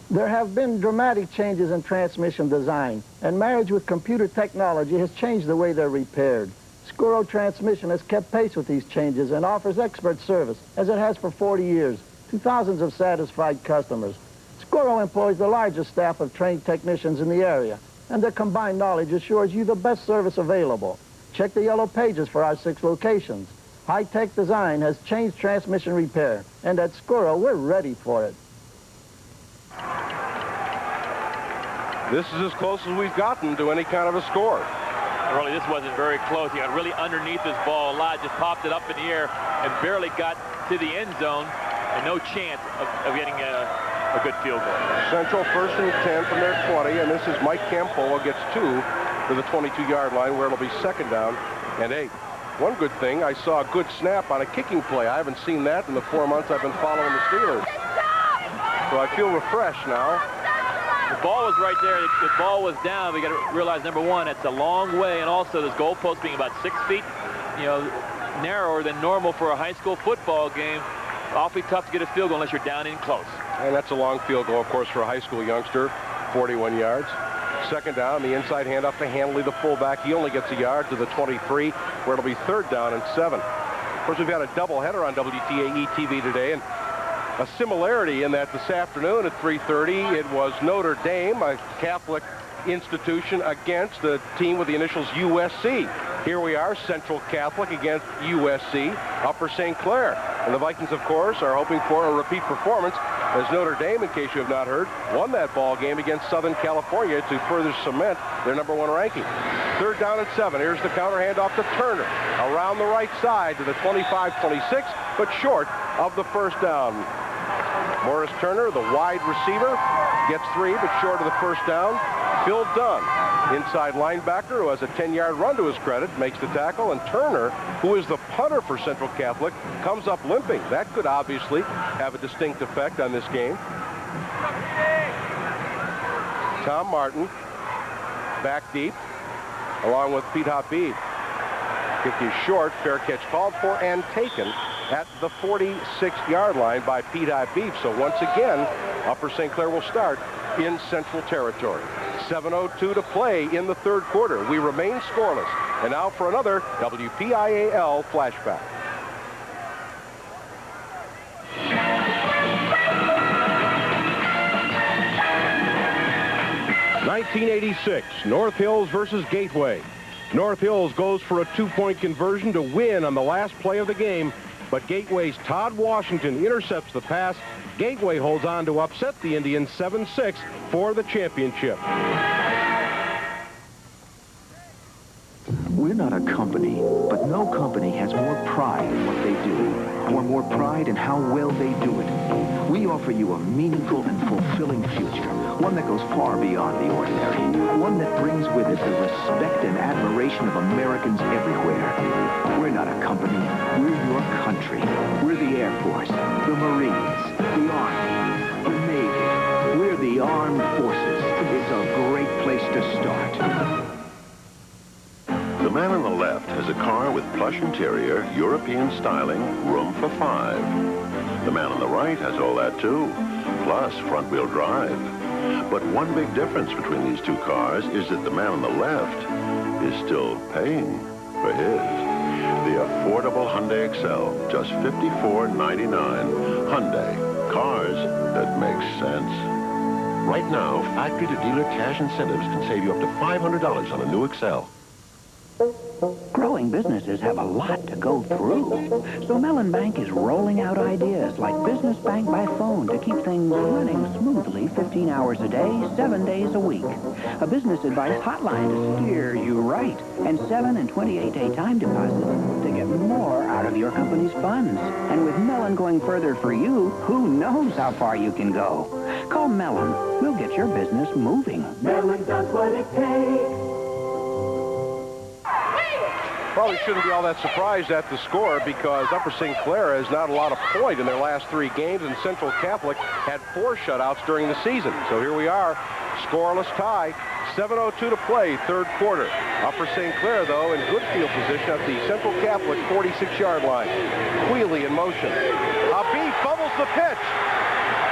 There have been dramatic changes in transmission design, and marriage with computer technology has changed the way they're repaired. Scuro Transmission has kept pace with these changes and offers expert service, as it has for 40 years, to thousands of satisfied customers. Scuro employs the largest staff of trained technicians in the area, and their combined knowledge assures you the best service available. Check the yellow pages for our 6 locations. High-tech design has changed transmission repair, and at Scuro, we're ready for it. This is as close as we've gotten to any kind of a score. Really, this wasn't very close. He got really underneath this ball a lot, just popped it up in the air and barely got to the end zone, and no chance of getting a good field goal. Central 1st and 10 from their 20, and this is Mike Campolo gets 2 to the 22-yard line, where it'll be 2nd down and 8. One good thing, I saw a good snap on a kicking play. I haven't seen that in the 4 months I've been following the Steelers. So I feel refreshed now. The ball was right there. The ball was down. We got to realize, number one, it's a long way, and also this goalpost being about 6 feet, narrower than normal for a high school football game. Awfully tough to get a field goal unless you're down in close. And that's a long field goal, of course, for a high school youngster, 41 yards. 2nd down, the inside handoff to Hanley, the fullback. He only gets a yard to the 23, where it'll be 3rd down and 7. Of course, we've had a doubleheader on WTAE TV today, and a similarity in that this afternoon at 3:30, it was Notre Dame, a Catholic institution, against a team with the initials USC. Here we are, Central Catholic against USC, Upper St. Clair. And the Vikings, of course, are hoping for a repeat performance, as Notre Dame, in case you have not heard, won that ball game against Southern California to further cement their #1 ranking. 3rd down and 7. Here's the counter handoff to Turner. Around the right side to the 25-26, but short of the 1st down. Morris Turner, the wide receiver, gets 3, but short of the 1st down. Phil Dunn, inside linebacker, who has a 10-yard run to his credit, makes the tackle, and Turner, who is the punter for Central Catholic, comes up limping. That could obviously have a distinct effect on this game. Tom Martin, back deep, along with Pete Habib. Kick is short, fair catch called for and taken at the 46-yard line by Pete Habib. So once again, Upper St. Clair will start in Central Territory. 7:02 to play in the 3rd quarter. We remain scoreless. And now for another WPIAL flashback. '86, North Hills versus Gateway. North Hills goes for a 2-point conversion to win on the last play of the game, but Gateway's Todd Washington intercepts the pass. Gateway holds on to upset the Indians 7-6 for the championship. We're not a company, but no company has more pride in what they do, or more pride in how well they do it. We offer you a meaningful and fulfilling future, one that goes far beyond the ordinary, one that brings with it the respect and admiration of Americans everywhere. We're not a company, we're your country. We're the Air Force, the Marines, the Army, the Navy. We're the Armed Forces. It's a great place to start. The man on the left has a car with plush interior, European styling, room for 5. The man on the right has all that too, plus front-wheel drive. But one big difference between these 2 cars is that the man on the left is still paying for his. The affordable Hyundai Excel, just $54.99. Hyundai, cars that make sense. Right now, factory-to-dealer cash incentives can save you up to $500 on a new Excel. Growing businesses have a lot to go through. So Mellon Bank is rolling out ideas like Business Bank by phone to keep things running smoothly 15 hours a day, 7 days a week. A business advice hotline to steer you right. And 7 and 28-day time deposits to get more out of your company's funds. And with Mellon going further for you, who knows how far you can go. Call Mellon. We'll get your business moving. Mellon does what it takes. Probably shouldn't be all that surprised at the score, because Upper St. Clair has not a lot of point in their last 3 games, and Central Catholic had 4 shutouts during the season. So here we are, scoreless tie, 7:02 to play, 3rd quarter. Upper St. Clair, though, in good field position at the Central Catholic 46-yard line. Wheelie in motion. Habib fumbles the pitch.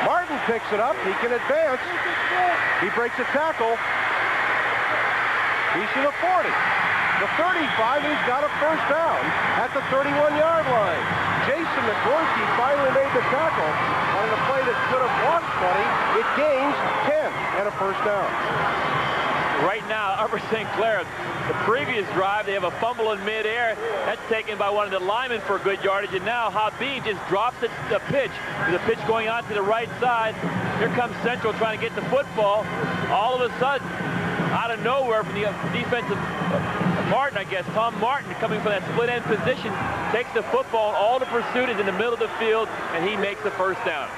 Martin picks it up. He can advance. He breaks a tackle. He's to the 40. The 35, and he's got a first down at the 31-yard line. Jason McGorky finally made the tackle on a play that could have lost 20. It gains 10 and a first down. Right now, Upper St. Clair, the previous drive, they have a fumble in midair. That's taken by one of the linemen for good yardage, and now Habib just drops the pitch. The pitch going out to the right side. Here comes Central trying to get the football. All of a sudden, out of nowhere from the defensive Martin, I guess, Tom Martin, coming from that split end position, takes the football, and all the pursuit is in the middle of the field, and he makes the first down.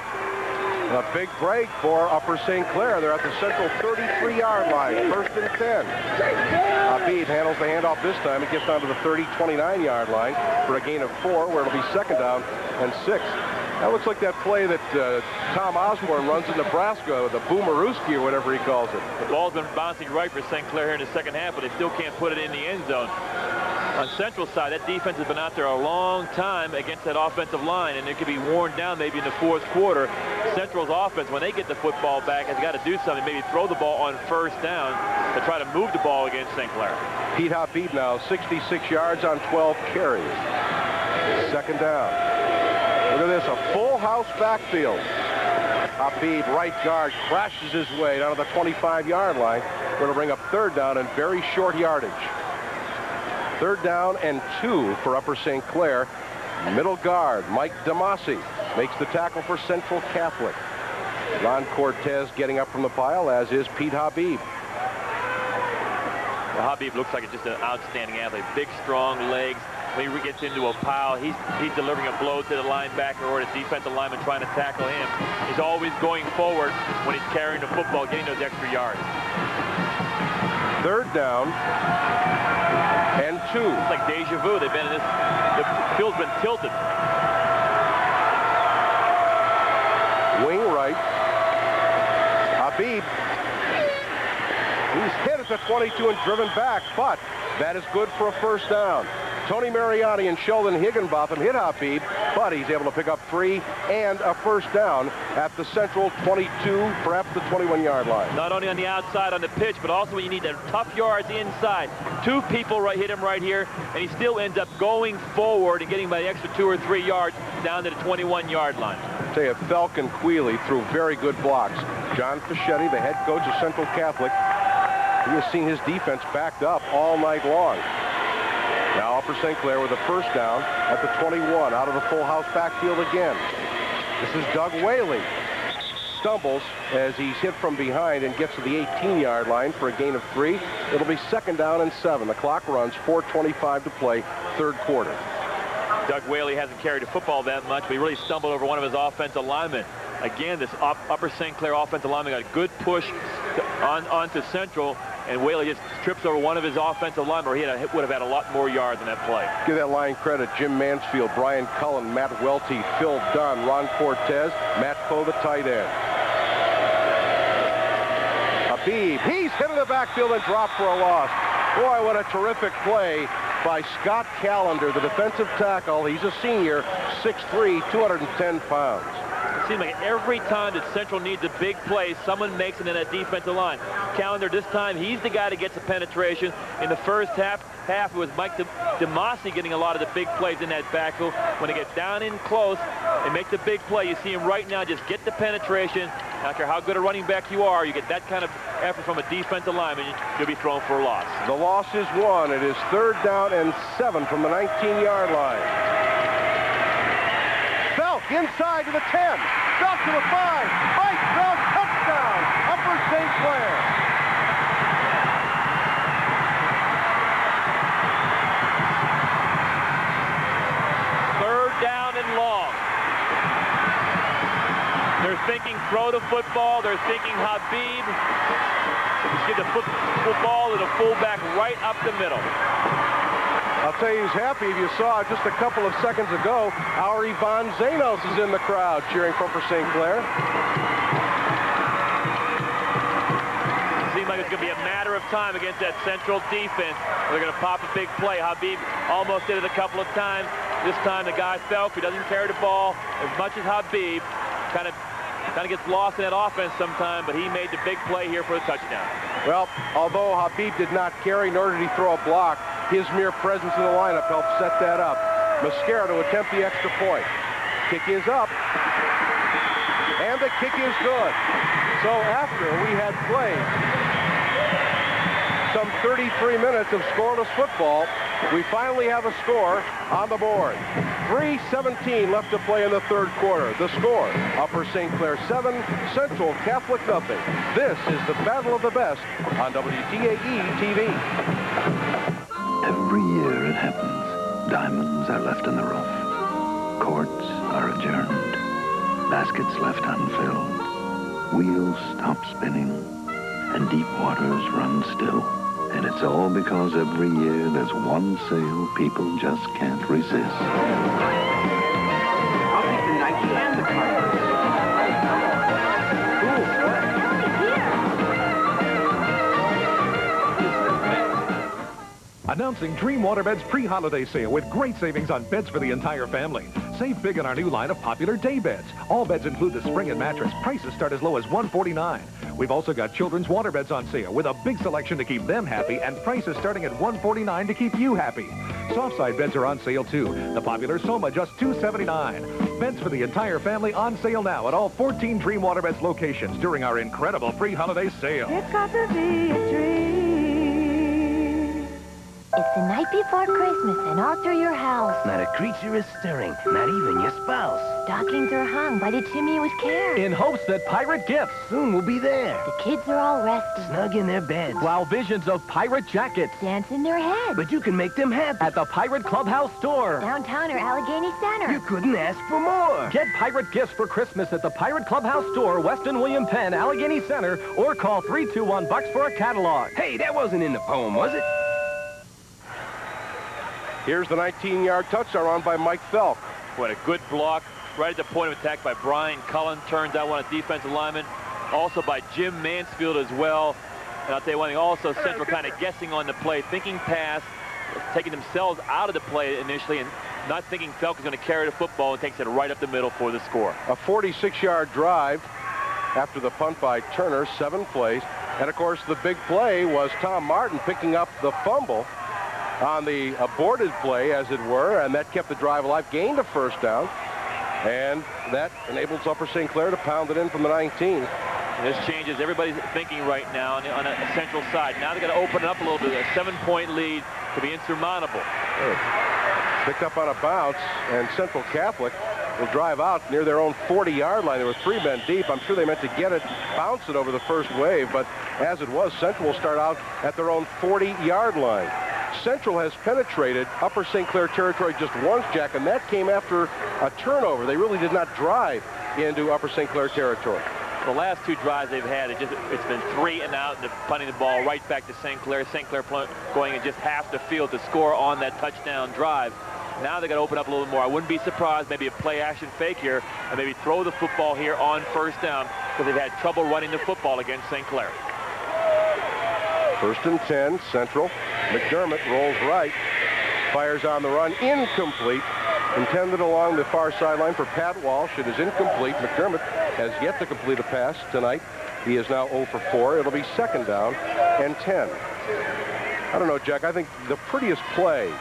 A big break for Upper St. Clair. They're at the Central 33-yard line, first and 10. Habib handles the handoff this time. It gets down to the 29-yard line for a gain of 4, where it'll be second down and 6. That looks like that play that Tom Osborne runs in Nebraska, the Boomerooski or whatever he calls it. The ball's been bouncing right for St. Clair here in the second half, but they still can't put it in the end zone. On Central's side, that defense has been out there a long time against that offensive line, and it could be worn down maybe in the fourth quarter. Central's offense, when they get the football back, has got to do something, maybe throw the ball on first down to try to move the ball against St. Clair. Pete Habib now, 66 yards on 12 carries. Second down. Look at this, a full house backfield. Habib, right guard, crashes his way down to the 25-yard line. Going to bring up third down and very short yardage. Third down and 2 for Upper St. Clair. Middle guard, Mike DeMasi, makes the tackle for Central Catholic. Ron Cortez getting up from the pile, as is Pete Habib. Well, Habib looks like just an outstanding athlete. Big, strong legs. When he gets into a pile, he's delivering a blow to the linebacker or the defensive lineman trying to tackle him. He's always going forward when he's carrying the football, getting those extra yards. Third down and 2. It's like deja vu. They've been in this. The field's been tilted. Wing right. Habib. He's hit at the 22 and driven back, but that is good for a first down. Tony Mariani and Sheldon Higginbotham hit Habib, but he's able to pick up 3 and a first down at the Central 22, perhaps the 21-yard line. Not only on the outside on the pitch, but also when you need the tough yards inside. 2 people hit him right here, and he still ends up going forward and getting by the extra 2 or 3 yards down to the 21-yard line. I'll tell you, Falcon Quealy threw very good blocks. John Fischetti, the head coach of Central Catholic, he has seen his defense backed up all night long. Now Upper St. Clair with a first down at the 21, out of the full house backfield again. This is Doug Whaley. Stumbles as he's hit from behind and gets to the 18-yard line for a gain of 3. It'll be second down and 7. The clock runs, 4:25 to play, third quarter. Doug Whaley hasn't carried the football that much, but he really stumbled over one of his offensive linemen. Again, this Upper St. Clair offensive lineman got a good push onto Central, and Whaley just trips over one of his offensive linemen, or he would have had a lot more yards in that play. Give that line credit. Jim Mansfield, Brian Cullen, Matt Welty, Phil Dunn, Ron Cortez, Matt Poe, the tight end. Habib, he's hit in the backfield and dropped for a loss. Boy, what a terrific play by Scott Callender, the defensive tackle. He's a senior, 6'3", 210 pounds. It seems like every time that Central needs a big play, someone makes it in that defensive line. Callender, this time, he's the guy that gets the penetration. In the first half it was Mike DeMasi getting a lot of the big plays in that backfield. When they get down in close and make the big play, you see him right now just get the penetration. I don't care how good a running back you are, you get that kind of effort from a defensive lineman, you'll be thrown for a loss. The loss is 1. It is third down and 7 from the 19-yard line. Belk inside to the 10. Belk to the 5. Right down, touchdown. Upper St. Clair. Third down and long. They're thinking throw the football. They're thinking Habib. Give the football to the fullback right up the middle. I'll tell you who's happy. If you saw just a couple of seconds ago, our Ivan Zanos is in the crowd cheering for St. Clair. It seems like it's going to be a matter of time against that Central defense. They're going to pop a big play. Habib almost did it a couple of times. This time the guy Felk, who doesn't carry the ball as much as Habib, kind of Kind of gets lost in that offense sometime, but he made the big play here for the touchdown. Well, although Habib did not carry, nor did he throw a block, his mere presence in the lineup helped set that up. Mascara to attempt the extra point. Kick is up. And the kick is good. So after we had played some 33 minutes of scoreless football, we finally have a score on the board. 3:17 left to play in the third quarter. The score, Upper St. Clair 7, Central Catholic nothing. This is the Battle of the Best on WPIAL TV. Every year it happens. Diamonds are left in the rough. Courts are adjourned. Baskets left unfilled. Wheels stop spinning. And deep waters run still. And it's all because every year there's one sale people just can't resist. I'll take the Nike and the Converse. Announcing Dream Waterbed's pre-holiday sale with great savings on beds for the entire family. Save big on our new line of popular day beds. All beds include the spring and mattress. Prices start as low as $149. We've also got children's waterbeds on sale with a big selection to keep them happy and prices starting at $149 to keep you happy. Soft side beds are on sale too. The popular Soma just $279. Beds for the entire family on sale now at all 14 Dream Waterbeds locations during our incredible pre-holiday sale. It's got to be a dream. It's the night before Christmas and all through your house. Not a creature is stirring, not even your spouse. Stockings are hung by the chimney with care. In hopes that pirate gifts soon will be there. The kids are all resting. Snug in their beds. While visions of pirate jackets dance in their heads. But you can make them happy. At the Pirate Clubhouse store. Downtown or Allegheny Center. You couldn't ask for more. Get pirate gifts for Christmas at the Pirate Clubhouse store, Weston William Penn, Allegheny Center, or call 321-BUCKS for a catalog. Hey, that wasn't in the poem, was it? Here's the 19-yard touchdown run by Mike Felk. What a good block right at the point of attack by Brian Cullen. Turns out one of defensive linemen. Also by Jim Mansfield as well. And I'll tell you one thing, also Central kind of guessing on the play, thinking pass, taking themselves out of the play initially and not thinking Felk is going to carry the football and takes it right up the middle for the score. A 46-yard drive after the punt by Turner, 7 plays. And, of course, the big play was Tom Martin picking up the fumble on the aborted play, as it were, and that kept the drive alive, gained a first down, and that enables Upper St. Clair to pound it in from the 19. This changes everybody's thinking right now on a central side. Now they've got to open it up a little bit. A 7-point lead to be insurmountable. Picked up on a bounce, and Central Catholic will drive out near their own 40-yard line. There were 3 men deep. I'm sure they meant to get it, bounce it over the first wave, but as it was, Central will start out at their own 40-yard line. Central has penetrated Upper St. Clair territory just once, Jack, and that came after a turnover. They really did not drive into Upper St. Clair territory. The last 2 drives they've had, it's been 3 and out, and punting the ball right back to St. Clair. St. Clair going in just half the field to score on that touchdown drive. Now they've got to open up a little more. I wouldn't be surprised, maybe a play-action fake here, and maybe throw the football here on first down, because they've had trouble running the football against St. Clair. 1st and 10, Central. McDermott rolls right, fires on the run, incomplete. Intended along the far sideline for Pat Walsh. It is incomplete. McDermott has yet to complete a pass tonight. He is now 0 for 4. It'll be 2nd down and 10. I don't know, Jack. I think the prettiest play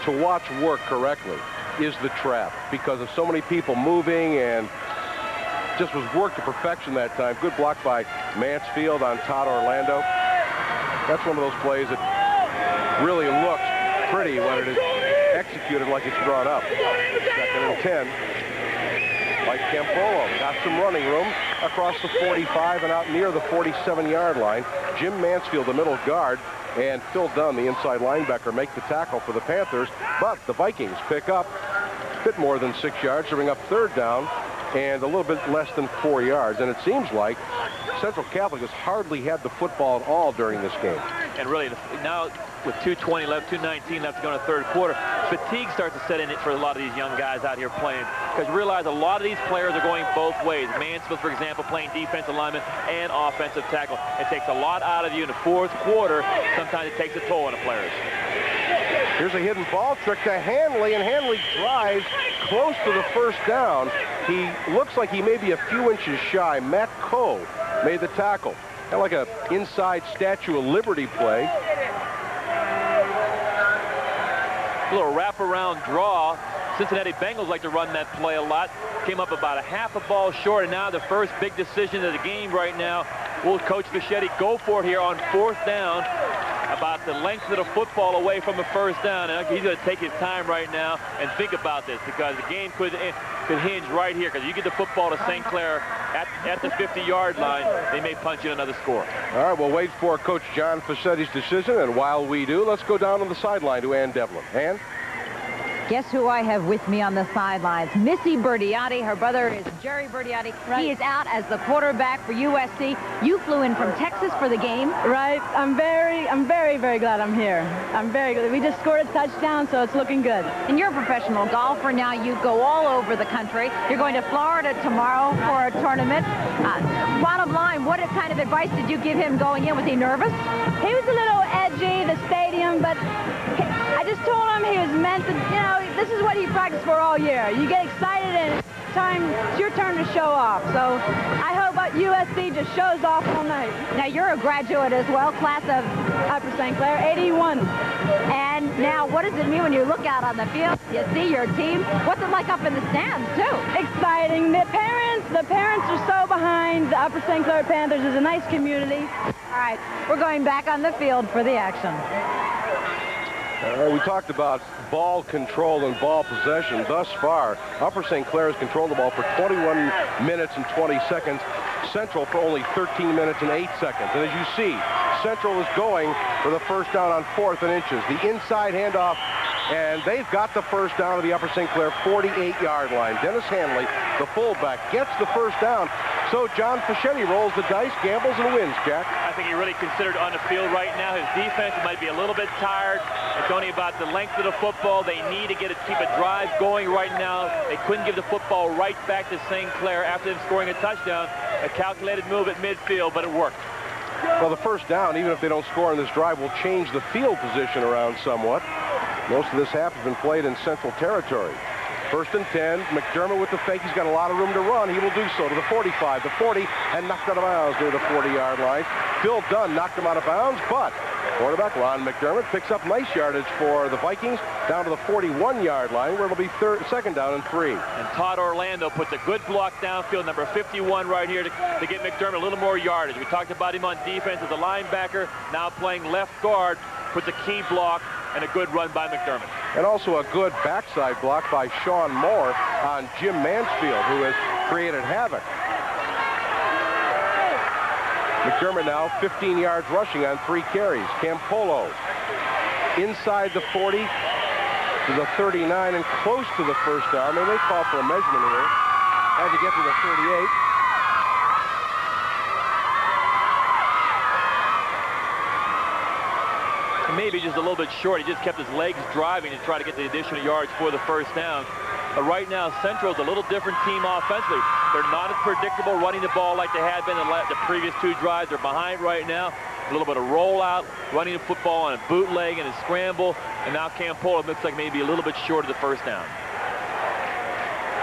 to watch work correctly is the trap because of so many people moving, and just was worked to perfection that time. Good block by Mansfield on Todd Orlando. That's one of those plays that really looks pretty when it is executed like it's drawn up. 2nd and 10. Mike Campolo got some running room across the 45 and out near the 47-yard line. Jim Mansfield, the middle guard, and Phil Dunn, the inside linebacker, make the tackle for the Panthers. But the Vikings pick up a bit more than 6 yards, to bring up 3rd down and a little bit less than 4 yards. And it seems like Central Catholic has hardly had the football at all during this game. And really, now with 2:20 left, 2:19 left to go in the third quarter, fatigue starts to set in for a lot of these young guys out here playing. Because you realize a lot of these players are going both ways. Mansfield, for example, playing defensive lineman and offensive tackle. It takes a lot out of you in the fourth quarter. Sometimes it takes a toll on the players. Here's a hidden ball trick to Hanley, and Hanley drives close to the first down. He looks like he may be a few inches shy. Matt Coe made the tackle. Kind of like a inside Statue of Liberty play. A little wraparound draw. Cincinnati Bengals like to run that play a lot. Came up about a half a ball short, and now the first big decision of the game right now. Will Coach Fischetti go for it here on 4th down? About the length of the football away from the first down. And he's going to take his time right now and think about this, because the game could hinge right here. Because you get the football to St. Clair at the 50-yard line, they may punch in another score. All right, we'll wait for Coach John Fischetti's decision. And while we do, let's go down on the sideline to Ann Devlin. Ann? Guess who I have with me on the sidelines? Missy Bertiotti. Her brother is Jerry Bertiotti. Right. He is out as the quarterback for USC. You flew in from Texas for the game. Right. I'm very, very glad I'm here. I'm very glad. We just scored a touchdown, so it's looking good. And you're a professional golfer now. You go all over the country. You're going to Florida tomorrow for a tournament. Bottom line, what kind of advice did you give him going in? Was he nervous? He was a little edgy, the stadium, but I just told him he was meant to, you know, this is what he practiced for all year. You get excited and it's your turn to show off. So I hope USC just shows off all night. Now you're a graduate as well, class of Upper St. Clair, 81. And now what does it mean when you look out on the field? You see your team. What's it like up in the stands too? Exciting. The parents are so behind the Upper St. Clair Panthers. Is a nice community. All right, we're going back on the field for the action. We talked about ball control and ball possession. Thus far, Upper St. Clair has controlled the ball for 21 minutes and 20 seconds. Central for only 13 minutes and 8 seconds. And as you see, Central is going for the first down on 4th and inches. The inside handoff, and they've got the first down of the Upper St. Clair 48-yard line. Dennis Hanley, the fullback, gets the first down. So John Fischetti rolls the dice, gambles, and wins, Jack. I think he really considered on the field right now. His defense might be a little bit tired. It's only about the length of the football. They need to keep a drive going right now. They couldn't give the football right back to St. Clair after them scoring a touchdown. A calculated move at midfield, but it worked. Well, the first down, even if they don't score on this drive, will change the field position around somewhat. Most of this half has been played in Central territory. 1st and 10, McDermott with the fake. He's got a lot of room to run. He will do so to the 45, the 40, and knocked out of bounds near the 40-yard line. Phil Dunn knocked him out of bounds, but quarterback Ron McDermott picks up nice yardage for the Vikings down to the 41-yard line, where it'll be 2nd down and 3. And Todd Orlando puts a good block downfield, number 51 right here to get McDermott a little more yardage. We talked about him on defense as a linebacker, now playing left guard, puts a key block and a good run by McDermott. And also a good backside block by Sean Moore on Jim Mansfield, who has created havoc. McDermott now 15 yards rushing on 3 carries. Campolo inside the 40 to the 39 and close to the first down. They may call for a measurement here. Had to get to the 38. Maybe just a little bit short. He just kept his legs driving to try to get the additional yards for the first down. But right now, Central's a little different team offensively. They're not as predictable running the ball like they had been in the previous 2 drives. They're behind right now. A little bit of rollout, running the football on a bootleg and a scramble. And now Campolo looks like maybe a little bit short of the first down.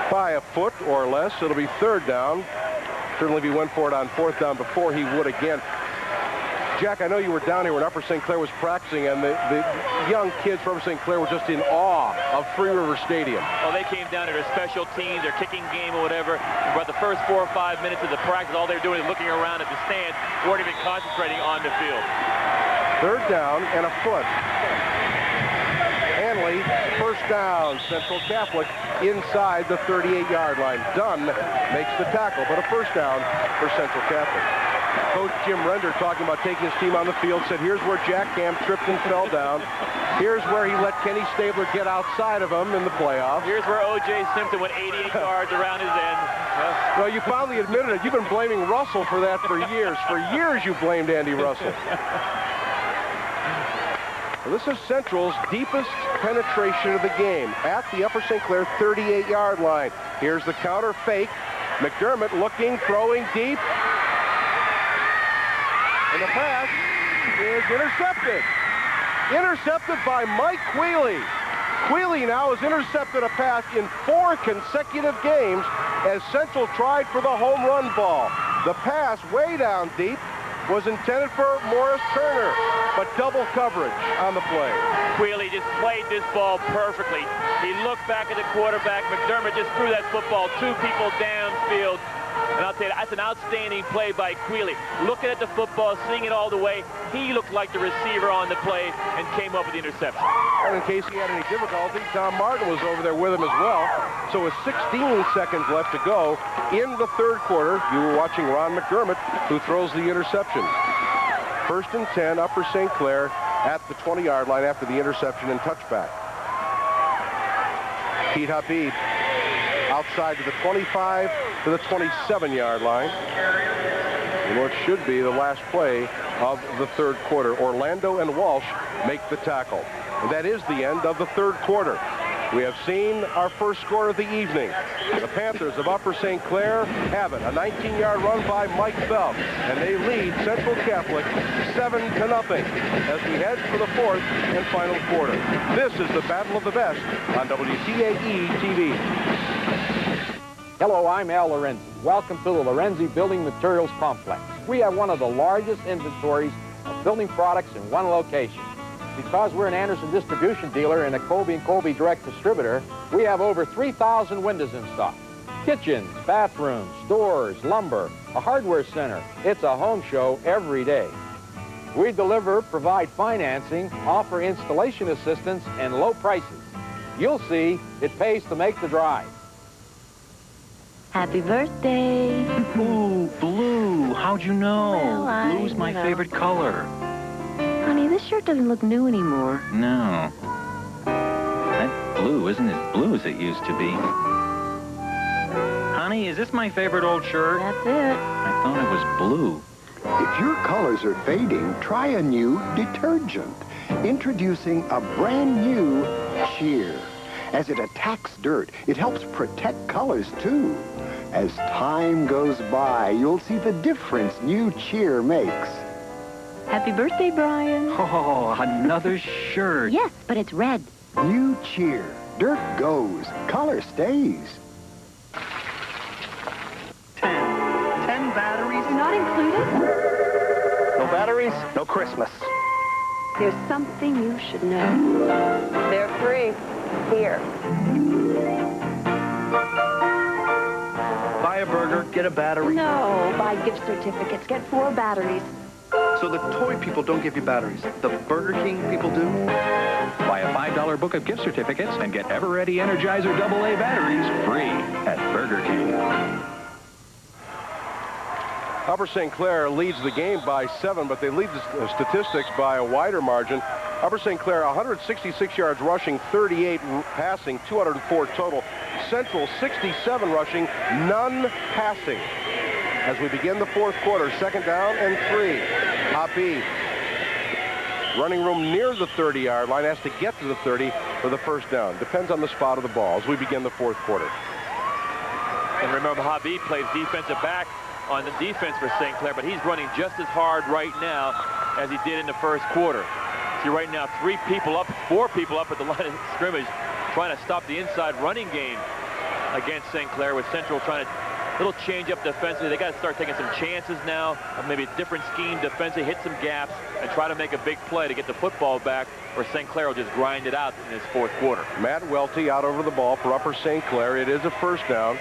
By a foot or less, it'll be 3rd down. Certainly if he went for it on 4th down before, he would again. Jack, I know you were down here when Upper St. Clair was practicing, and the young kids from Upper St. Clair were just in awe of Free River Stadium. Well, they came down to their special teams, their kicking game or whatever. But the first 4 or 5 minutes of the practice, all they were doing is looking around at the stands, weren't even concentrating on the field. 3rd down and a foot. Hanley, first down, Central Catholic inside the 38-yard line. Dunn makes the tackle, but a first down for Central Catholic. Coach Jim Render, talking about taking his team on the field, said here's where Jack Camp tripped and fell down. Here's where he let Kenny Stabler get outside of him in the playoffs. Here's where O.J. Simpson went 88 yards around his end. Well, you finally admitted it. You've been blaming Russell for that for years. For years you blamed Andy Russell. Well, this is Central's deepest penetration of the game at the Upper St. Clair 38-yard line. Here's the counter fake. McDermott looking, throwing deep. And the pass is intercepted. Intercepted by Mike Quealy. Quealy now has intercepted a pass in 4 consecutive games as Central tried for the home run ball. The pass way down deep was intended for Morris Turner, but double coverage on the play. Quealy just played this ball perfectly. He looked back at the quarterback. McDermott just threw that football 2 people downfield. And I'll tell you, that's an outstanding play by Quealy. Looking at the football, seeing it all the way, he looked like the receiver on the play and came up with the interception. And in case he had any difficulty, Tom Martin was over there with him as well. So with 16 seconds left to go in the third quarter, you were watching Ron McDermott, who throws the interception. 1st and 10, Upper St. Clair at the 20-yard line after the interception and touchback. Pete Habib outside to the 25 to the 27-yard line. And what should be the last play of the third quarter. Orlando and Walsh make the tackle. And that is the end of the third quarter. We have seen our first score of the evening. The Panthers of Upper St. Clair have it. A 19-yard run by Mike Phelps. And they lead Central Catholic 7-0 as we head for the fourth and final quarter. This is the Battle of the Best on WPIAL TV. Hello, I'm Al Lorenzi. Welcome to the Lorenzi Building Materials Complex. We have one of the largest inventories of building products in one location. Because we're an Anderson distribution dealer and a Colby & Colby direct distributor, we have over 3,000 windows in stock. Kitchens, bathrooms, stores, lumber, a hardware center. It's a home show every day. We deliver, provide financing, offer installation assistance, and low prices. You'll see it pays to make the drive. Happy birthday. Ooh, blue. How'd you know? Well, Blue's my favorite color. Honey, this shirt doesn't look new anymore. No. That blue isn't as blue as it used to be. Honey, is this my favorite old shirt? That's it. I thought it was blue. If your colors are fading, try a new detergent. Introducing a brand new Cheer. As it attacks dirt, it helps protect colors, too. As time goes by, you'll see the difference new Cheer makes. Happy birthday, Brian. Oh, another shirt. Yes, but it's red. New Cheer. Dirt goes, color stays. 10 batteries? You're not included? No batteries, no Christmas. There's something you should know. They're free. Here. Buy a burger, get a battery. No, buy gift certificates. Get 4 batteries. So the toy people don't give you batteries. The Burger King people do? Buy a $5 book of gift certificates and get Ever-Ready Energizer AA batteries free at Burger King. Upper St. Clair leads the game by 7, but they lead the statistics by a wider margin. Upper St. Clair, 166 yards rushing, 38 passing, 204 total. Central, 67 rushing, none passing. As we begin the fourth quarter, 2nd down and 3. Habib, running room near the 30-yard line, has to get to the 30 for the first down. Depends on the spot of the ball as we begin the fourth quarter. And remember, Habib plays defensive back on the defense for St. Clair, but he's running just as hard right now as he did in the first quarter. See right now, 4 people up at the line of scrimmage trying to stop the inside running game against St. Clair, with Central trying to little change up defensively. They got to start taking some chances now, maybe a different scheme defensively, hit some gaps, and try to make a big play to get the football back, or St. Clair will just grind it out in this fourth quarter. Matt Welty out over the ball for Upper St. Clair. It is a first down.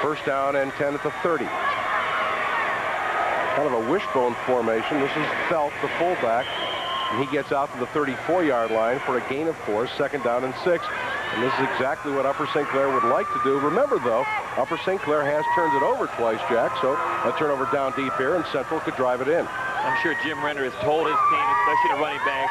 First down and 10 at the 30. Kind of a wishbone formation. This is Felt, the fullback. And he gets out to the 34-yard line for a gain of 4, 2nd down and 6. And this is exactly what Upper St. Clair would like to do. Remember, though, Upper St. Clair has turned it over twice, Jack, so a turnover down deep here, and Central could drive it in. I'm sure Jim Renner has told his team, especially the running back,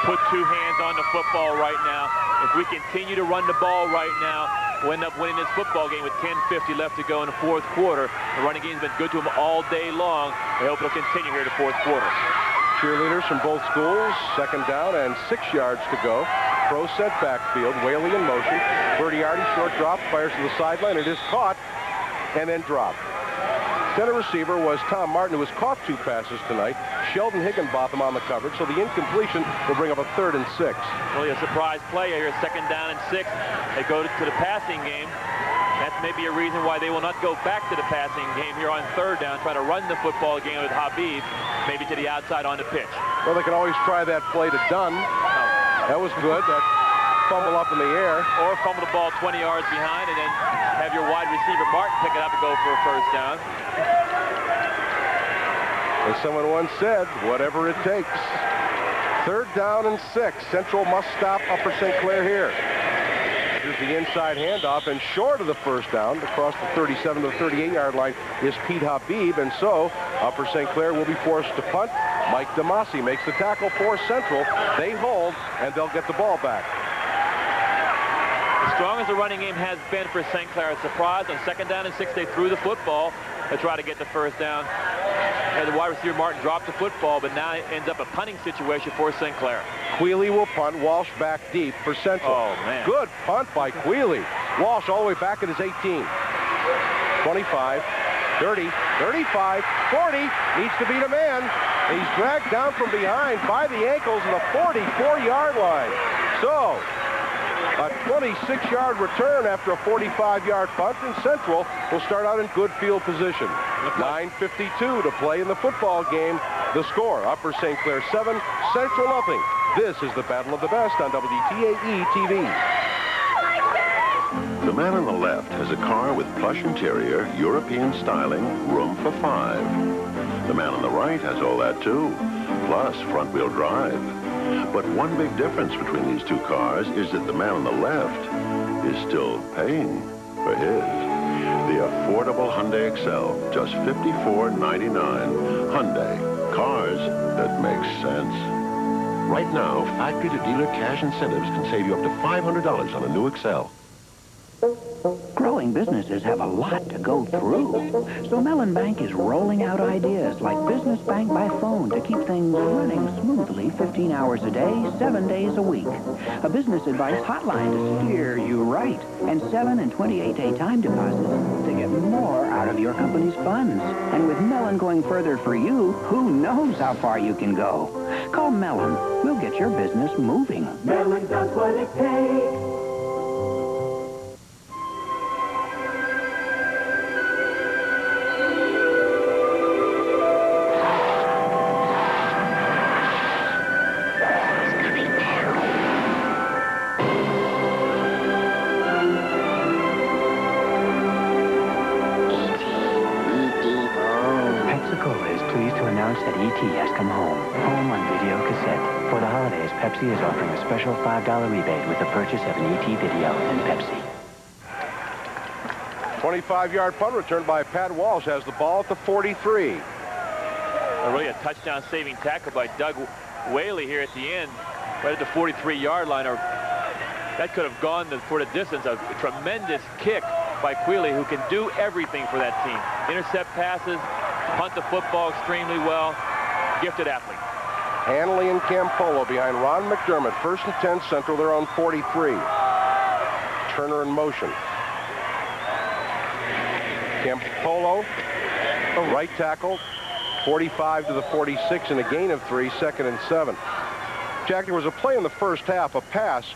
put 2 hands on the football right now. If we continue to run the ball right now, we'll end up winning this football game with 10:50 left to go in the fourth quarter. The running game's been good to them all day long. I hope it'll continue here in the fourth quarter. Cheerleaders from both schools, 2nd down and 6 yards to go. Pro set backfield, Whaley in motion. 30-yard short drop, fires to the sideline. It is caught and then dropped. Center receiver was Tom Martin, who has caught 2 passes tonight. Sheldon Higginbotham on the coverage, so the incompletion will bring up a 3rd and 6. Really a surprise play here, 2nd down and 6. They go to the passing game. That's maybe a reason why they will not go back to the passing game here on 3rd down, try to run the football game with Habib, maybe to the outside on the pitch. Well, they can always try that play to Dunn. That was good. That fumble up in the air. Or fumble the ball 20 yards behind and then have your wide receiver Martin pick it up and go for a 1st down. As someone once said, whatever it takes. 3rd down and 6. Central must stop Upper St. Clair here. Here's the inside handoff, and short of the 1st down, across the 37 to the 38-yard line, is Pete Habib, and so Upper St. Clair will be forced to punt. Mike DeMasi makes the tackle for Central. They hold, and they'll get the ball back. As strong as the running game has been for St. Clair, a surprise on 2nd down and 6, they threw the football to try to get the 1st down. And the wide receiver Martin dropped the football, but now it ends up a punting situation for St. Clair. Quealy will punt. Walsh back deep for Central. Oh, man. Good punt by Quealy. Walsh all the way back at his 18. 25, 30, 35, 40. Needs to beat a man. He's dragged down from behind by the ankles in the 44-yard line. So, a 26-yard return after a 45-yard punt, and Central will start out in good field position. 9:52 to play in the football game. The score, Upper St. Clair 7, Central nothing. This is the Battle of the Best on WPIAL TV. The man on the left has a car with plush interior, European styling, room for 5. The man on the right has all that too, plus front-wheel drive. But one big difference between these two cars is that the man on the left is still paying for his. The affordable Hyundai Excel, just $54.99. Hyundai, cars that make sense. Right now, factory-to-dealer cash incentives can save you up to $500 on a new Excel. Growing businesses have a lot to go through. So Mellon Bank is rolling out ideas like Business Bank by phone to keep things running smoothly 15 hours a day, 7 days a week. A business advice hotline to steer you right. And 7 and 28-day time deposits to get more out of your company's funds. And with Mellon going further for you, who knows how far you can go. Call Mellon. We'll get your business moving. Mellon does what it takes. Pepsi is offering a special $5 rebate with the purchase of an ET video and Pepsi. 25-yard punt return by Pat Walsh has the ball at the 43. Really a touchdown-saving tackle by Doug Whaley here at the end, right at the 43-yard line. Or that could have gone for the distance. A tremendous kick by Quealy, who can do everything for that team. Intercept passes, punt the football extremely well. Gifted athlete. Hanley and Campolo behind Ron McDermott. 1st and 10 Central. They're on 43. Turner in motion. Campolo, right tackle, 45 to the 46, and a gain of 3, 2nd and 7. Jack, there was a play in the first half, a pass,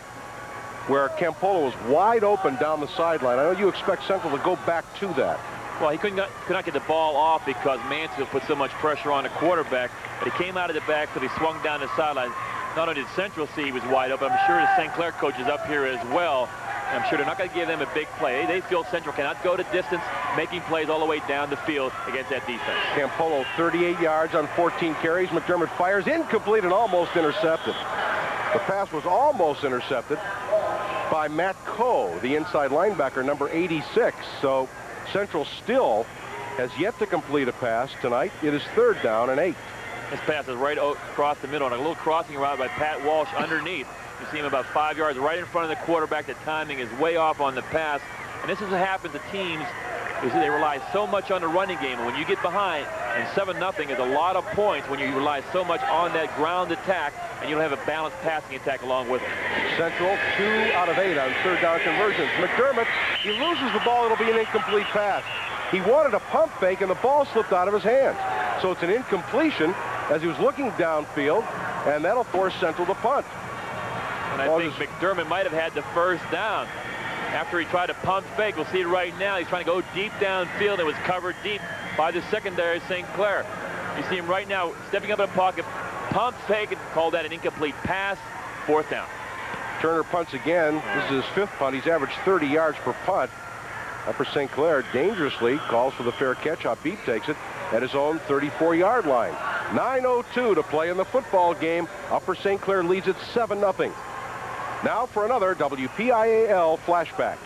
where Campolo was wide open down the sideline. I know you expect Central to go back to that. Well, he could not get the ball off because Mansfield put so much pressure on the quarterback, but he came out of the backfield, he swung down the sideline. Not only did Central see he was wide open, I'm sure the St. Clair coach is up here as well. And I'm sure they're not going to give them a big play. They feel Central cannot go to distance, making plays all the way down the field against that defense. Campolo, 38 yards on 14 carries. McDermott fires incomplete and almost intercepted. The pass was almost intercepted by Matt Coe, the inside linebacker, number 86. So Central still has yet to complete a pass tonight. It is 3rd down and 8. This pass is right across the middle on a little crossing route by Pat Walsh underneath. You see him about 5 yards right in front of the quarterback. The timing is way off on the pass. And this is what happens to teams, is they rely so much on the running game. And when you get behind, and 7-0 is a lot of points when you rely so much on that ground attack, and you don't have a balanced passing attack along with it. Central, 2 out of 8 on 3rd down conversions. McDermott, he loses the ball. It'll be an incomplete pass. He wanted a pump fake, and the ball slipped out of his hands. So it's an incompletion, as he was looking downfield, and that'll force Central to punt. And I think McDermott might have had the first down after he tried to pump fake. We'll see it right now. He's trying to go deep downfield. It was covered deep by the secondary St. Clair. You see him right now stepping up in the pocket, pump fake, and call that an incomplete pass. 4th down. Turner punts again. This is his 5th punt. He's averaged 30 yards per punt. Upper St. Clair dangerously calls for the fair catch. Habib takes it at his own 34-yard line. 9:02 to play in the football game. Upper St. Clair leads it 7-0. Now for another WPIAL flashback.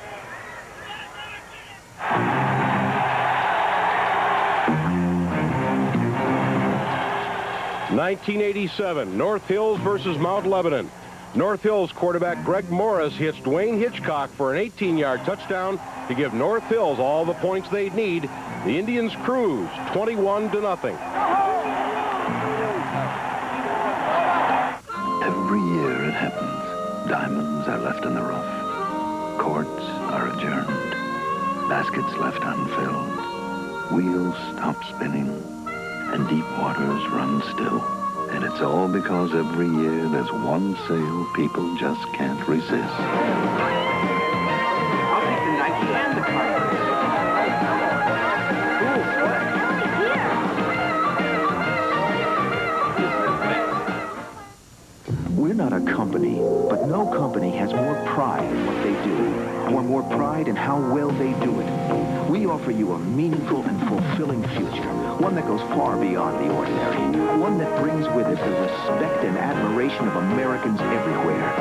(1987) North Hills versus Mount Lebanon. North Hills quarterback Greg Morris hits Dwayne Hitchcock for an 18-yard touchdown to give North Hills all the points they'd need. The Indians cruise 21-0. Every year it happens. Diamonds are left in the rough. Courts are adjourned. Baskets left unfilled. Wheels stop spinning. And deep waters run still. And it's all because every year there's one sale people just can't resist. I'll take the Nike and the Converse. We're not a company, but no company has more pride in what they do, or more pride in how well they do it. We offer you a meaningful and fulfilling future, one that goes far beyond the ordinary, one that brings with it the respect and admiration of Americans everywhere.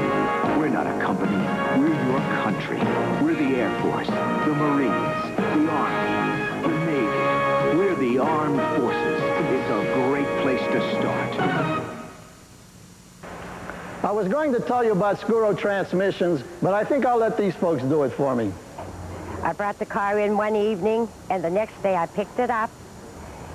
We're not a company, we're your country. We're the Air Force, the Marines, the Army, the Navy. We're the Armed Forces. It's a great place to start. I was going to tell you about Scuro transmissions, but I think I'll let these folks do it for me. I brought the car in one evening, and the next day I picked it up,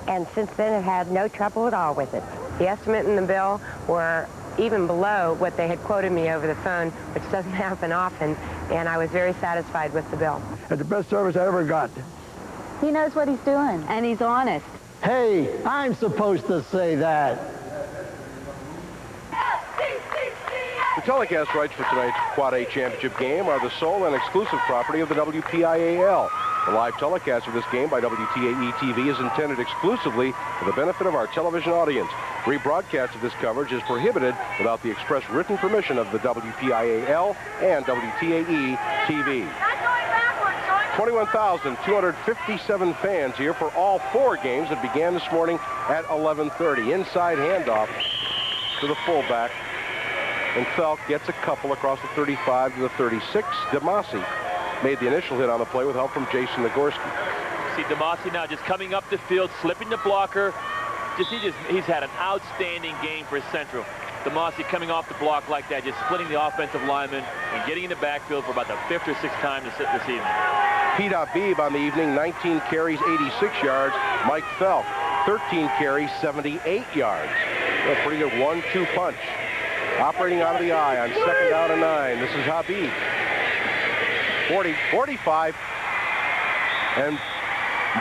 and since then I've had no trouble at all with it. The estimate and the bill were even below what they had quoted me over the phone, which doesn't happen often, and I was very satisfied with the bill. It's the best service I ever got. He knows what he's doing, and he's honest. Hey, I'm supposed to say that. The telecast rights for tonight's Quad A championship game are the sole and exclusive property of the WPIAL. The live telecast of this game by WTAE TV is intended exclusively for the benefit of our television audience. Rebroadcast of this coverage is prohibited without the express written permission of the WPIAL and WTAE TV. 21,257 fans here for all 4 games that began this morning at 11:30. Inside handoff to the fullback. And Felk gets a couple across the 35 to the 36. DeMasi made the initial hit on the play with help from Jason Nagorski. See DeMasi now just coming up the field, slipping the blocker. He's had an outstanding game for Central. DeMasi coming off the block like that, just splitting the offensive lineman and getting in the backfield for about the 5th or 6th time this evening. Pete Habib on the evening, 19 carries, 86 yards. Mike Felk, 13 carries, 78 yards. A pretty good 1-2 punch. Operating out of the eye on 2nd down and 9. This is Habib. 40, 45. And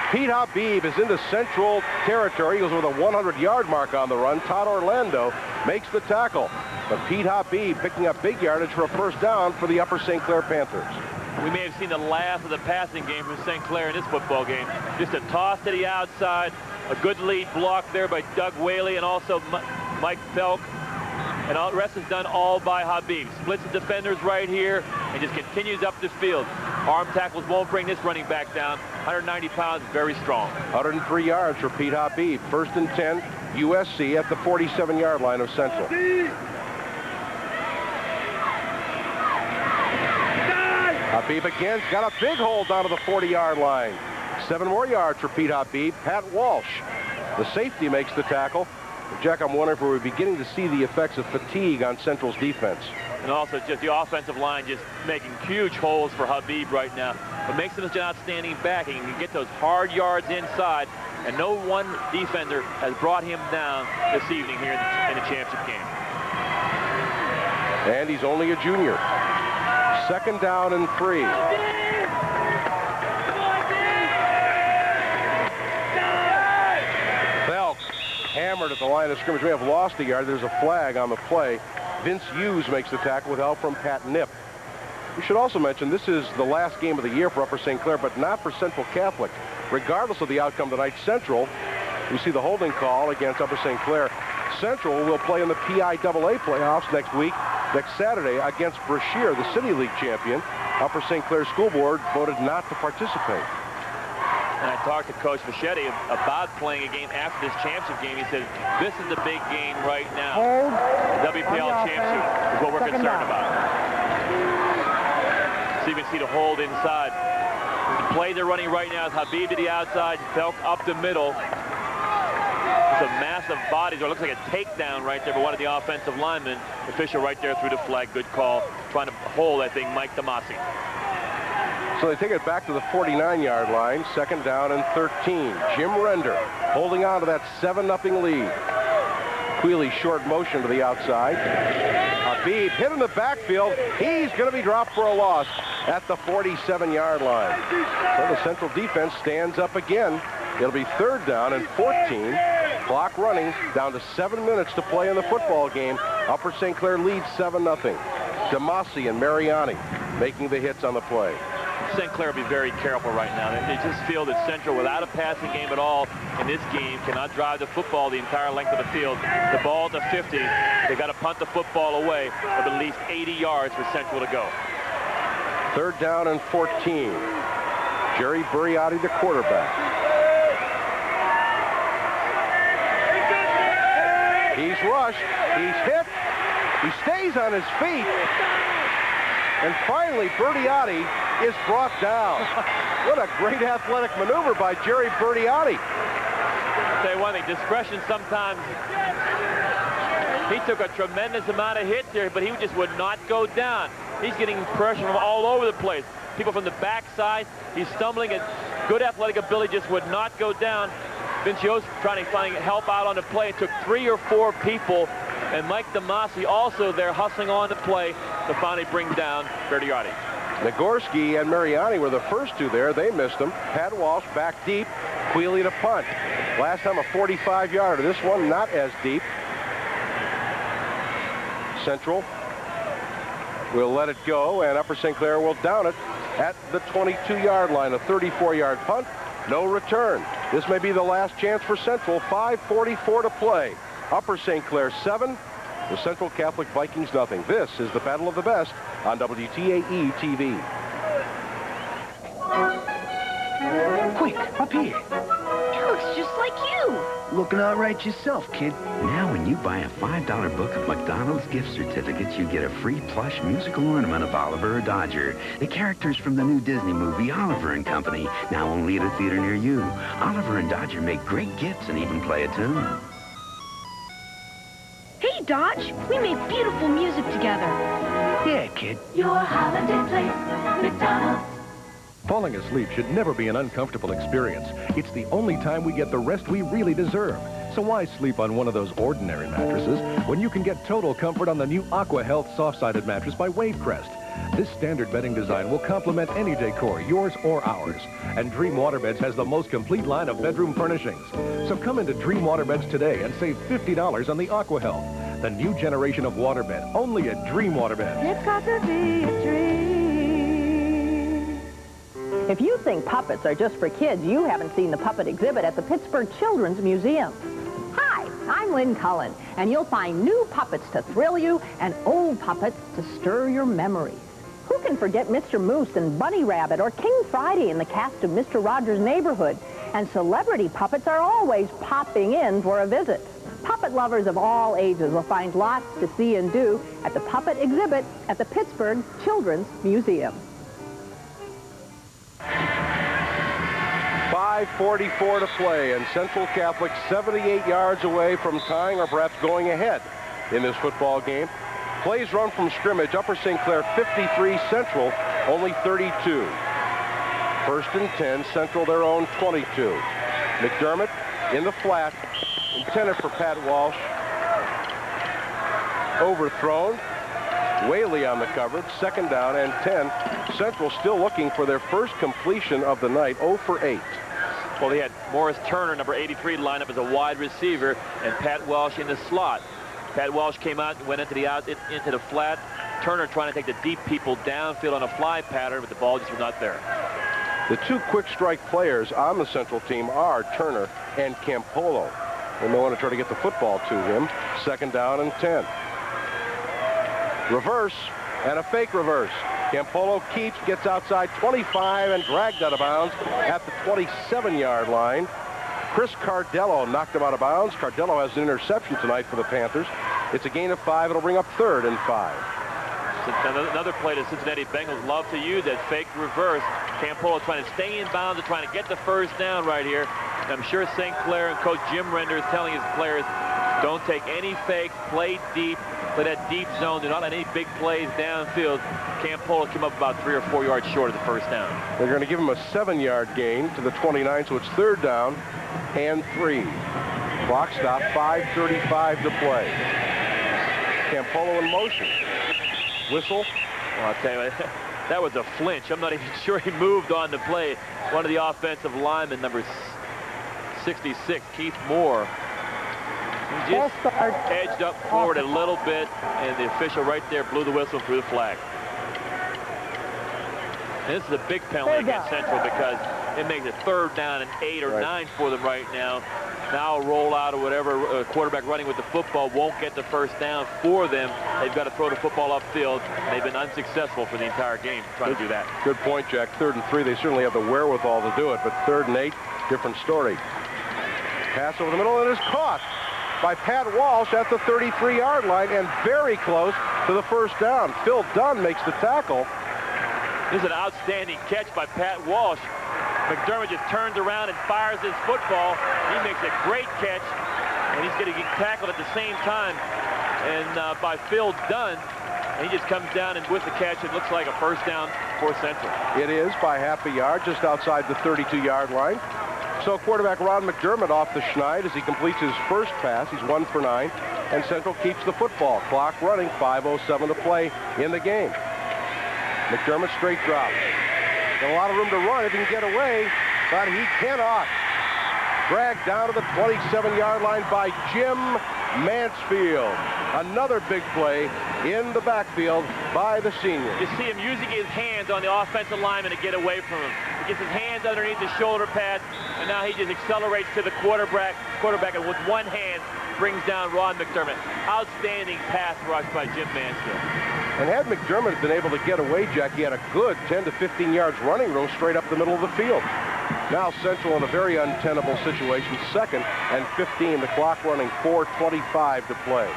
Pete Habib is into Central territory. He goes with a 100-yard mark on the run. Todd Orlando makes the tackle. But Pete Habib picking up big yardage for a 1st down for the Upper St. Clair Panthers. We may have seen the last of the passing game from St. Clair in this football game. Just a toss to the outside. A good lead block there by Doug Whaley and also Mike Felk. And all the rest is done all by Habib. Splits the defenders right here and just continues up the field. Arm tackles won't bring this running back down. 190 pounds, very strong. 103 yards for Pete Habib. 1st and 10, USC at the 47-yard line of Central. Habib again got a big hold down to the 40-yard line. 7 more yards for Pete Habib. Pat Walsh, the safety, makes the tackle. Jack, I'm wondering if we're beginning to see the effects of fatigue on Central's defense. And also just the offensive line just making huge holes for Habib right now. What makes him such an outstanding back, he can get those hard yards inside, and no one defender has brought him down this evening here in the championship game. And he's only a junior. 2nd down and 3. hammered at the line of scrimmage. We have lost a yard. There's a flag on the play. Vince Hughes makes the tackle with help from Pat Nip. We should also mention this is the last game of the year for Upper St. Clair, but not for Central Catholic. Regardless of the outcome tonight, Central, we see the holding call against Upper St. Clair. Central will play in the PIAA playoffs next Saturday against Brashear, the City League champion. Upper St. Clair School Board voted not to participate. And I talked to Coach Fischetti about playing a game after this championship game. He said, this is the big game right now. The WPIAL championship is what we're concerned about. So you can see the hold inside. The play they're running right now is Habib to the outside, Felk up the middle. It's a massive body. It looks like a takedown right there, but one of the offensive linemen. Official right there through the flag. Good call. Trying to hold, I think, Mike Damasi. So they take it back to the 49-yard line. Second down and 13. Jim Render holding on to that 7-0 lead. Quealy short motion to the outside. Habib hit in the backfield. He's going to be dropped for a loss at the 47-yard line. So the Central defense stands up again. It'll be third down and 14. Clock running, down to 7 minutes to play in the football game. Upper St. Clair leads 7-0. Damasi and Mariani making the hits on the play. St. Clair will be very careful right now. They just feel that Central, without a passing game at all in this game, cannot drive the football the entire length of the field. The ball at the 50, they got to punt the football away of at least 80 yards for Central to go. Third down and 14. Jerry Buriotti, the quarterback. He's rushed. He's hit. He stays on his feet. And finally, Buriotti is brought down. What a great athletic maneuver by Jerry Buriotti. I'll tell you one thing, discretion sometimes. He took a tremendous amount of hits here, but he just would not go down. He's getting pressure from all over the place. People from the backside. He's stumbling, and good athletic ability just would not go down. Vince Yost trying to find help out on the play. It took 3 or 4 people, and Mike Damasi also there hustling on the play to finally bring down Buriotti. Nagorski and Mariani were the first two there. They missed him. Pat Walsh back deep. Quealy to punt. Last time a 45-yarder. This one not as deep. Central will let it go, and Upper St. Clair will down it at the 22-yard line. A 34-yard punt. No return. This may be the last chance for Central. 5:44 to play. Upper St. Clair 7. The Central Catholic Vikings nothing. This is the Battle of the Best on WTAE TV. Quick, up here. He looks just like you. Looking all right yourself, kid. Now, when you buy a $5 book of McDonald's gift certificates, you get a free plush musical ornament of Oliver or Dodger. The characters from the new Disney movie, Oliver and Company, now only at a theater near you. Oliver and Dodger make great gifts and even play a tune. Hey, Dodge, we made beautiful music together. Yeah, kid. Your holiday place, McDonald's. Falling asleep should never be an uncomfortable experience. It's the only time we get the rest we really deserve. So why sleep on one of those ordinary mattresses when you can get total comfort on the new Aqua Health soft-sided mattress by Wavecrest? This standard bedding design will complement any decor, yours or ours. And Dream Waterbeds has the most complete line of bedroom furnishings. So come into Dream Waterbeds today and save $50 on the Aqua Health, the new generation of waterbed, only at Dream Waterbeds. It's got to be a dream. If you think puppets are just for kids, you haven't seen the puppet exhibit at the Pittsburgh Children's Museum. Hi, I'm Lynn Cullen, and you'll find new puppets to thrill you and old puppets to stir your memories. Who can forget Mr. Moose and Bunny Rabbit or King Friday in the cast of Mr. Rogers' Neighborhood? And celebrity puppets are always popping in for a visit. Puppet lovers of all ages will find lots to see and do at the puppet exhibit at the Pittsburgh Children's Museum. 5:44 to play, and Central Catholic 78 yards away from tying or perhaps going ahead in this football game. Plays run from scrimmage. Upper St. Clair 53, Central only 32. First and 10, Central their own 22. McDermott in the flat, intended for Pat Walsh. Overthrown. Whaley on the coverage. Second down and 10. Central still looking for their first completion of the night, 0 for 8. Well, they had Morris Turner, number 83, lined up as a wide receiver, and Pat Welsh in the slot. Pat Welsh came out and went into the flat. Turner trying to take the deep people downfield on a fly pattern, but the ball just was not there. The two quick strike players on the Central team are Turner and Campolo. And they want to try to get the football to him. 2nd down and 10. Reverse and a fake reverse. Campolo keeps, gets outside 25 and dragged out of bounds at the 27-yard line. Chris Cardello knocked him out of bounds. Cardello has an interception tonight for the Panthers. It's a gain of 5. It'll bring up 3rd and 5. Another play the Cincinnati Bengals love to use, that fake reverse. Campolo trying to stay in bounds and trying to get the first down right here. And I'm sure St. Clair and Coach Jim Render is telling his players, don't take any fakes, play deep, play that deep zone, do not let any big plays downfield. Campolo came up about 3 or 4 yards short of the first down. They're going to give him a 7-yard gain to the 29, so it's 3rd down and 3. Clock stop, 5:35 to play. Campolo in motion. Whistle. Well, I'll tell you what, that was a flinch. I'm not even sure he moved on the play. One of the offensive linemen, number 66, Keith Moore, he just edged up forward a little bit, and the official right there blew the whistle through the flag. And this is a big penalty against Central because it makes it 3rd down and 8 or 9 for them right now. Now a rollout or whatever, quarterback running with the football won't get the first down for them. They've got to throw the football upfield. They've been unsuccessful for the entire game trying to do that. Good point, Jack. 3rd and 3. They certainly have the wherewithal to do it, but 3rd and 8, different story. Pass over the middle, and is caught by Pat Walsh at the 33-yard line and very close to the first down. Phil Dunn makes the tackle. This is an outstanding catch by Pat Walsh. McDermott just turns around and fires his football. He makes a great catch, and he's getting tackled at the same time and by Phil Dunn. And he just comes down, and with the catch, it looks like a first down for Central. It is by half a yard, just outside the 32-yard line. So quarterback Ron McDermott off the schneid as he completes his first pass. He's 1 for 9, and Central keeps the football. Clock running, 5:07 to play in the game. McDermott straight drop. Got a lot of room to run if he can get away, but he cannot. Dragged down to the 27-yard line by Jim Mansfield. Another big play in the backfield by the senior. You see him using his hands on the offensive lineman to get away from him. He gets his hands underneath the shoulder pads, and now he just accelerates to the quarterback and with one hand brings down Ron McDermott. Outstanding pass rush by Jim Mansfield. And had McDermott been able to get away, Jack, he had a good 10 to 15 yards running room straight up the middle of the field. Now Central in a very untenable situation, 2nd and 15. The clock running, 4:25 to play.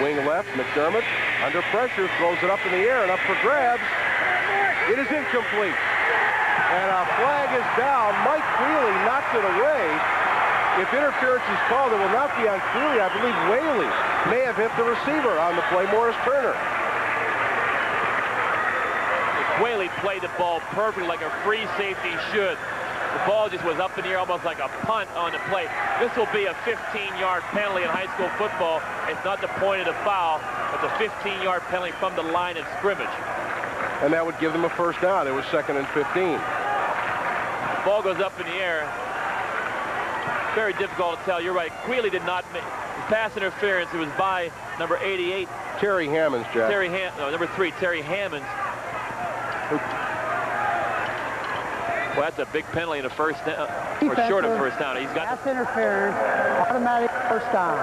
Wing left, McDermott under pressure, throws it up in the air and up for grabs. It is incomplete. And a flag is down. Mike Whaley knocks it away. If interference is called, it will not be on Whaley. I believe Whaley may have hit the receiver on the play, Morris Turner. Whaley played the ball perfectly like a free safety should. The ball just was up in the air almost like a punt on the play. This will be a 15-yard penalty in high school football. It's not the point of the foul. It's a 15-yard penalty from the line of scrimmage. And that would give them a first down. It was 2nd and 15. The ball goes up in the air. Very difficult to tell. You're right. Wheely did not make pass interference. It was by number 88. Terry Hammonds, Jack. Number 3, Terry Hammonds. Well, that's a big penalty in the first down, or short of first down. He's got pass interference, automatic first down.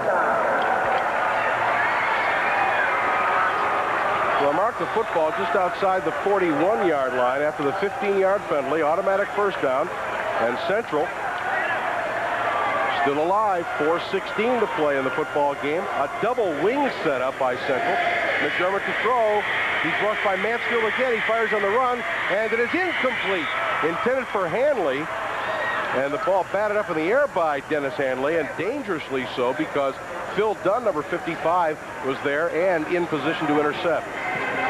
Well, mark the football just outside the 41-yard line after the 15-yard penalty, automatic first down, and Central still alive, 4:16 to play in the football game. A double wing set up by Central. McDermott to throw. He's rushed by Mansfield again. He fires on the run, and it is incomplete. Intended for Hanley, and the ball batted up in the air by Dennis Hanley, and dangerously so because Phil Dunn, number 55, was there and in position to intercept.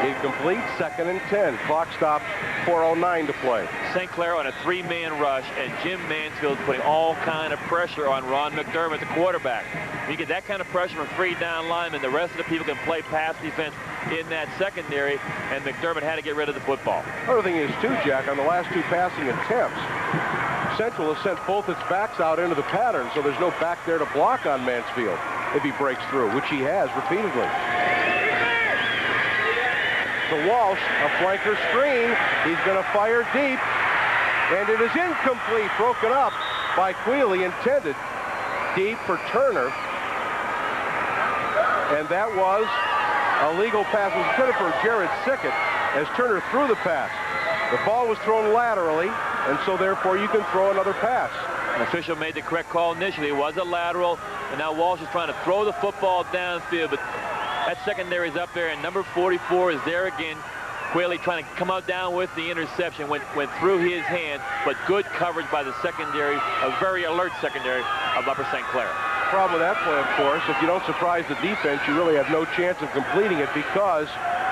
Incomplete, 2nd and 10. Clock stop, 4:09 to play. St. Clair on a 3-man rush, and Jim Mansfield's putting all kind of pressure on Ron McDermott, the quarterback. If you get that kind of pressure from 3 down linemen, the rest of the people can play pass defense in that secondary, and McDermott had to get rid of the football. Other thing is, too, Jack, on the last 2 passing attempts, Central has sent both its backs out into the pattern, so there's no back there to block on Mansfield if he breaks through, which he has repeatedly. To Walsh, a flanker screen. He's going to fire deep, and it is incomplete, broken up by Quealy, intended deep for Turner, and that was a legal pass. It was intended for Jared Sickett as Turner threw the pass. The ball was thrown laterally, and so therefore you can throw another pass. An official made the correct call initially. It was a lateral, and now Walsh is trying to throw the football downfield, but that secondary is up there, and number 44 is there again. Quayle trying to come out down with the interception, went through his hand, but good coverage by the secondary, a very alert secondary of Upper St. Clair. Problem with that play, of course, if you don't surprise the defense, you really have no chance of completing it, because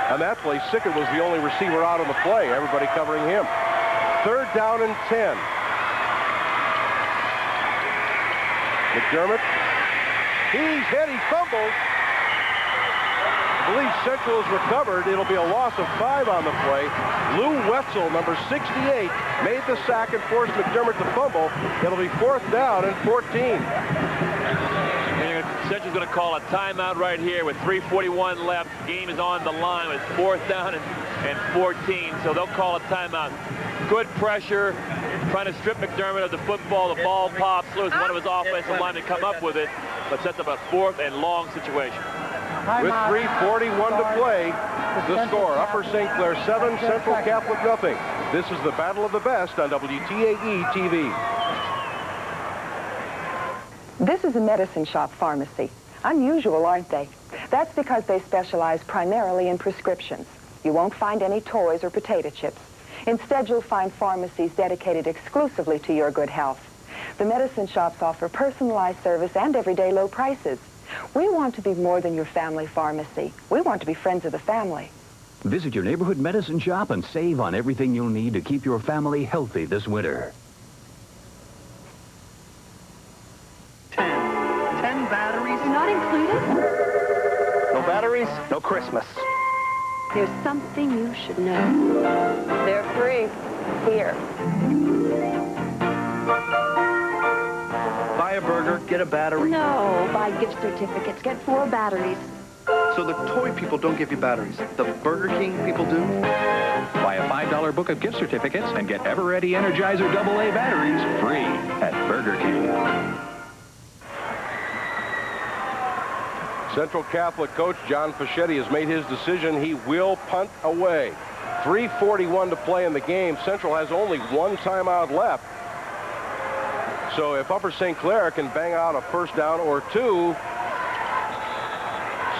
on that play, Sickett was the only receiver out on the play, everybody covering him. 3rd down and 10. McDermott, he's hit, he fumbles. I believe Central has recovered. It'll be a loss of 5 on the play. Lou Wetzel, number 68, made the sack and forced McDermott to fumble. It'll be 4th down and 14. Central's going to call a timeout right here with 3:41 left. Game is on the line with 4th down and 14, so they'll call a timeout. Good pressure, trying to strip McDermott of the football. The ball pops loose. One of his offensive linemen come up with it, but sets up a 4th and long situation. With 3:41 to play, the score, Upper St. Clair 7, Central Catholic nothing. This is the Battle of the Best on WPIAL TV. This is a medicine shop pharmacy. Unusual, aren't they? That's because they specialize primarily in prescriptions. You won't find any toys or potato chips. Instead, you'll find pharmacies dedicated exclusively to your good health. The medicine shops offer personalized service and everyday low prices. We want to be more than your family pharmacy. We want to be friends of the family. Visit your neighborhood medicine shop and save on everything you'll need to keep your family healthy this winter. 10 batteries? Not included? No batteries, no Christmas. There's something you should know. They're free. Here. Buy a burger, get a battery. No, buy gift certificates. Get 4 batteries. So the toy people don't give you batteries. The Burger King people do? Buy a $5 book of gift certificates and get Ever-Ready Energizer AA batteries free at Burger King. Central Catholic coach John Fischetti has made his decision. He will punt away. 3:41 to play in the game. Central has only 1 timeout left. So if Upper St. Clair can bang out a 1st down or 2,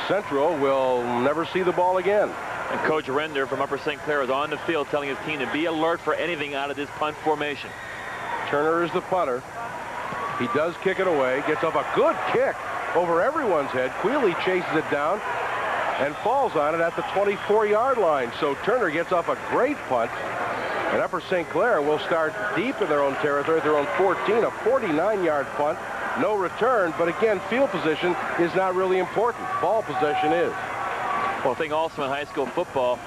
Central will never see the ball again. And Coach Render from Upper St. Clair is on the field telling his team to be alert for anything out of this punt formation. Turner is the punter. He does kick it away, gets up a good kick over everyone's head. Quealy chases it down and falls on it at the 24-yard line. So Turner gets off a great punt. And Upper St. Clair will start deep in their own territory, their own 14, a 49-yard punt. No return, but again, field position is not really important. Ball possession is. Well, the thing also in high school football,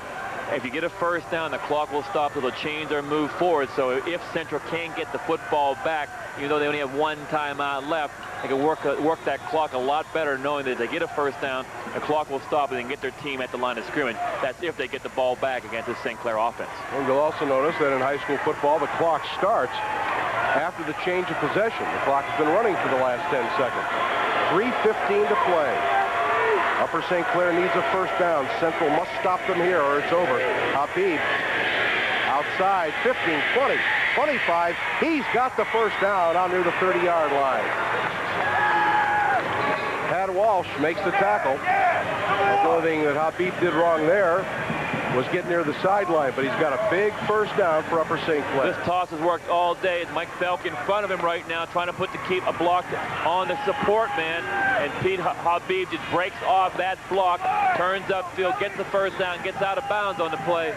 if you get a 1st down, the clock will stop till the chains are moved forward. So if Central can get the football back, even though they only have 1 timeout left, they can work that clock a lot better, knowing that if they get a 1st down, the clock will stop and they can get their team at the line of scrimmage. That's if they get the ball back against the St. Clair offense. And you'll also notice that in high school football, the clock starts after the change of possession. The clock has been running for the last 10 seconds. 3:15 to play. Upper St. Clair needs a 1st down. Central must stop them here or it's over. Habib outside, 15, 20, 25. He's got the 1st down on near the 30-yard line. Pat Walsh makes the tackle. That's the only thing that Habib did wrong there. was getting near the sideline, but he's got a big first down for Upper St. Clair. This toss has worked all day. It's Mike Felk in front of him right now, trying to keep a block on the support man. And Pete Habib just breaks off that block, turns upfield, gets the first down, gets out of bounds on the play.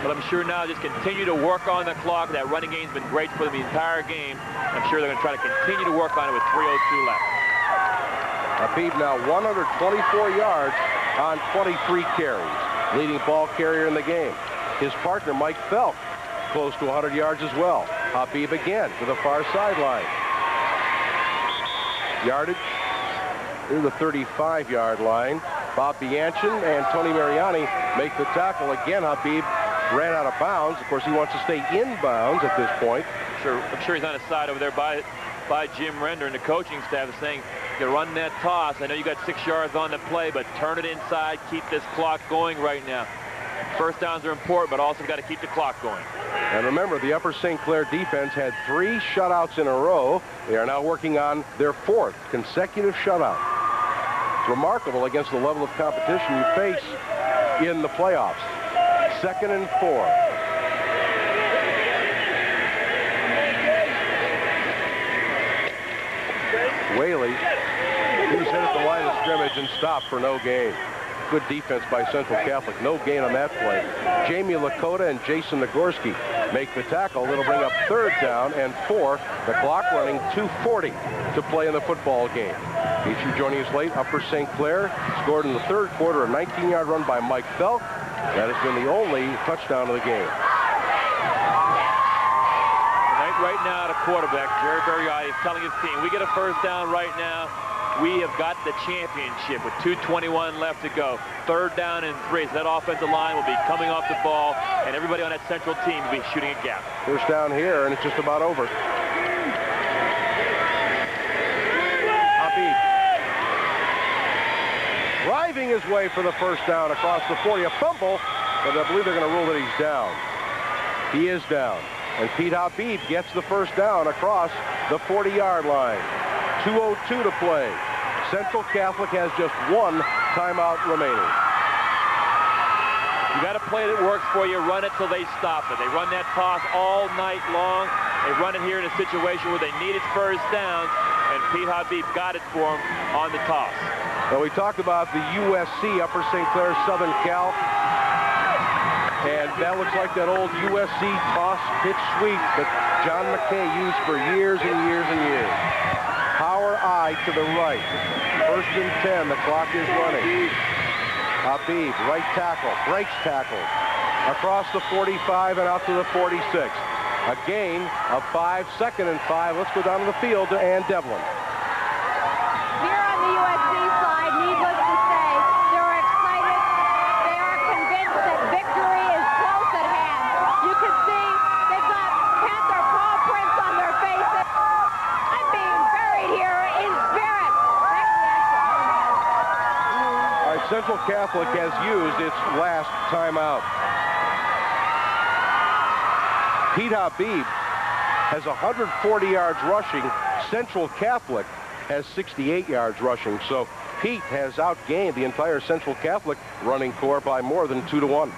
But I'm sure now just continue to work on the clock. That running game's been great for them the entire game. I'm sure they're going to try to continue to work on it with 3:02 left. Habib now 124 yards on 23 carries. Leading ball carrier in the game. His partner, Mike Felk, close to 100 yards as well. Habib again to the far sideline. Yardage near the 35-yard line. Bob Bianchin and Tony Mariani make the tackle. Again, Habib ran out of bounds. Of course, he wants to stay in bounds at this point. I'm sure he's on his side over there by Jim Render, and the coaching staff is saying, you run that toss. I know you got 6 yards on the play, but turn it inside. Keep this clock going right now. First downs are important, but also got to keep the clock going. And remember, the Upper St. Clair defense had 3 shutouts in a row. They are now working on their 4th consecutive shutout. It's remarkable against the level of competition you face in the playoffs. 2nd and 4. Whaley, he's hit at the line of scrimmage and stopped for no gain. Good defense by Central Catholic. No gain on that play. Jamie Lakota and Jason Nagorski make the tackle. It'll bring up 3rd down and 4. The clock running 2:40 to play in the football game. Each of you joining us late, Upper St. Clair scored in the 3rd quarter a 19-yard run by Mike Felk. That has been the only touchdown of the game. Right now, the quarterback, Jerry Berriai, is telling his team, we get a first down right now, we have got the championship with 2:21 left to go. 3rd down and 3. So that offensive line will be coming off the ball, and everybody on that Central team will be shooting a gap. First down here, and it's just about over. Habib driving his way for the first down across the 40. A fumble, but I believe they're going to rule that he's down. He is down. And Pete Habib gets the first down across the 40-yard line. 2:02 to play. Central Catholic has just 1 timeout remaining. You got a play that works for you. Run it till they stop it. They run that toss all night long. They run it here in a situation where they needed first downs, and Pete Habib got it for them on the toss. Well, we talked about the USC, Upper St. Clair, Southern Cal. And that looks like that old USC toss pitch sweep that John McKay used for years and years and years. Power I to the right. 1st and 10. The clock is running. Habib, right tackle, breaks tackle. Across the 45 and out to the 46. A gain of 5, 2nd and 5. Let's go down to the field to Ann Devlin. Here on the USC side, needless to say, they're excited. They are convinced that victory is close at hand. You can see they've got Panther paw prints on their faces. I'm being buried here in spirit. All right, Central Catholic has used its last timeout. Pete Habib has 140 yards rushing. Central Catholic has 68 yards rushing. So Pete has outgained the entire Central Catholic running corps by more than 2-1.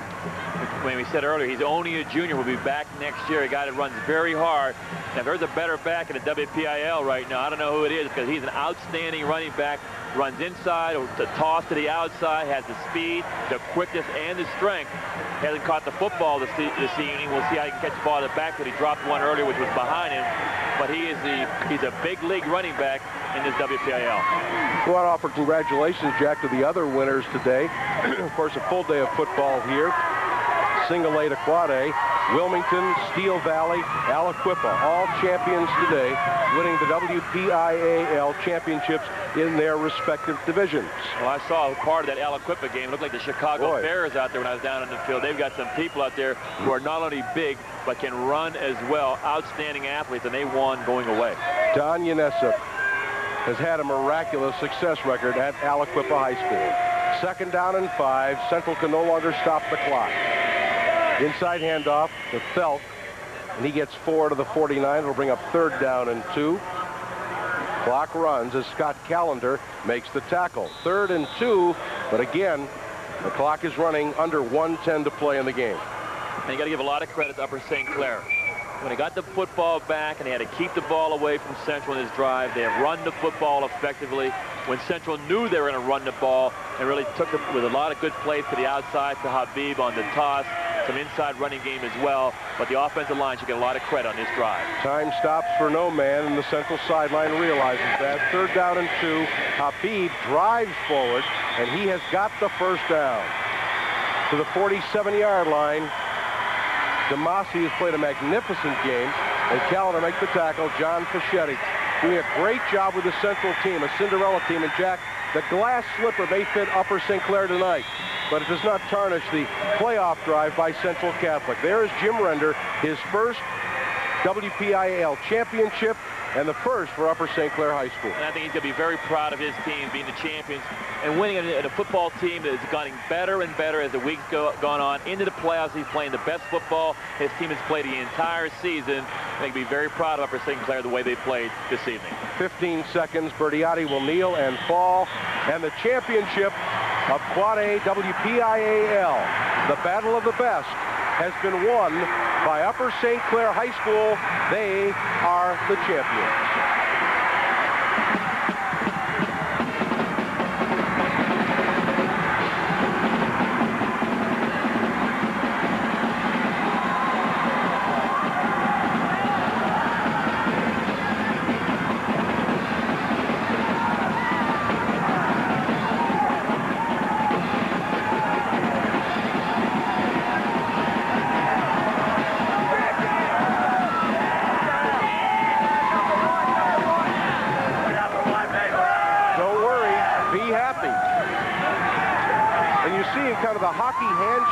When we said earlier, he's only a junior. Will be back next year. A guy that runs very hard. Now, there's a better back in the WPIAL right now. I don't know who it is because he's an outstanding running back. Runs inside, or to toss to the outside, has the speed, the quickness, and the strength. Hasn't caught the football this evening. We'll see how he can catch the ball at the back, but he dropped one earlier, which was behind him. But he's a big league running back in this WPIAL. We want to offer congratulations, Jack, to the other winners today. Of course, a full day of football here. Single A to Quad A. Wilmington, Steel Valley, Aliquippa, all champions today, winning the WPIAL championships in their respective divisions. Well, I saw part of that Aliquippa game. It looked like the Chicago Bears out there when I was down in the field. They've got some people out there who are not only big, but can run as well. Outstanding athletes, and they won going away. Don Yanessa has had a miraculous success record at Aliquippa High School. 2nd down and 5. Central can no longer stop the clock. Inside handoff to Felk, and he gets 4 to the 49. It'll bring up 3rd down and 2. Clock runs as Scott Callender makes the tackle. 3rd and 2, but again, The clock is running, under 1:10 to play in the game. And you got to give a lot of credit to Upper St. Clair. When they got the football back and they had to keep the ball away from Central in this drive, they have run the football effectively. When Central knew they were going to run the ball and really took it with a lot of good plays to the outside to Habib on the toss, some inside running game as well. But the offensive line should get a lot of credit on this drive. Time stops for no man, and the Central sideline realizes that. 3rd down and 2. Habib drives forward, and he has got the first down. To the 47-yard line. Demasi has played a magnificent game, and Callender makes the tackle. John Fischetti doing a great job with the Central team, a Cinderella team. And Jack, the glass slipper may fit Upper St. Clair tonight, but it does not tarnish the playoff drive by Central Catholic. There is Jim Render, his first WPIAL championship, and the first for Upper St. Clair High School. And I think he's going to be very proud of his team being the champions and winning at a football team that is getting better and better as the weeks gone on. Into the playoffs, he's playing the best football his team has played the entire season. They can be very proud of Upper St. Clair the way they played this evening. 15 seconds. Bertiotti will kneel and fall. And the championship of Quad A WPIAL, the Battle of the Best, has been won by Upper St. Clair High School. They are the champions. And you're seeing kind of the hockey hand